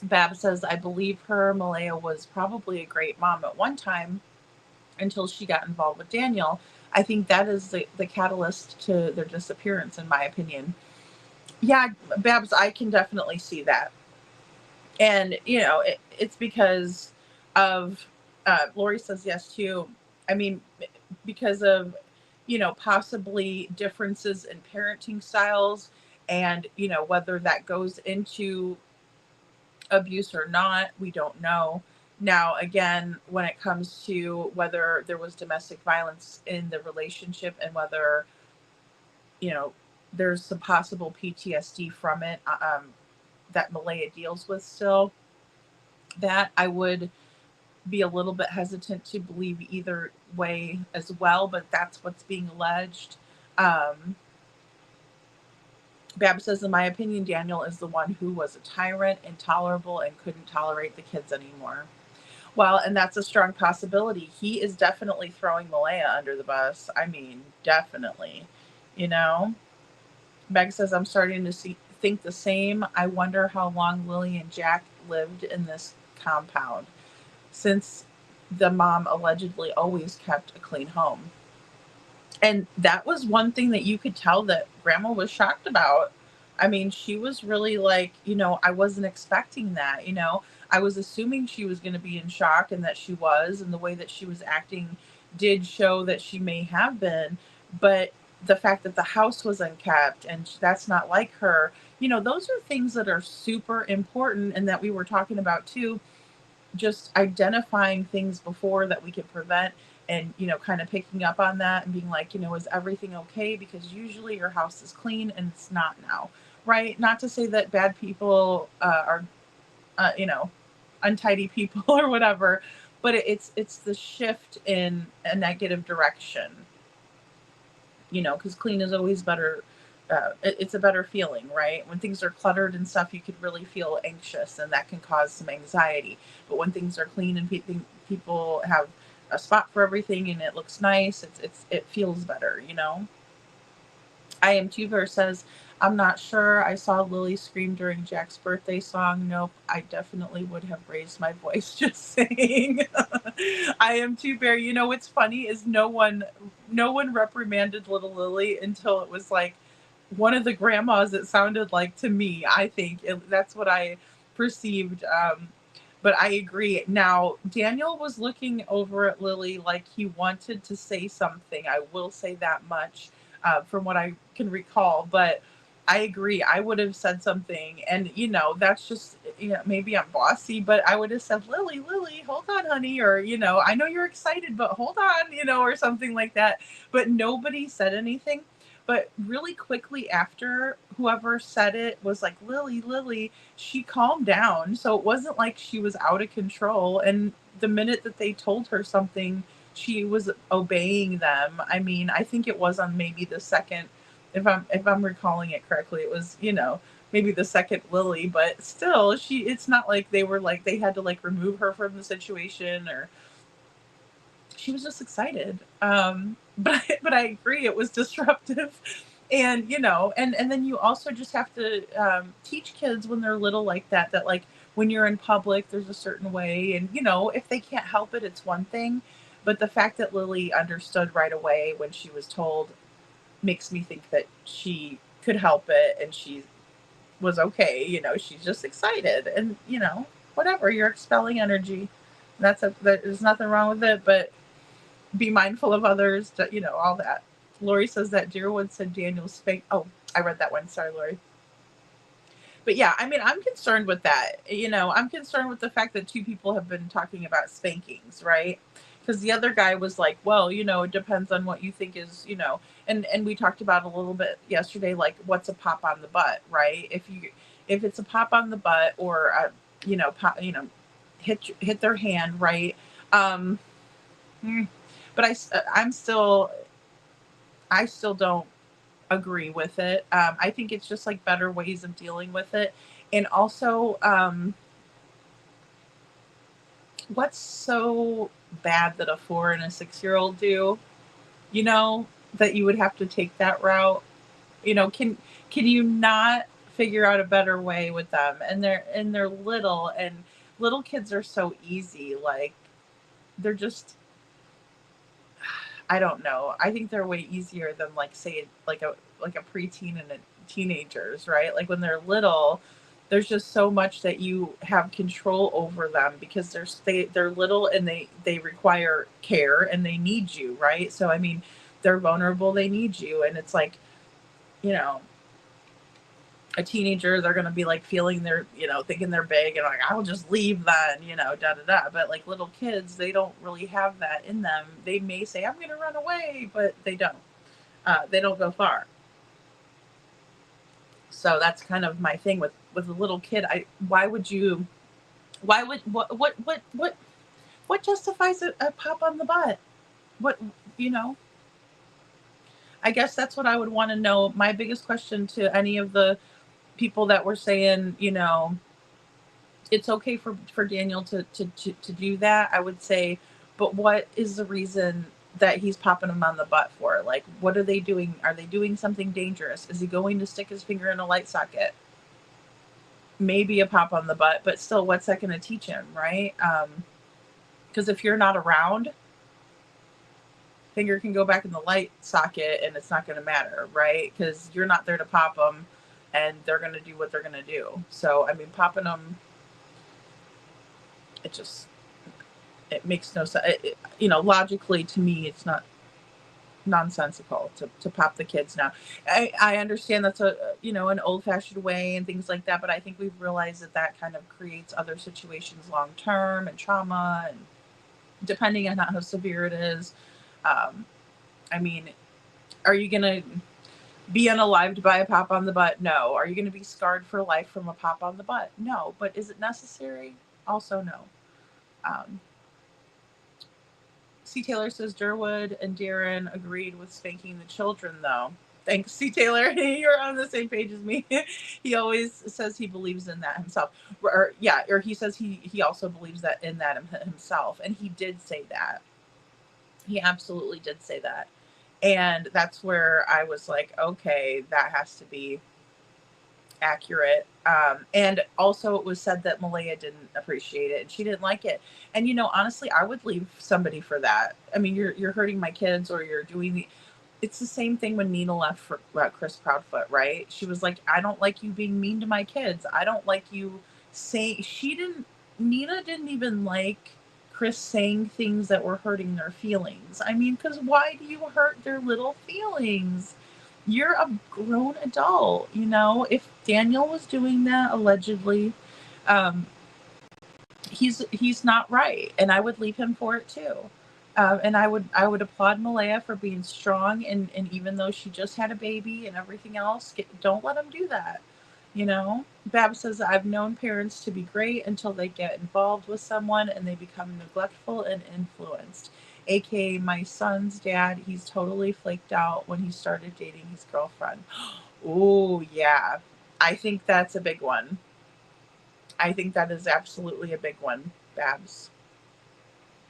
Bab says, I believe her. Malaya was probably a great mom at one time until she got involved with Daniel. I think that is the catalyst to their disappearance, in my opinion. Yeah, Babs, I can definitely see that. And, it's because of, Lori says yes too. I mean, because of, possibly differences in parenting styles and, whether that goes into abuse or not, we don't know. Now, again, when it comes to whether there was domestic violence in the relationship and whether, there's some possible PTSD from it that Malaya deals with still, that I would be a little bit hesitant to believe either way as well, but that's what's being alleged. Bab says, in my opinion, Daniel is the one who was a tyrant, intolerable, and couldn't tolerate the kids anymore. Well, and that's a strong possibility. He is definitely throwing Malaya under the bus. I mean, definitely. Meg says, I'm starting to think the same. I wonder how long Lily and Jack lived in this compound, since the mom allegedly always kept a clean home. And that was one thing that you could tell that grandma was shocked about. I mean, she was really like, I wasn't expecting that, I was assuming she was going to be in shock, and that she was, and the way that she was acting did show that she may have been. But the fact that the house was unkept and that's not like her, those are things that are super important, and that we were talking about too, just identifying things before that we could prevent, and, kind of picking up on that and being like, is everything okay? Because usually your house is clean and it's not now, right? Not to say that bad people are, untidy people or whatever, but it's the shift in a negative direction, because clean is always better. It's a better feeling, right? When things are cluttered and stuff, you could really feel anxious, and that can cause some anxiety. But when things are clean and people have a spot for everything and it looks nice, it feels better, I Am Tuber says, I'm not sure. I saw Lily scream during Jack's birthday song. Nope, I definitely would have raised my voice, just saying. I Am Tuber. What's funny is no one reprimanded little Lily until it was like one of the grandmas, it sounded like, to me. I think that's what I perceived. But I agree. Now, Daniel was looking over at Lily like he wanted to say something. I will say that much from what I can recall. But I agree. I would have said something. And, that's just, maybe I'm bossy, but I would have said, Lily, hold on, honey. Or, I know you're excited, but hold on, or something like that. But nobody said anything. But really quickly after, whoever said it was like, Lily, she calmed down. So it wasn't like she was out of control. And the minute that they told her something, she was obeying them. I mean, I think it was on maybe the second, if I'm recalling it correctly, it was, maybe the second Lily, but still it's not like they were like, they had to like remove her from the situation, or she was just excited. But I agree, it was disruptive. And, and then you also just have to teach kids when they're little like that like when you're in public, there's a certain way. And, if they can't help it, it's one thing. But the fact that Lily understood right away when she was told makes me think that she could help it and she was okay. She's just excited and, whatever, you're expelling energy. There's nothing wrong with it, but be mindful of others, all that. Lori says that Deerwood said Daniel spanked. Oh, I read that one. Sorry, Lori. But yeah, I mean, I'm concerned with that. I'm concerned with the fact that two people have been talking about spankings, right? Because the other guy was like, well, it depends on what you think is, and we talked about a little bit yesterday, like what's a pop on the butt, right? If it's a pop on the butt or hit their hand, right? But I still don't agree with it. I think it's just like better ways of dealing with it. And also, what's so bad that a 4 and a 6-year-old do, that you would have to take that route? Can you not figure out a better way with them? And they're little, and little kids are so easy. Like, they're just, I don't know. I think they're way easier than like, say, like a preteen and a teenagers, right? Like when they're little, there's just so much that you have control over them because they're little and they require care and they need you, right? So I mean, they're vulnerable, they need you, and it's like, a teenager, they're gonna be like feeling they're, thinking they're big and like, I'll just leave then, But like little kids, they don't really have that in them. They may say, I'm gonna run away, but they don't. They don't go far. So that's kind of my thing with a little kid. What justifies a pop on the butt? I guess that's what I would want to know. My biggest question to any of the people that were saying, it's okay for Daniel to do that, I would say, but what is the reason that he's popping him on the butt for? Like, what are they doing? Are they doing something dangerous? Is he going to stick his finger in a light socket? Maybe a pop on the butt, but still, what's that going to teach him, right? Because if you're not around, finger can go back in the light socket and it's not going to matter, right? Because you're not there to pop them, and they're going to do what they're going to do. So, I mean, popping them, it makes no sense. Logically, to me, it's not nonsensical to pop the kids now. I understand that's an old-fashioned way and things like that, but I think we've realized that kind of creates other situations long-term and trauma, and depending on how severe it is. I mean, are you going to be unalived by a pop on the butt? No. Are you going to be scarred for life from a pop on the butt? No. But is it necessary? Also, no. C. Taylor says Durwood and Darren agreed with spanking the children, though. Thanks, C. Taylor. You're on the same page as me. He always says he believes in that himself. Or he says he also believes that in that himself. And he did say that. He absolutely did say that. And that's where I was like, okay, that has to be accurate. And also it was said that Malaya didn't appreciate it and she didn't like it. And, honestly, I would leave somebody for that. I mean, you're hurting my kids, or you're doing it's the same thing when Nina left for Chris Proudfoot, right? She was like, I don't like you being mean to my kids. I don't like you saying, Nina didn't even like Chris saying things that were hurting their feelings. I mean, because why do you hurt their little feelings? You're a grown adult, If Daniel was doing that, allegedly, he's not right, and I would leave him for it too. And I would applaud Malaya for being strong, and even though she just had a baby and everything else, don't let them do that. You know, Bab says, I've known parents to be great until they get involved with someone and they become neglectful and influenced. AKA my son's dad, he's totally flaked out when he started dating his girlfriend. Oh, yeah. I think that's a big one. I think that is absolutely a big one. Babs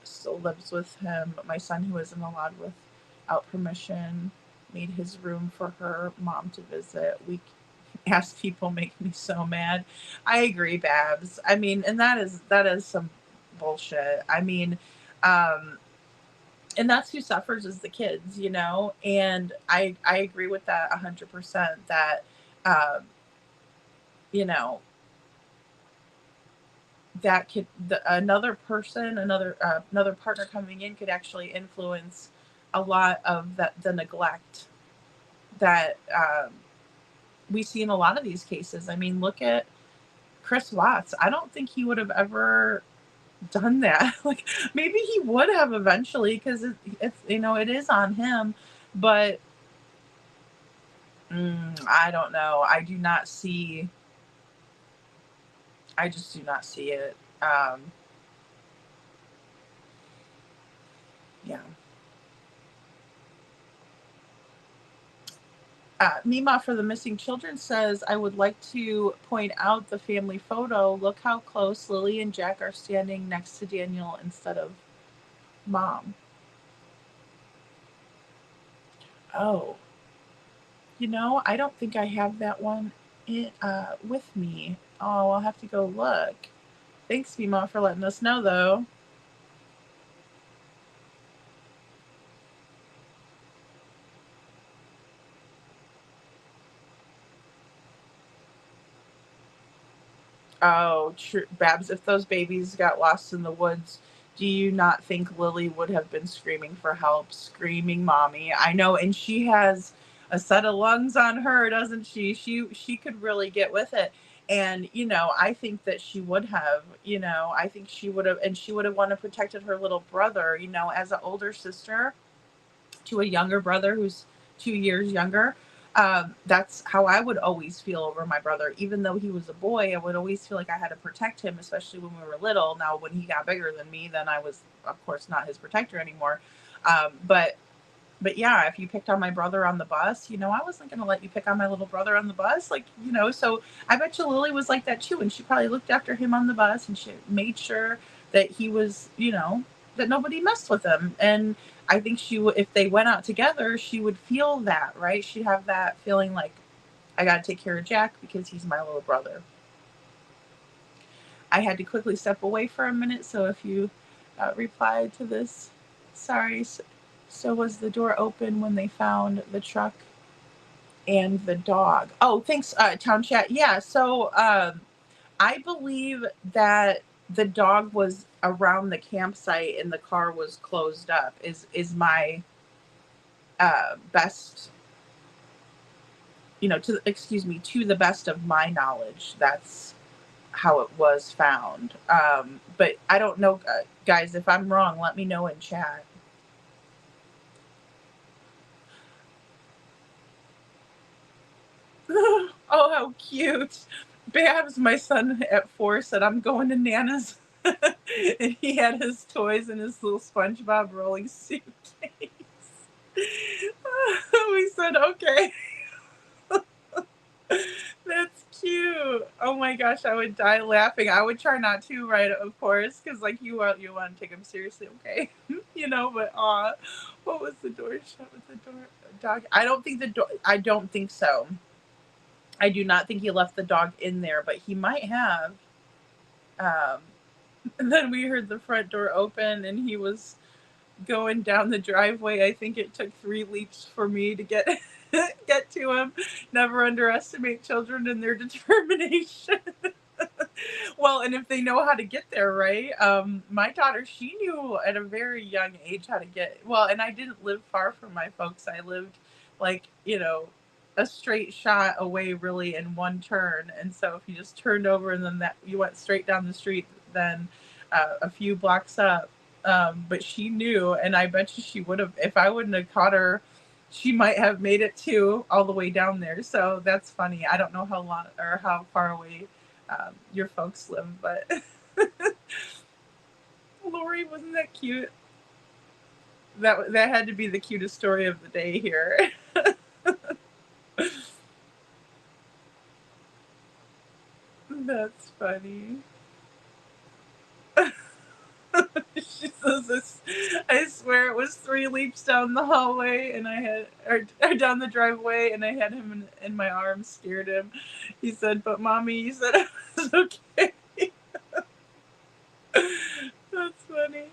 still lives with him. My son, who isn't allowed without permission, made his room for her mom to visit. We ask people make me so mad. I agree, Babs. I mean, and that is some bullshit. I mean, and that's who suffers is the kids, you know. And I agree with that 100%. That you know, that could another person, another partner coming in could actually influence a lot of the neglect that we see in a lot of these cases. I mean, look at Chris Watts. I don't think he would have ever done that. Like, maybe he would have eventually, because it's, you know, it is on him, but I don't know. I just do not see it. Yeah. Mima for the Missing Children says, I would like to point out the family photo. Look how close Lily and Jack are standing next to Daniel instead of mom. Oh. You know, I don't think I have that one with me. Oh, I'll have to go look. Thanks, Mima, for letting us know, though. Oh, true. Babs, if those babies got lost in the woods, do you not think Lily would have been screaming for help, screaming mommy? I know, and she has a set of lungs on her, doesn't she? She could really get with it. And, you know, I think that she would have, you know, I think she would have, and she would have wanted to protect her little brother, you know, as an older sister to a younger brother who's 2 years younger. That's how I would always feel over my brother. Even though he was a boy, I would always feel like I had to protect him, especially when we were little. Now, when he got bigger than me, then I was, of course, not his protector anymore. But yeah, if you picked on my brother on the bus, you know, I wasn't going to let you pick on my little brother on the bus. Like, you know, so I bet you Lily was like that too. And she probably looked after him on the bus and she made sure that he was, you know, that nobody messed with him. And I think she would, if they went out together, she would feel that, right? She'd have that feeling like, I got to take care of Jack because he's my little brother. I had to quickly step away for a minute. So if you replied to this, sorry. So was the door open when they found the truck and the dog? Oh, thanks, Town Chat. Yeah, so I believe that the dog was around the campsite and the car was closed up is my best, you know, to the best of my knowledge. That's how it was found. But I don't know, guys, if I'm wrong, let me know in chat. Oh, how cute. Babs, my son at 4, said, I'm going to Nana's. And he had his toys in his little SpongeBob rolling suitcase. We said, okay. That's cute. Oh my gosh, I would die laughing. I would try not to, right, of course, because like you want to take him seriously, okay? You know, but what was the door shut with the door? Dog. I don't think so. I do not think he left the dog in there, but he might have. And then we heard the front door open and he was going down the driveway. I think it took 3 leaps for me to get to him. Never underestimate children and their determination. Well, and if they know how to get there, right? My daughter, she knew at a very young age how to get, well, and I didn't live far from my folks. I lived like, you know, a straight shot away really in one turn. And so if you just turned over and then that you went straight down the street, then a few blocks up, But she knew, and I bet you she would have, if I wouldn't have caught her, she might have made it too, all the way down there. So that's funny. I don't know how long or how far away your folks live, but Lori, wasn't that cute? That had to be the cutest story of the day here. That's funny. She says this, I swear it was 3 leaps down the hallway and I had, or down the driveway, and I had him in my arms, scared him. He said, but mommy, you said it was okay. That's funny.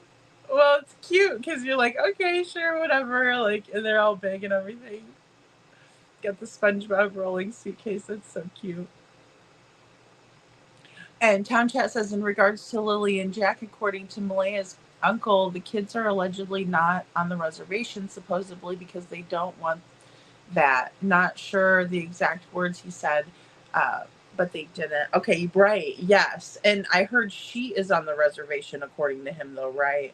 Well, it's cute because you're like, okay, sure, whatever. Like, and they're all big and everything. Got the SpongeBob rolling suitcase. That's so cute. And Town Chat says, in regards to Lily and Jack, according to Malaya's uncle, the kids are allegedly not on the reservation, supposedly because they don't want that. Not sure the exact words he said, but they didn't. Okay, right, yes. And I heard she is on the reservation, according to him, though, right?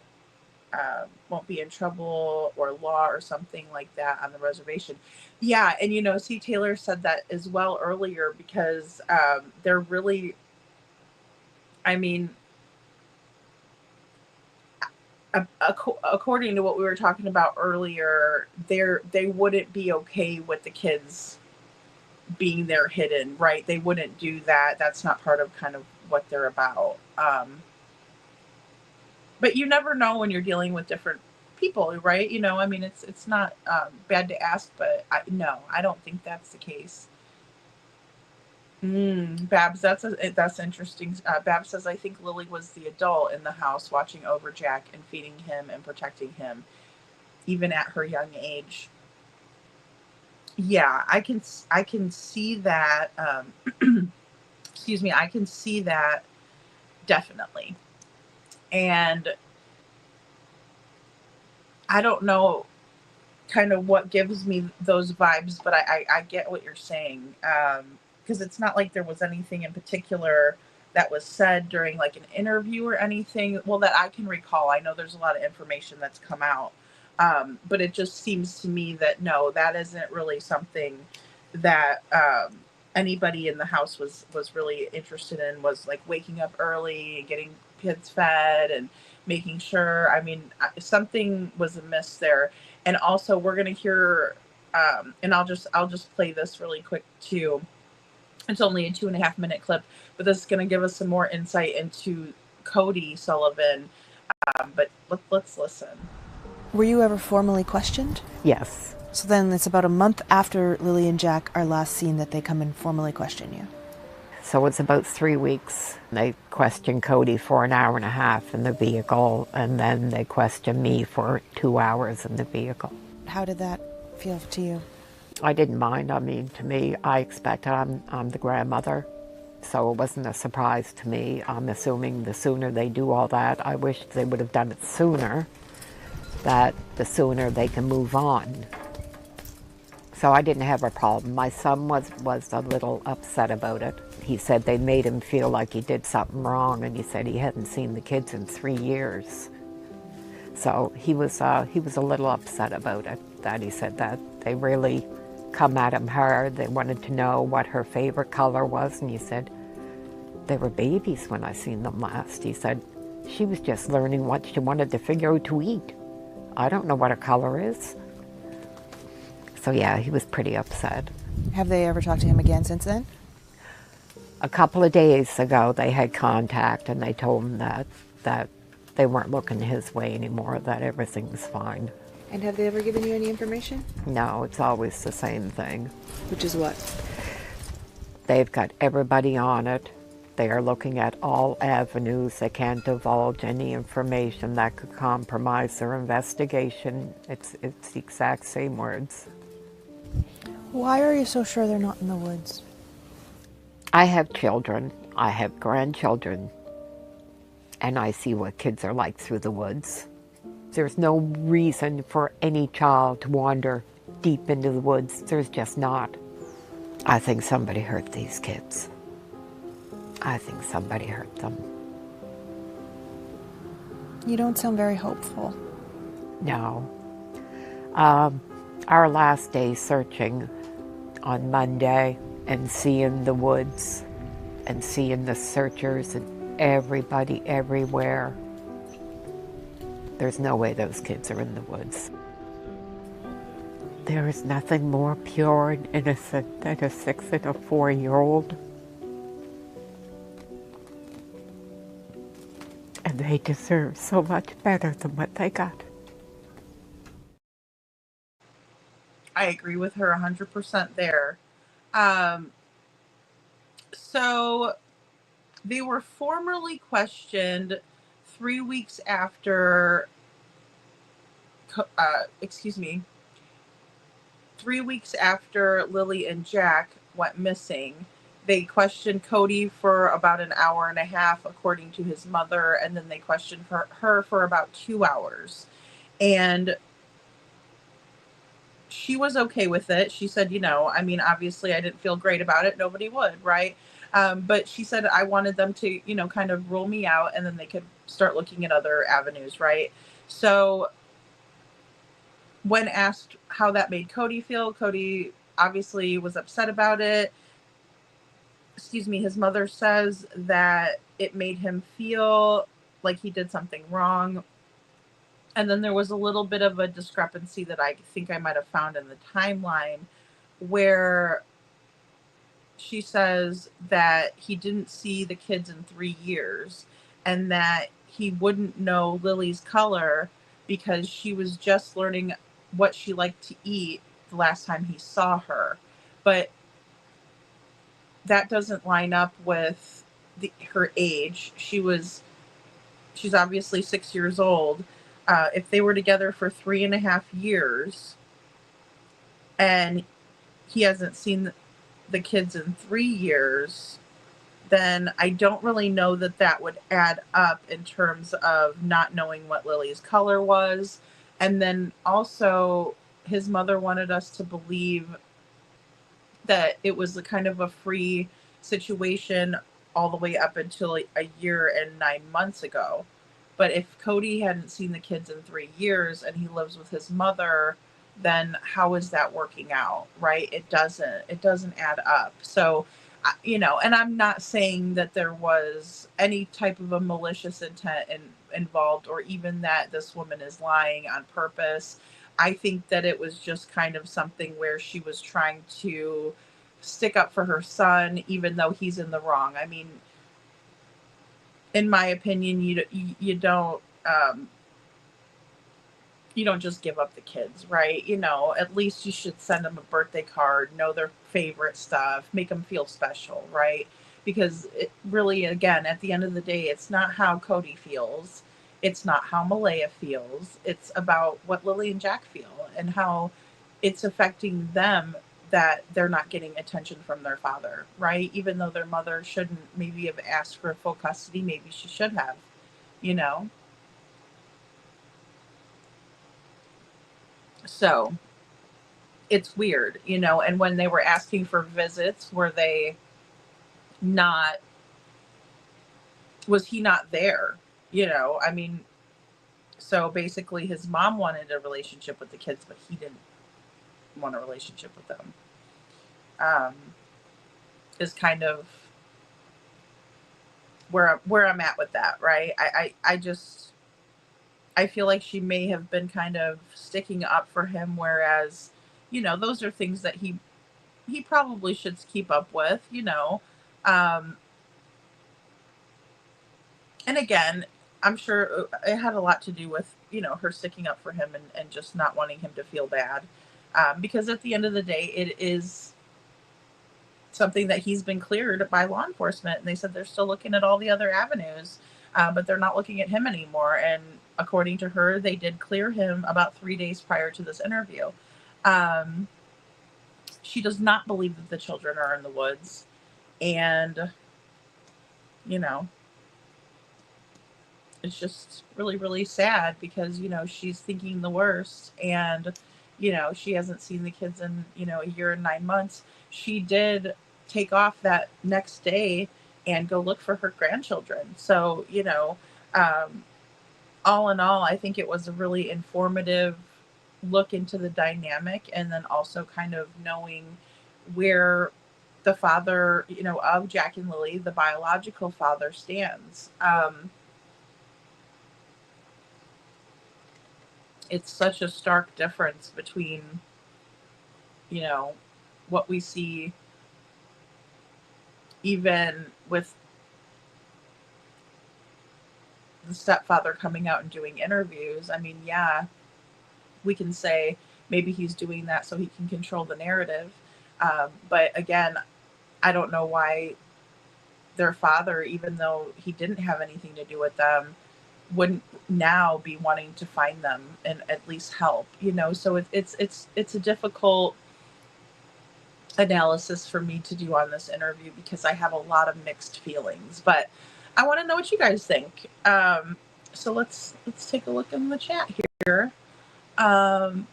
Won't be in trouble or law or something like that on the reservation. Yeah, and C. Taylor said that as well earlier because they're really, I mean, according to what we were talking about earlier, they wouldn't be okay with the kids being there hidden, right? They wouldn't do that. That's not part of kind of what they're about. But you never know when you're dealing with different people, right? I mean, it's not bad to ask, but no, I don't think that's the case. Babs, that's interesting. Babs says, I think Lily was the adult in the house watching over Jack and feeding him and protecting him, even at her young age. Yeah, I can see that. Excuse me, I can see that definitely. And I don't know kind of what gives me those vibes, but I get what you're saying. Because it's not like there was anything in particular that was said during like an interview or anything. Well, that I can recall. I know there's a lot of information that's come out. But it just seems to me that no, that isn't really something that anybody in the house was really interested in, was like waking up early and getting kids fed and making sure. I mean, something was amiss there. And also we're going to hear, and I'll just play this really quick too. It's only a 2.5 minute clip, but this is going to give us some more insight into Cody Sullivan. But let's listen. Were you ever formally questioned? Yes. So then it's about a month after Lily and Jack are last seen that they come and formally question you. So it's about 3 weeks. They question Cody for 1.5 hours in the vehicle, and then they question me for 2 hours in the vehicle. How did that feel to you? I didn't mind. I mean, to me, I expected I'm the grandmother, so it wasn't a surprise to me. I'm assuming the sooner they do all that, I wish they would have done it sooner, that the sooner they can move on. So I didn't have a problem. My son was a little upset about it. He said they made him feel like he did something wrong, and he said he hadn't seen the kids in 3 years. So he was a little upset about it, that he said that they really come at him hard. They wanted to know what her favorite color was, and he said, they were babies when I seen them last. He said, she was just learning what she wanted to figure out to eat. I don't know what her color is. So yeah, he was pretty upset. Have they ever talked to him again since then? A couple of days ago, they had contact, and they told him that they weren't looking his way anymore, that everything was fine. And have they ever given you any information? No, it's always the same thing. Which is what? They've got everybody on it. They are looking at all avenues. They can't divulge any information that could compromise their investigation. It's the exact same words. Why are you so sure they're not in the woods? I have children. I have grandchildren. And I see what kids are like through the woods. There's no reason for any child to wander deep into the woods. There's just not. I think somebody hurt these kids. I think somebody hurt them. You don't sound very hopeful. No. Our last day searching on Monday and seeing the woods and seeing the searchers and everybody everywhere. There's no way those kids are in the woods. There is nothing more pure and innocent than a 6 and a 4-year-old. And they deserve so much better than what they got. I agree with her 100% there. So they were formally questioned 3 weeks after, 3 weeks after Lily and Jack went missing. They questioned Cody for about an hour and a half, according to his mother, and then they questioned her for about 2 hours. And she was okay with it. She said, obviously I didn't feel great about it. Nobody would, right? But she said, I wanted them to, kind of rule me out, and then they could start looking at other avenues, right? So when asked how that made Cody feel, Cody obviously was upset about it. His mother says that it made him feel like he did something wrong. And then there was a little bit of a discrepancy that I think I might have found in the timeline, where she says that he didn't see the kids in 3 years and that he wouldn't know Lily's color because she was just learning what she liked to eat the last time he saw her. But that doesn't line up with her age. She's obviously 6 years old. If they were together for 3.5 years and he hasn't seen the kids in 3 years, then I don't really know that would add up in terms of not knowing what Lily's color was. And then also his mother wanted us to believe that it was a kind of a free situation all the way up until a year and 9 months ago. But if Cody hadn't seen the kids in 3 years and he lives with his mother, then how is that working out, right? It doesn't add up. So, and I'm not saying that there was any type of a malicious intent involved, or even that this woman is lying on purpose. I think that it was just kind of something where she was trying to stick up for her son, even though he's in the wrong. I mean, in my opinion, you don't just give up the kids, right? At least you should send them a birthday card, know their favorite stuff, make them feel special, right? Because it really, again, at the end of the day, it's not how Cody feels. It's not how Malaya feels. It's about what Lily and Jack feel and how it's affecting them that they're not getting attention from their father, right? Even though their mother shouldn't maybe have asked for full custody, maybe she should have, So it's weird, and when they were asking for visits, was he not there? So basically his mom wanted a relationship with the kids, but he didn't want a relationship with them. Is kind of where I'm at with that, right? I feel like she may have been kind of sticking up for him, whereas, those are things that he probably should keep up with, and again, I'm sure it had a lot to do with, her sticking up for him and just not wanting him to feel bad. Because at the end of the day, it is something that he's been cleared by law enforcement. And they said they're still looking at all the other avenues, but they're not looking at him anymore. And according to her, they did clear him about 3 days prior to this interview. She does not believe that the children are in the woods. And, it's just really, really sad because, she's thinking the worst. And, she hasn't seen the kids in, a year and 9 months. She did take off that next day and go look for her grandchildren. So, all in all, I think it was a really informative look into the dynamic, and then also kind of knowing where the father, of Jack and Lily, the biological father, stands. It's such a stark difference between, what we see even with the stepfather coming out and doing interviews. I mean, yeah, we can say maybe he's doing that so he can control the narrative. But again, I don't know why their father, even though he didn't have anything to do with them, wouldn't now be wanting to find them and at least help. So it's a difficult analysis for me to do on this interview because I have a lot of mixed feelings. But I want to know what you guys think. So let's take a look in the chat here. Town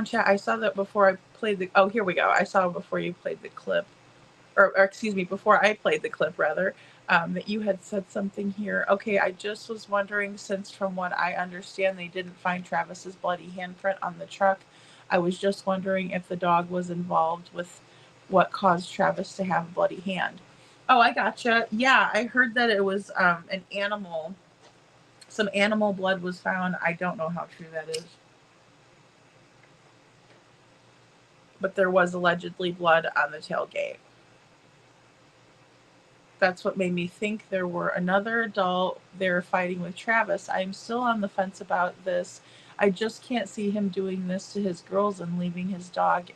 chat, I saw that before I played the... Oh, here we go. I saw before you played the clip. Or excuse me, before I played the clip, rather, that you had said something here. Okay, I just was wondering, since from what I understand, they didn't find Travis's bloody handprint on the truck. I was just wondering if the dog was involved with what caused Travis to have a bloody hand. Oh, I gotcha. Yeah, I heard that it was an animal. Some animal blood was found. I don't know how true that is. But there was allegedly blood on the tailgate. That's what made me think there were another adult there fighting with Travis. I'm still on the fence about this. I just can't see him doing this to his girls and leaving his dog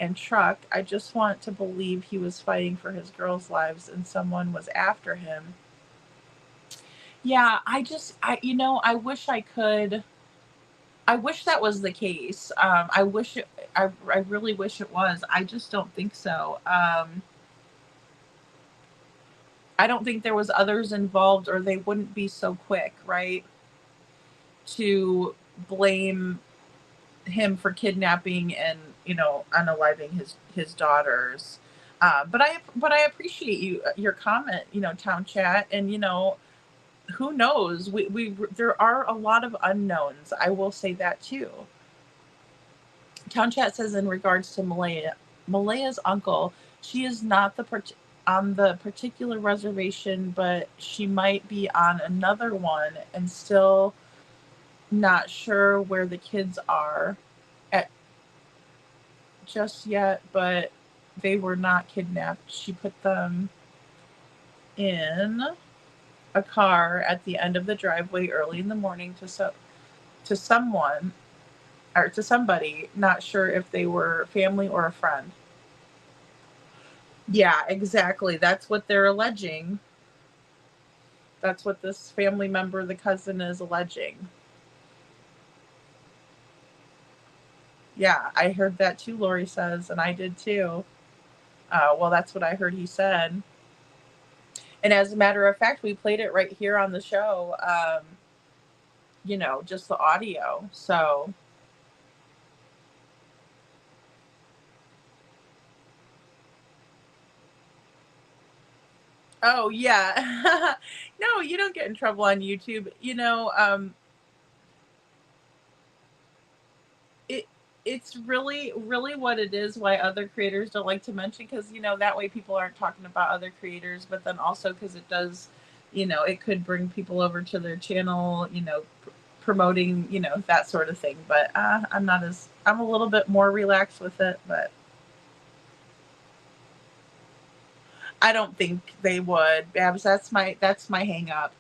and truck. I just want to believe he was fighting for his girls' lives and someone was after him. Yeah, I wish I could. I wish that was the case. I really wish it was. I just don't think so. I don't think there was others involved, or they wouldn't be so quick, right, to blame him for kidnapping and, unaliving his daughters. But I appreciate your comment, Town Chat, and who knows? There are a lot of unknowns. I will say that too. Town Chat says in regards to Malea's uncle, she is not on the particular reservation, but she might be on another one and still not sure where the kids are at just yet, but they were not kidnapped. She put them in a car at the end of the driveway early in the morning to someone or to somebody, not sure if they were family or a friend. Yeah, exactly. That's what they're alleging. That's what this family member, the cousin, is alleging. Yeah, I heard that too, Lori says, and I did too. Well, that's what I heard he said. And as a matter of fact, we played it right here on the show, just the audio. So... Oh, yeah. No, you don't get in trouble on YouTube. It's really, really what it is, why other creators don't like to mention, because, that way people aren't talking about other creators, but then also because it does, it could bring people over to their channel, promoting, that sort of thing. But I'm a little bit more relaxed with it, but I don't think they would, Babs. That's my hang up.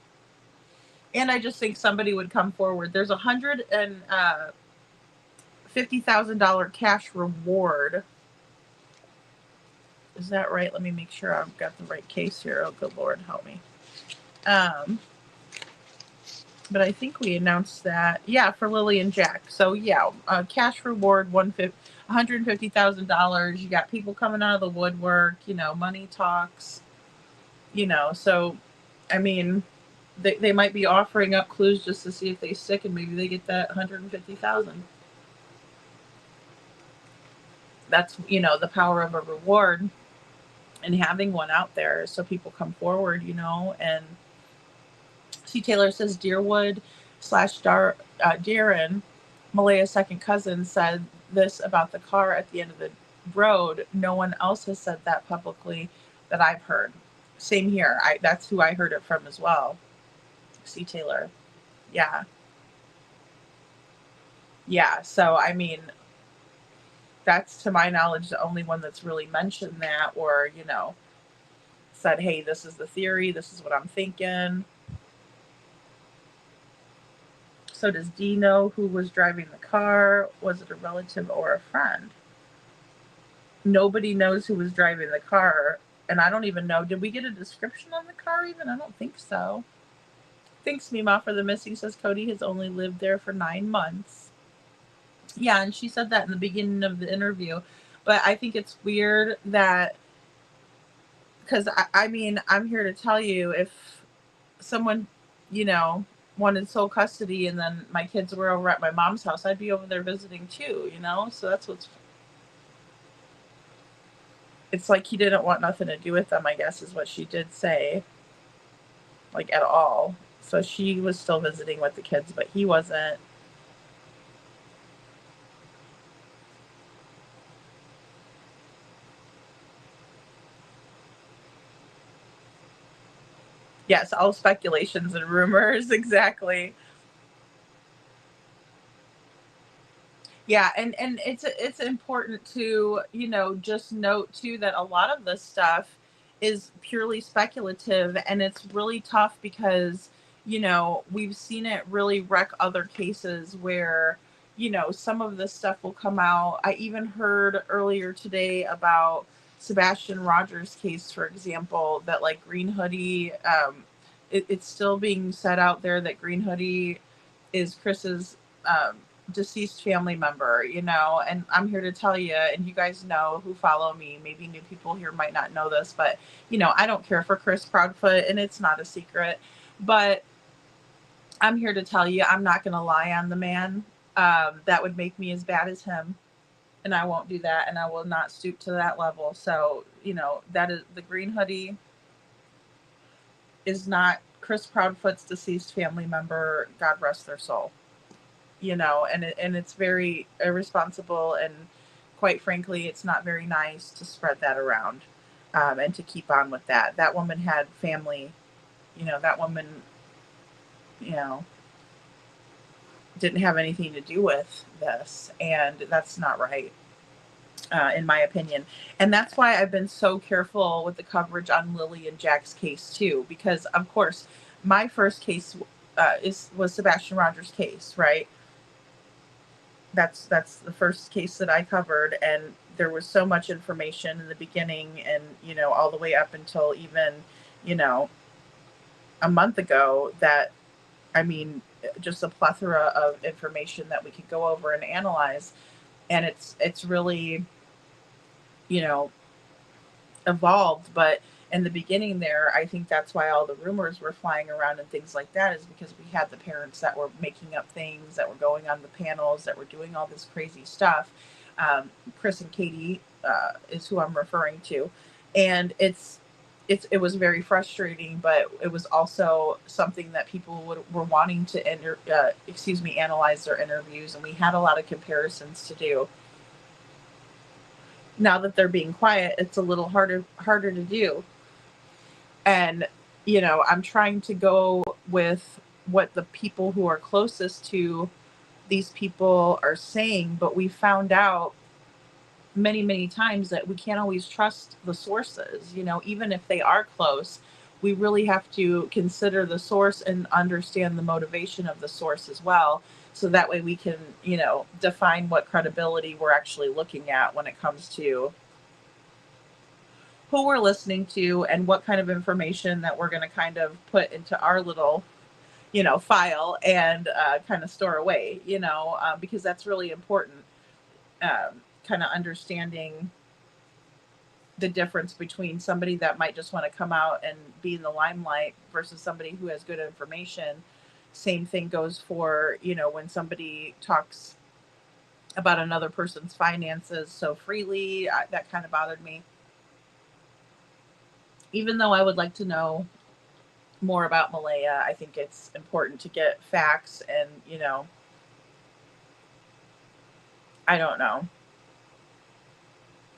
And I just think somebody would come forward. There's $150,000 cash reward. Is that right? Let me make sure I've got the right case here. Oh, good Lord, help me. But I think we announced that. Yeah, for Lily and Jack. So yeah, cash reward $150,000. You got people coming out of the woodwork. Money talks. So I mean, they might be offering up clues just to see if they stick, and maybe they get that $150,000. That's the power of a reward. and having one out there so people come forward, you know. And C. Taylor says Deerwood slash Darren, Malaya's second cousin, said this about the car at the end of the road. No one else has said that publicly that I've heard. Same here. That's who I heard it from as well. C. Taylor. Yeah. Yeah. So, I mean, that's, to my knowledge, the only one that's really mentioned that, or, you know, said, hey, this is the theory. This is what I'm thinking. So does Dee know who was driving the car? Was it a relative or a friend? Nobody knows who was driving the car. And I don't even know. Did we get a description on the car even? I don't think so. Thanks, Mima, for the missing, says Cody has only lived there for 9 months. Yeah, and she said that in the beginning of the interview. But I think it's weird that, because I mean, I'm here to tell you, if someone, you know, wanted sole custody and then my kids were over at my mom's house, I'd be over there visiting too, you know? So that's what's, it's like he didn't want nothing to do with them, I guess, is what she did say. Like, at all. So she was still visiting with the kids, but he wasn't. Yes, all speculations and rumors, exactly. Yeah, and it's important to, you know, just note too that a lot of this stuff is purely speculative, and it's really tough because, you know, we've seen it really wreck other cases where, you know, some of this stuff will come out. I even heard earlier today about Sebastian Rogers' case, for example, that like Green Hoodie, it's still being said out there that Green Hoodie is Chris's deceased family member, you know. And I'm here to tell you, and you guys know who follow me, maybe new people here might not know this, but, you know, I don't care for Chris Proudfoot, and it's not a secret, but I'm here to tell you, I'm not going to lie on the man. That would make me as bad as him, and I won't do that, and I will not stoop to that level. So, you know, that is, the Green Hoodie is not Chris Proudfoot's deceased family member. God rest their soul. You know, and it's very irresponsible, and quite frankly, it's not very nice to spread that around, and to keep on with that. That woman had family, you know, that woman, you know, didn't have anything to do with this, and that's not right, in my opinion. And that's why I've been so careful with the coverage on Lily and Jack's case too, because of course my first case was Sebastian Rogers' case, right? That's the first case that I covered, and there was so much information in the beginning, and, you know, all the way up until even, you know, a month ago, that, I mean, just a plethora of information that we could go over and analyze. And it's really, you know, evolved. But in the beginning there, I think that's why all the rumors were flying around and things like that, is because we had the parents that were making up things, that were going on the panels, that were doing all this crazy stuff. Chris and Katie is who I'm referring to. And it was very frustrating, but it was also something that people were wanting to analyze their interviews, and we had a lot of comparisons to do. Now that they're being quiet, it's a little harder to do. And, you know, I'm trying to go with what the people who are closest to these people are saying, but we found out many, many times that we can't always trust the sources, you know, even if they are close. We really have to consider the source and understand the motivation of the source as well. So that way we can, you know, define what credibility we're actually looking at when it comes to who we're listening to and what kind of information that we're going to kind of put into our little, you know, file and kind of store away, you know, because that's really important. Kind of understanding the difference between somebody that might just want to come out and be in the limelight versus somebody who has good information. Same thing goes for, you know, when somebody talks about another person's finances so freely, that kind of bothered me. even though I would like to know more about Malaya, I think it's important to get facts and, I don't know.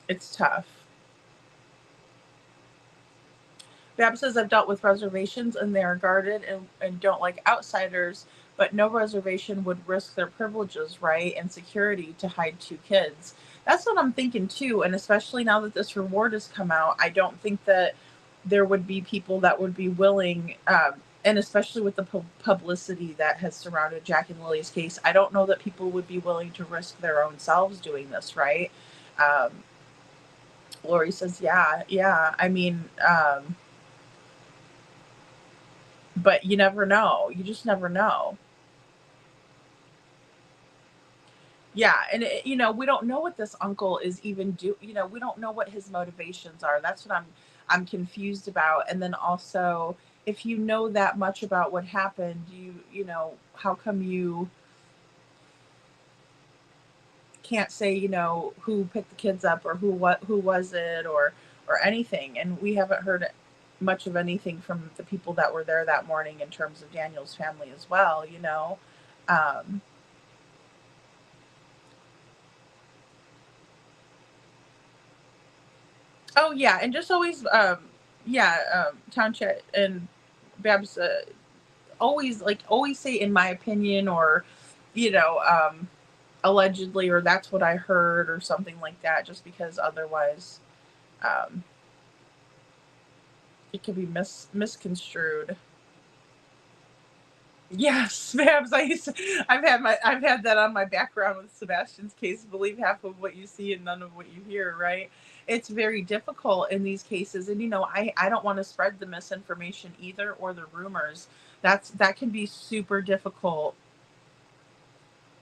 It's tough. Bab says, I've dealt with reservations and they are guarded and don't like outsiders, but no reservation would risk their privileges, right, and security to hide 2 kids. That's what I'm thinking too, and especially now that this reward has come out, I don't think that there would be people that would be willing, and especially with the publicity that has surrounded Jack and Lily's case, I don't know that people would be willing to risk their own selves doing this, right? Lori says, yeah. I mean, but you never know. You just never know. Yeah, and we don't know what this uncle is even do. We don't know what his motivations are. That's what I'm confused about. And then also, if you know that much about what happened, how come you can't say, who picked the kids up or who was it or anything? And we haven't heard much of anything from the people that were there that morning in terms of Daniel's family as well, Oh yeah, and just always, Town Chat and Babs, always say in my opinion or, allegedly, or that's what I heard or something like that, just because otherwise, it could be misconstrued. Yes, Babs. I've had that on my background with Sebastian's case. Believe half of what you see and none of what you hear, right? It's very difficult in these cases, and I don't want to spread the misinformation either or the rumors. That can be super difficult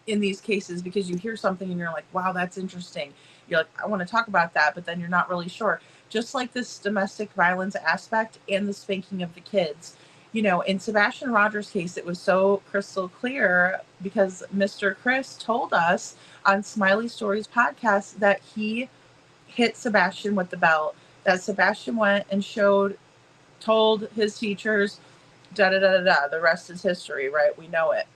in these cases because you hear something and you're like, wow, that's interesting. You're like, I want to talk about that, but then you're not really sure. Just like this domestic violence aspect and the spanking of the kids. In Sebastian Rogers' case, it was so crystal clear because Mr. Chris told us on Smiley Stories podcast that he hit Sebastian with the belt, that Sebastian went and told his teachers, the rest is history, right? We know it.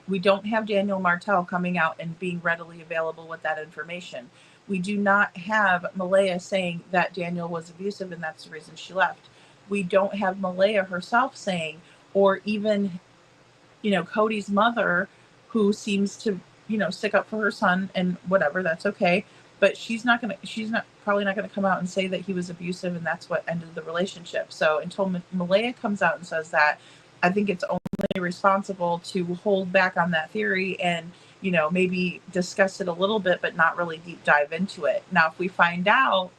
We don't have Daniel Martel coming out and being readily available with that information. We do not have Malaya saying that Daniel was abusive and that's the reason she left. We don't have Malaya herself saying, or even, Cody's mother, who seems to, stick up for her son and whatever, that's okay. But she's probably not going to come out and say that he was abusive and that's what ended the relationship. So until Malaya comes out and says that, I think it's only responsible to hold back on that theory and, maybe discuss it a little bit, but not really deep dive into it. Now, if we find out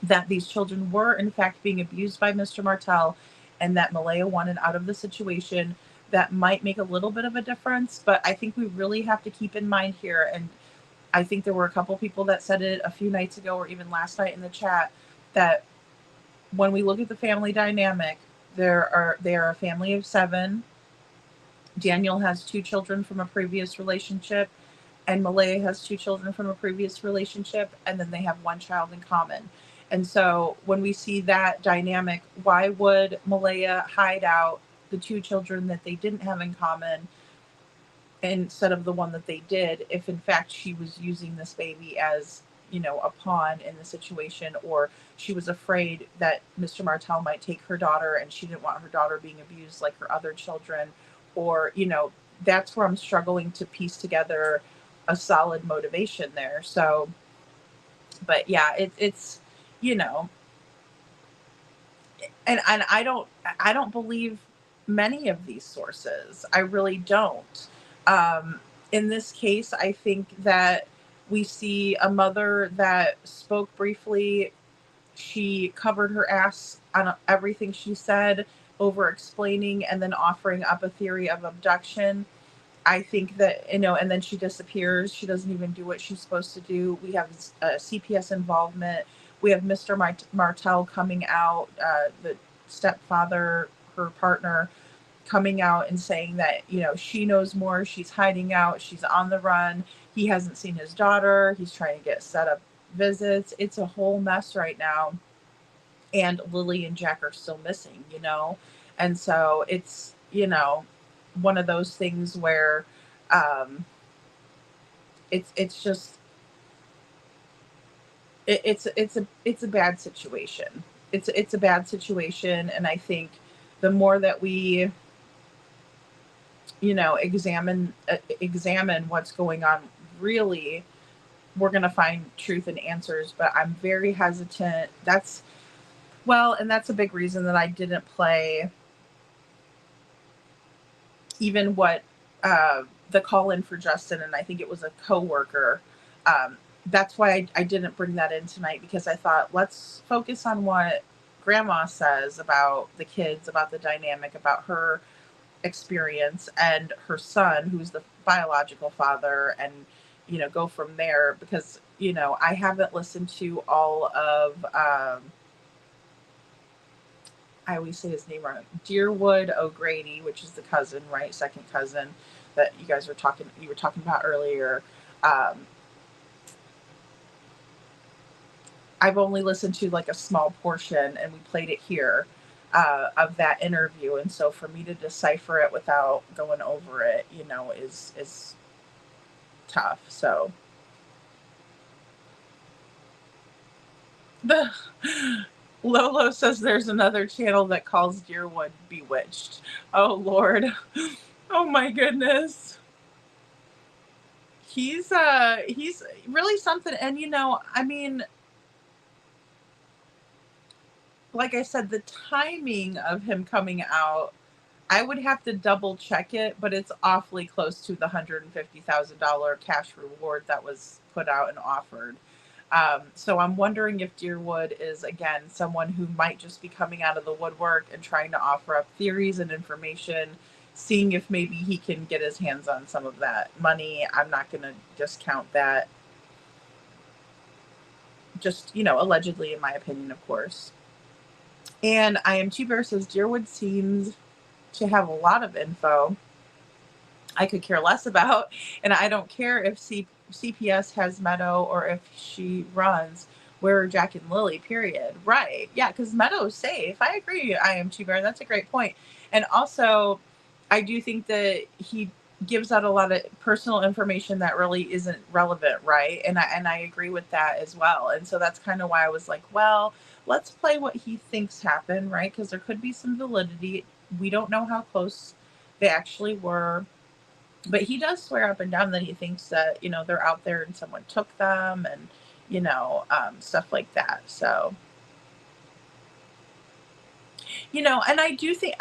that these children were in fact being abused by Mr. Martel and that Malaya wanted out of the situation, that might make a little bit of a difference. But I think we really have to keep in mind here, and I think there were a couple people that said it a few nights ago or even last night in the chat, that when we look at the family dynamic, they are a family of 7. Daniel has 2 children from a previous relationship, and Malaya has 2 children from a previous relationship, and then they have 1 child in common. And so when we see that dynamic, why would Malaya hide out the 2 children that they didn't have in common instead of the one that they did, if in fact she was using this baby as, a pawn in the situation, or she was afraid that Mr. Martel might take her daughter and she didn't want her daughter being abused like her other children, or, that's where I'm struggling to piece together a solid motivation there. So, but yeah, it's, and I don't believe many of these sources. I really don't. In this case, I think that we see a mother that spoke briefly. She covered her ass on everything she said, over explaining and then offering up a theory of abduction. I think that, and then she disappears. She doesn't even do what she's supposed to do. We have CPS involvement. We have Mr. Martel coming out, the stepfather, her partner, coming out and saying that, she knows more. She's hiding out. She's on the run. He hasn't seen his daughter. He's trying to get set up visits. It's a whole mess right now. and Lily and Jack are still missing, you know? And so it's, you know, one of those things where it's just it's a bad situation. It's a bad situation, and I think the more that we, you know, examine what's going on, really, we're going to find truth and answers. But I'm very hesitant. And that's a big reason that I didn't play even what the call in for Justin, and I think it was a coworker. That's why I didn't bring that in tonight, because I thought, let's focus on what Grandma says about the kids, about the dynamic, about her experience and her son, who's the biological father, and, you know, go from there. Because, you know, I haven't listened to all of, I always say his name wrong, Deerwood O'Grady, which is the cousin, right? Second cousin that you were talking about earlier. I've only listened to like a small portion, and we played it here, of that interview. And so for me to decipher it without going over it, you know, is tough. So the Lolo says there's another channel that calls Deerwood Bewitched. Oh Lord. Oh my goodness. He's really something. And, you know, I mean, like I said, the timing of him coming out, I would have to double check it, but it's awfully close to the $150,000 cash reward that was put out and offered. So I'm wondering if Deerwood is, again, someone who might just be coming out of the woodwork and trying to offer up theories and information, seeing if maybe he can get his hands on some of that money. I'm not going to discount that. Just, you know, allegedly, in my opinion, of course. And I Am Two Bear says Deerwood seems to have a lot of info I could care less about, and I don't care if CPS has Meadow or if she runs. Where are Jack and Lily, period. Right. Yeah, because Meadow's safe. I agree, I Am Two Bear. That's a great point. And also, I do think that he gives out a lot of personal information that really isn't relevant, right? And I agree with that as well. And so that's kind of why I was like, well, let's play what he thinks happened, right? Because there could be some validity. We don't know how close they actually were. But he does swear up and down that he thinks that, you know, they're out there and someone took them, and, you know, stuff like that. So, you know, and I do think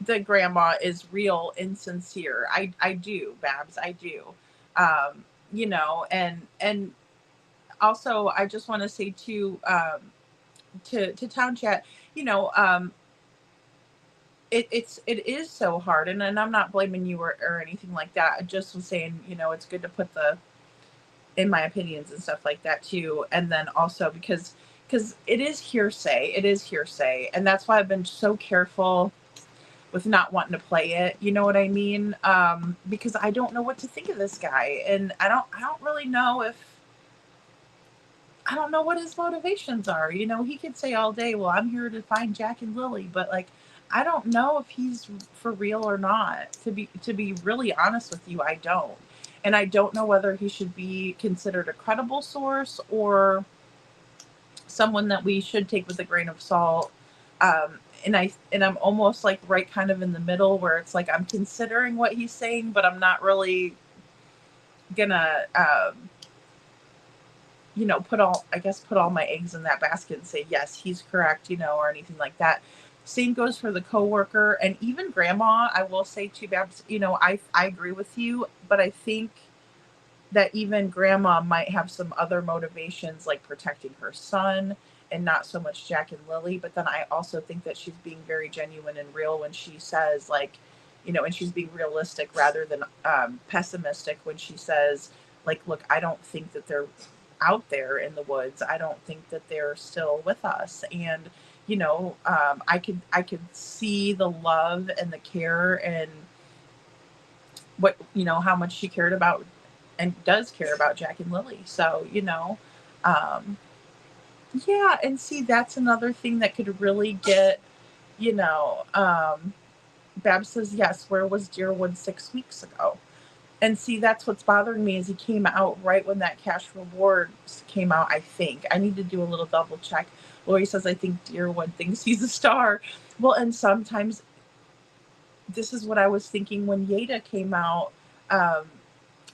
the grandma is real and sincere. I do, Babs. I do. You know, and also I just want to say too, to Town Chat, you know, it is so hard, and I'm not blaming you or anything like that. I just was saying, you know, it's good to put in my opinions and stuff like that too. And then also because it is hearsay, and that's why I've been so careful with not wanting to play it. You know what I mean? Because I don't know what to think of this guy, and I don't really know I don't know what his motivations are. You know, he could say all day, well, I'm here to find Jack and Lily, but like, I don't know if he's for real or not. To be really honest with you, I don't. And I don't know whether he should be considered a credible source or someone that we should take with a grain of salt. And I'm almost like right kind of in the middle, where it's like I'm considering what he's saying, but I'm not really gonna you know, put all my eggs in that basket and say, yes, he's correct, you know, or anything like that. Same goes for the coworker, and even Grandma. I will say too, Babs, you know, I agree with you, but I think that even Grandma might have some other motivations, like protecting her son and not so much Jack and Lily. But then I also think that she's being very genuine and real when she says, like, you know, and she's being realistic rather than pessimistic when she says, like, look, I don't think that they're out there in the woods. I don't think that they're still with us. And, you know, I could see the love and the care and what, you know, how much she cared about and does care about Jack and Lily. So, you know, Yeah, and see, that's another thing that could really get, you know, Babs says, yes, where was Deerwood 6 weeks ago? And see, that's what's bothering me is he came out right when that cash rewards came out, I think. I need to do a little double check. Lori says, I think Deerwood thinks he's a star. Well, and sometimes this is what I was thinking when Yeda came out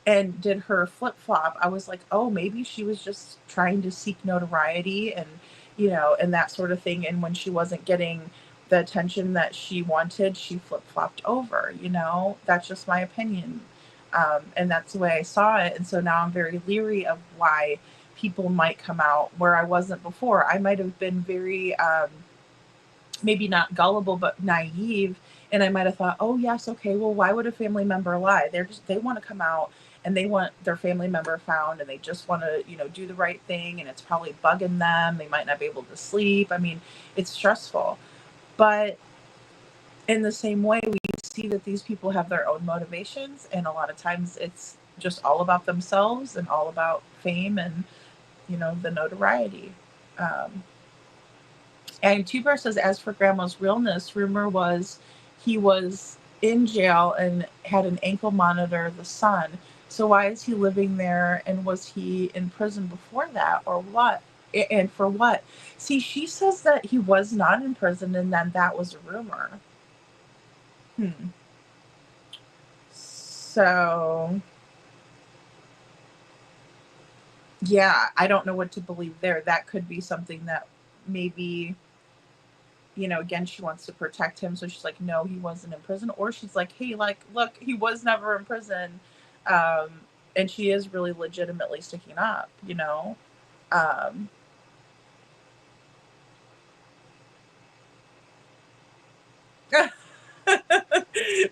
and did her flip flop. I was like, oh, maybe she was just trying to seek notoriety and, you know, and that sort of thing. And when she wasn't getting the attention that she wanted, she flip flopped over, you know, that's just my opinion. And that's the way I saw it. And so now I'm very leery of why people might come out where I wasn't before. I might have been very, maybe not gullible, but naive. And I might have thought, oh yes, okay, well, why would a family member lie? They want to come out and they want their family member found and they just want to, you know, do the right thing. And it's probably bugging them. They might not be able to sleep. I mean, it's stressful. But in the same way, we see that these people have their own motivations. And a lot of times it's just all about themselves and all about fame and, you know, the notoriety. And Two-Bear says, as for Grandma's realness, rumor was he was in jail and had an ankle monitor the son. So why is he living there? And was he in prison before that or what? And for what? See, she says that he was not in prison and then that was a rumor. So, yeah, I don't know what to believe there. That could be something that maybe, you know, again, she wants to protect him. So she's like, no, he wasn't in prison. Or she's like, hey, like, look, he was never in prison. And she is really legitimately sticking up, you know?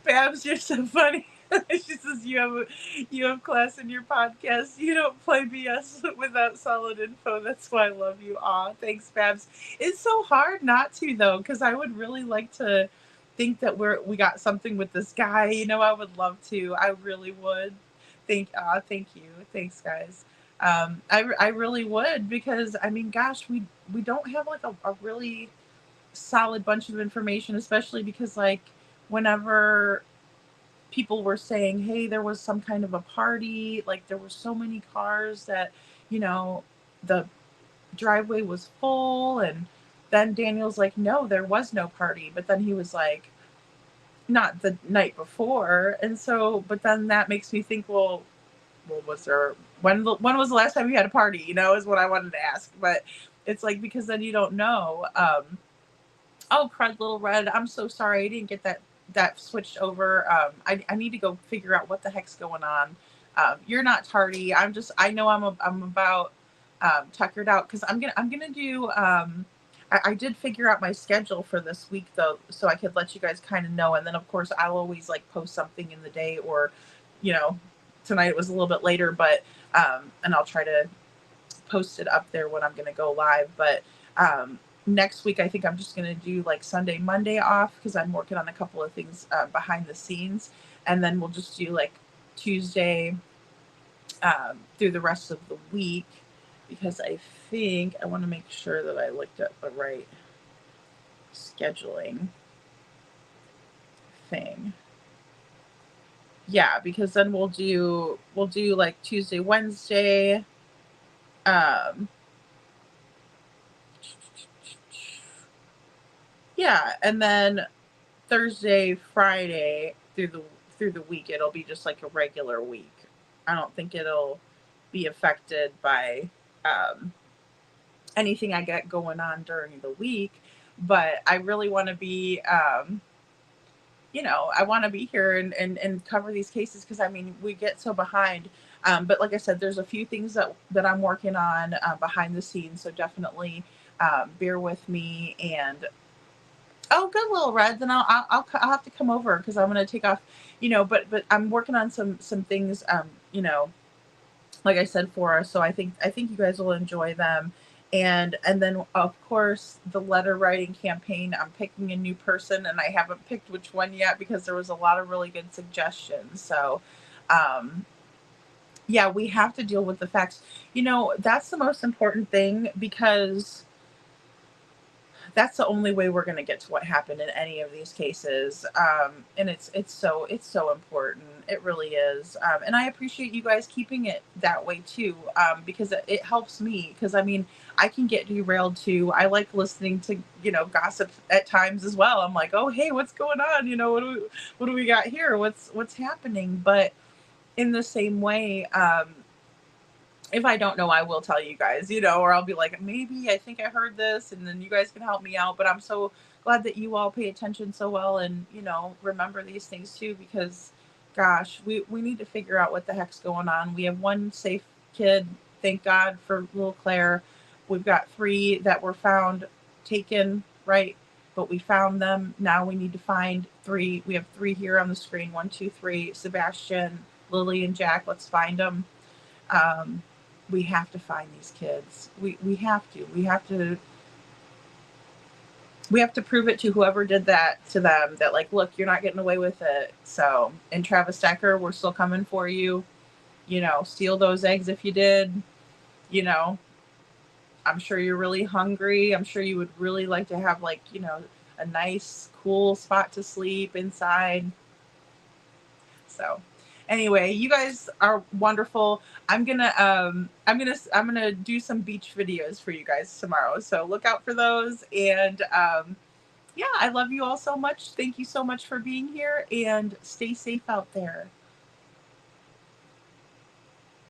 Babs, you're so funny. She says you have class in your podcast. You don't play BS without solid info. That's why I love you. Aw, thanks, Babs. It's so hard not to though, because I would really like to think that we got something with this guy. You know, I would love to. I really would. Thank you. Thanks, guys. I really would because I mean, gosh, we don't have like a really solid bunch of information, especially because like whenever people were saying, hey, there was some kind of a party, like there were so many cars that, you know, the driveway was full. And then Daniel's like, no, there was no party. But then he was like, not the night before. And so, but then that makes me think, well, was there, when was the last time you had a party, you know, is what I wanted to ask. But it's like, because then you don't know. Oh, crud, Little Red, I'm so sorry. I didn't get that switched over. I need to go figure out what the heck's going on. You're not tardy. I know I'm about tuckered out because I'm gonna do. I did figure out my schedule for this week though, so I could let you guys kind of know. And then of course I'll always like post something in the day, or, you know, tonight it was a little bit later, but and I'll try to post it up there when I'm gonna go live. But next week, I think I'm just going to do like Sunday, Monday off because I'm working on a couple of things behind the scenes. And then we'll just do like Tuesday through the rest of the week because I think I want to make sure that I looked at the right scheduling thing. Yeah, because then we'll do like Tuesday, Wednesday. Yeah, and then Thursday, Friday through the week, it'll be just like a regular week. I don't think it'll be affected by anything I get going on during the week. But I really want to be, you know, I want to be here and cover these cases because I mean we get so behind. But like I said, there's a few things that I'm working on behind the scenes, so definitely bear with me. And oh, good, Little Red. Then I'll have to come over because I'm going to take off, you know. But I'm working on some things, you know, like I said for us. So I think you guys will enjoy them. And then of course the letter writing campaign. I'm picking a new person, and I haven't picked which one yet because there was a lot of really good suggestions. So, yeah, we have to deal with the facts. You know, that's the most important thing, because that's the only way we're going to get to what happened in any of these cases. And it's so important. It really is. And I appreciate you guys keeping it that way too, because it helps me. Because I mean, I can get derailed too. I like listening to, gossip at times as well. I'm like, oh hey, what's going on? What do we got here? What's happening? But in the same way, if I don't know, I will tell you guys, or I'll be like, maybe I think I heard this, and then you guys can help me out. But I'm so glad that you all pay attention so well and, remember these things too, because gosh, we need to figure out what the heck's going on. We have one safe kid. Thank God for little Claire. We've got 3 that were found taken, right? But we found them. Now we need to find 3. We have 3 here on the screen. 1, 2, 3, Sebastian, Lily, and Jack. Let's find them. We have to find these kids. We have to. We have to prove it to whoever did that to them, that like, look, you're not getting away with it. So, and Travis Decker, we're still coming for you. Steal those eggs if you did. I'm sure you're really hungry. I'm sure you would really like to have a nice, cool spot to sleep inside. So anyway, you guys are wonderful. I'm gonna do some beach videos for you guys tomorrow, so look out for those. And yeah, I love you all so much. Thank you so much for being here, and stay safe out there.